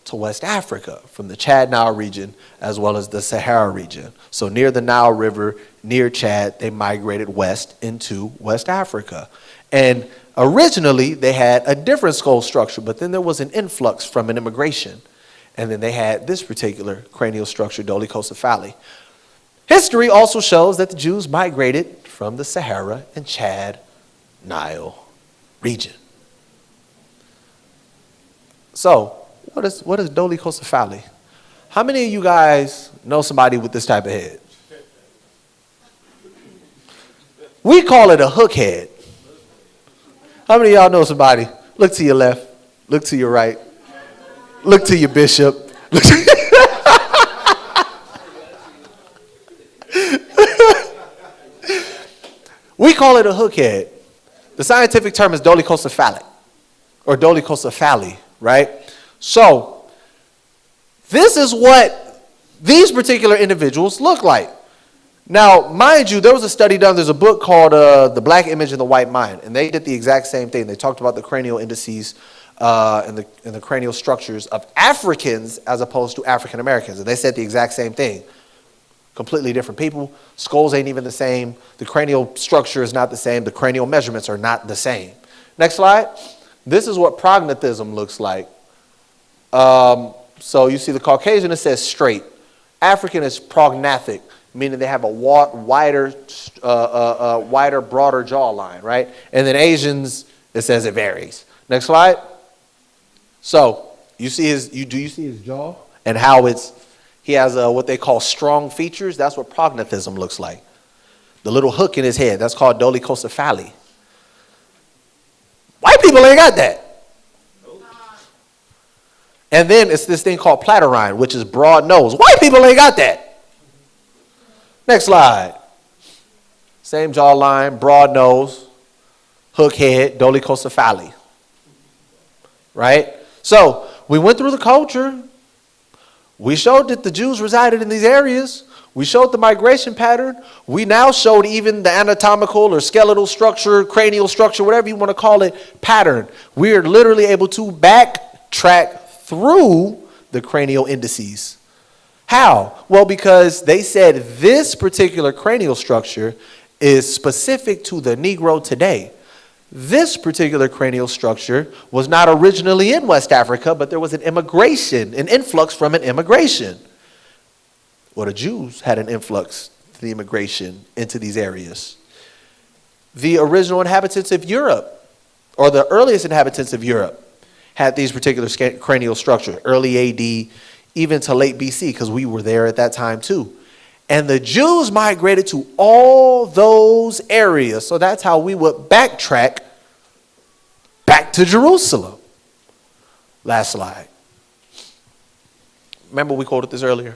to West Africa from the Chad Nile region as well as the Sahara region. So near the Nile River, near Chad, they migrated west into West Africa. And originally they had a different skull structure, but then there was an influx from an immigration. And then they had this particular cranial structure, dolichocephaly. History also shows that the Jews migrated from the Sahara and Chad Nile region. So, what is dolichocephaly? How many of you guys know somebody with this type of head? We call it a hook head. How many of y'all know somebody? Look to your left, look to your right. Look to your bishop. We call it a hook head. The scientific term is dolichocephalic or dolichocephaly, right? So this is what these particular individuals look like. Now, mind you, there was a study done. There's a book called The Black Image and the White Mind, and they did the exact same thing. They talked about the cranial indices and the cranial structures of Africans as opposed to African Americans. And they said the exact same thing. Completely different people. Skulls ain't even the same. The cranial structure is not the same. The cranial measurements are not the same. Next slide. This is what prognathism looks like. So you see the Caucasian, it says straight. African is prognathic, meaning they have a wider, broader jawline, right? And then Asians, it says it varies. Next slide. So you see do you see his jaw and how he has what they call strong features? That's what prognathism looks like. The little hook in his head, that's called dolichocephaly. White people ain't got that. And then it's this thing called platyrrhine, which is broad nose. White people ain't got that. Next slide. Same jawline, broad nose, hook head, dolichocephaly. right? So we went through the culture. We showed that the Jews resided in these areas. We showed the migration pattern. We now showed even the anatomical or skeletal structure, cranial structure, whatever you want to call it, pattern. We are literally able to backtrack through the cranial indices. How? Well, because they said this particular cranial structure is specific to the Negro today. This particular cranial structure was not originally in West Africa, but there was an immigration, an influx from an immigration. Well, the Jews had an influx, the immigration into these areas. The original inhabitants of Europe, or the earliest inhabitants of Europe, had these particular cranial structures, early AD, even to late BC, because we were there at that time too. And the Jews migrated to all those areas. So that's how we would backtrack back to Jerusalem. Last slide. Remember we quoted this earlier?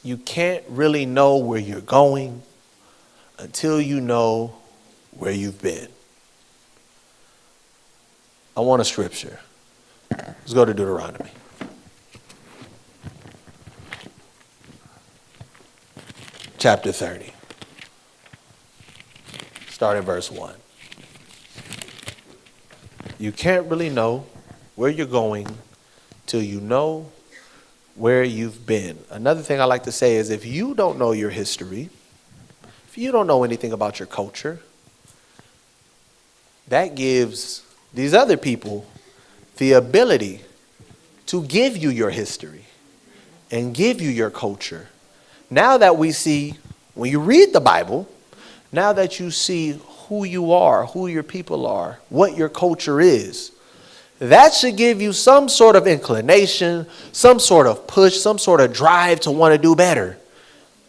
You can't really know where you're going until you know where you've been. I want a scripture. Let's go to Deuteronomy. Chapter 30. Start at verse 1. You can't really know where you're going till you know where you've been. Another thing I like to say is if you don't know your history, if you don't know anything about your culture, that gives these other people the ability to give you your history and give you your culture. Now that we see, when you read the Bible, now that you see who you are, who your people are, what your culture is, that should give you some sort of inclination, some sort of push, some sort of drive to want to do better.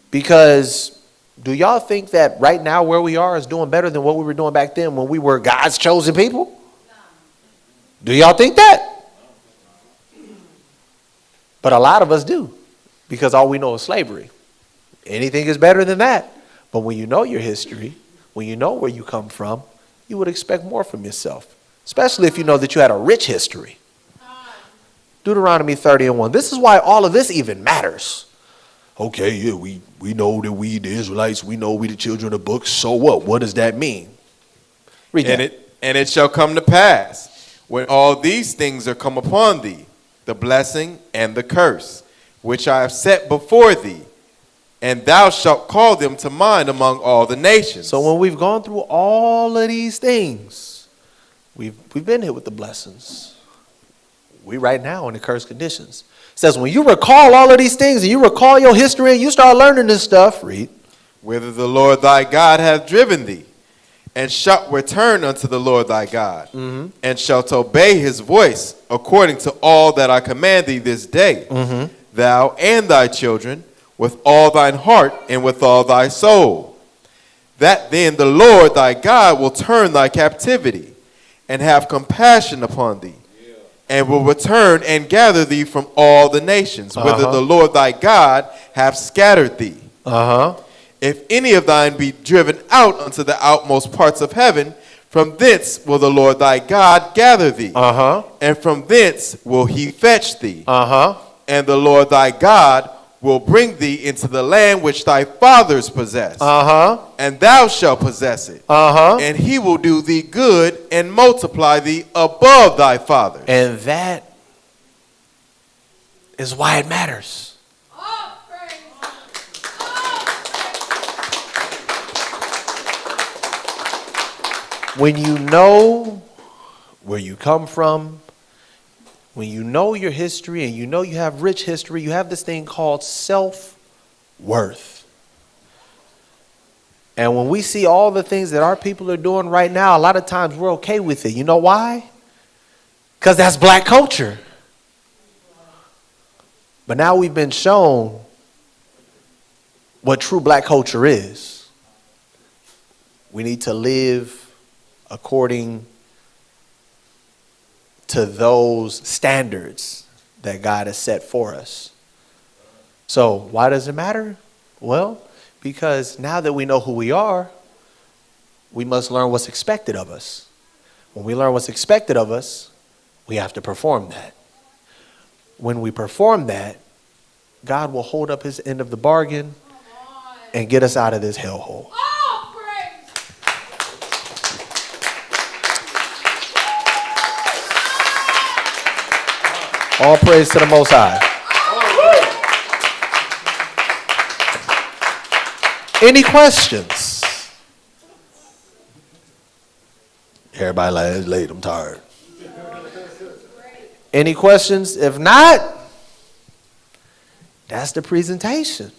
Because do y'all think that right now where we are is doing better than what we were doing back then when we were God's chosen people? Do y'all think that? But a lot of us do, because all we know is slavery. Anything is better than that. But when you know your history, when you know where you come from, you would expect more from yourself. Especially if you know that you had a rich history. Deuteronomy 30:1. This is why all of this even matters. Okay, yeah, we know that we the Israelites, we know we the children of the book. So what? What does that mean? Read that. And it shall come to pass, when all these things are come upon thee, the blessing and the curse, which I have set before thee, and thou shalt call them to mind among all the nations. So when we've gone through all of these things, we've been hit with the blessings. We right now in the cursed conditions. It says when you recall all of these things and you recall your history and you start learning this stuff, read. Whither the Lord thy God hath driven thee, and shalt return unto the Lord thy God, and shalt obey his voice according to all that I command thee this day, thou and thy children, with all thine heart and with all thy soul. That then the Lord thy God will turn thy captivity, and have compassion upon thee, and will return and gather thee from all the nations, whither the Lord thy God hath scattered thee. If any of thine be driven out unto the outmost parts of heaven, from thence will the Lord thy God gather thee, and from thence will he fetch thee. And the Lord thy God will bring thee into the land which thy fathers possessed, and thou shalt possess it, and he will do thee good and multiply thee above thy fathers. And that is why it matters. When you know where you come from, when you know your history and you know you have rich history, you have this thing called self-worth. And when we see all the things that our people are doing right now, a lot of times we're okay with it. You know why? Because that's black culture. But now we've been shown what true black culture is. We need to live according to those standards that God has set for us. So why does it matter? Well, because now that we know who we are, we must learn what's expected of us. When we learn what's expected of us, We have to perform that. When we perform that, God will hold up his end of the bargain and get us out of this hellhole. All praise to the Most High. Any questions? Everybody like, it's late, I'm tired. Any questions? If not, that's the presentation.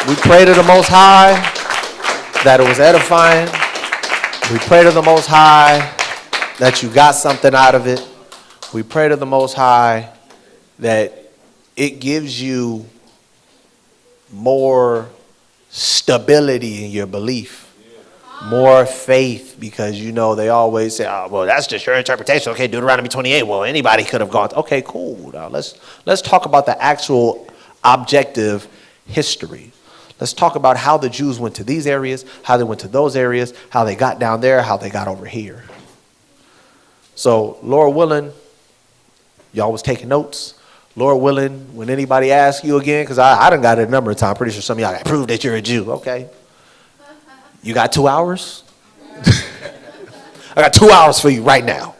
We pray to the Most High that it was edifying. We pray to the Most High that you got something out of it. We pray to the Most High that it gives you more stability in your belief, more faith, because you know they always say, oh, well, that's just your interpretation. Okay, Deuteronomy 28. Well, anybody could have gone. Okay, cool. Now let's talk about the actual objective history. Let's talk about how the Jews went to these areas, how they went to those areas, how they got down there, how they got over here. So, Lord willing, y'all was taking notes. Lord willing, when anybody asks you again, because I done got it a number of times. Pretty sure some of y'all got prove that you're a Jew. Okay. You got 2 hours? I got 2 hours for you right now.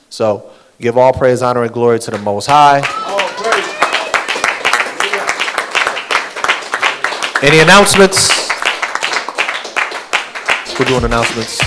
So, give all praise, honor, and glory to the Most High. All praise. Any announcements? We're doing announcements.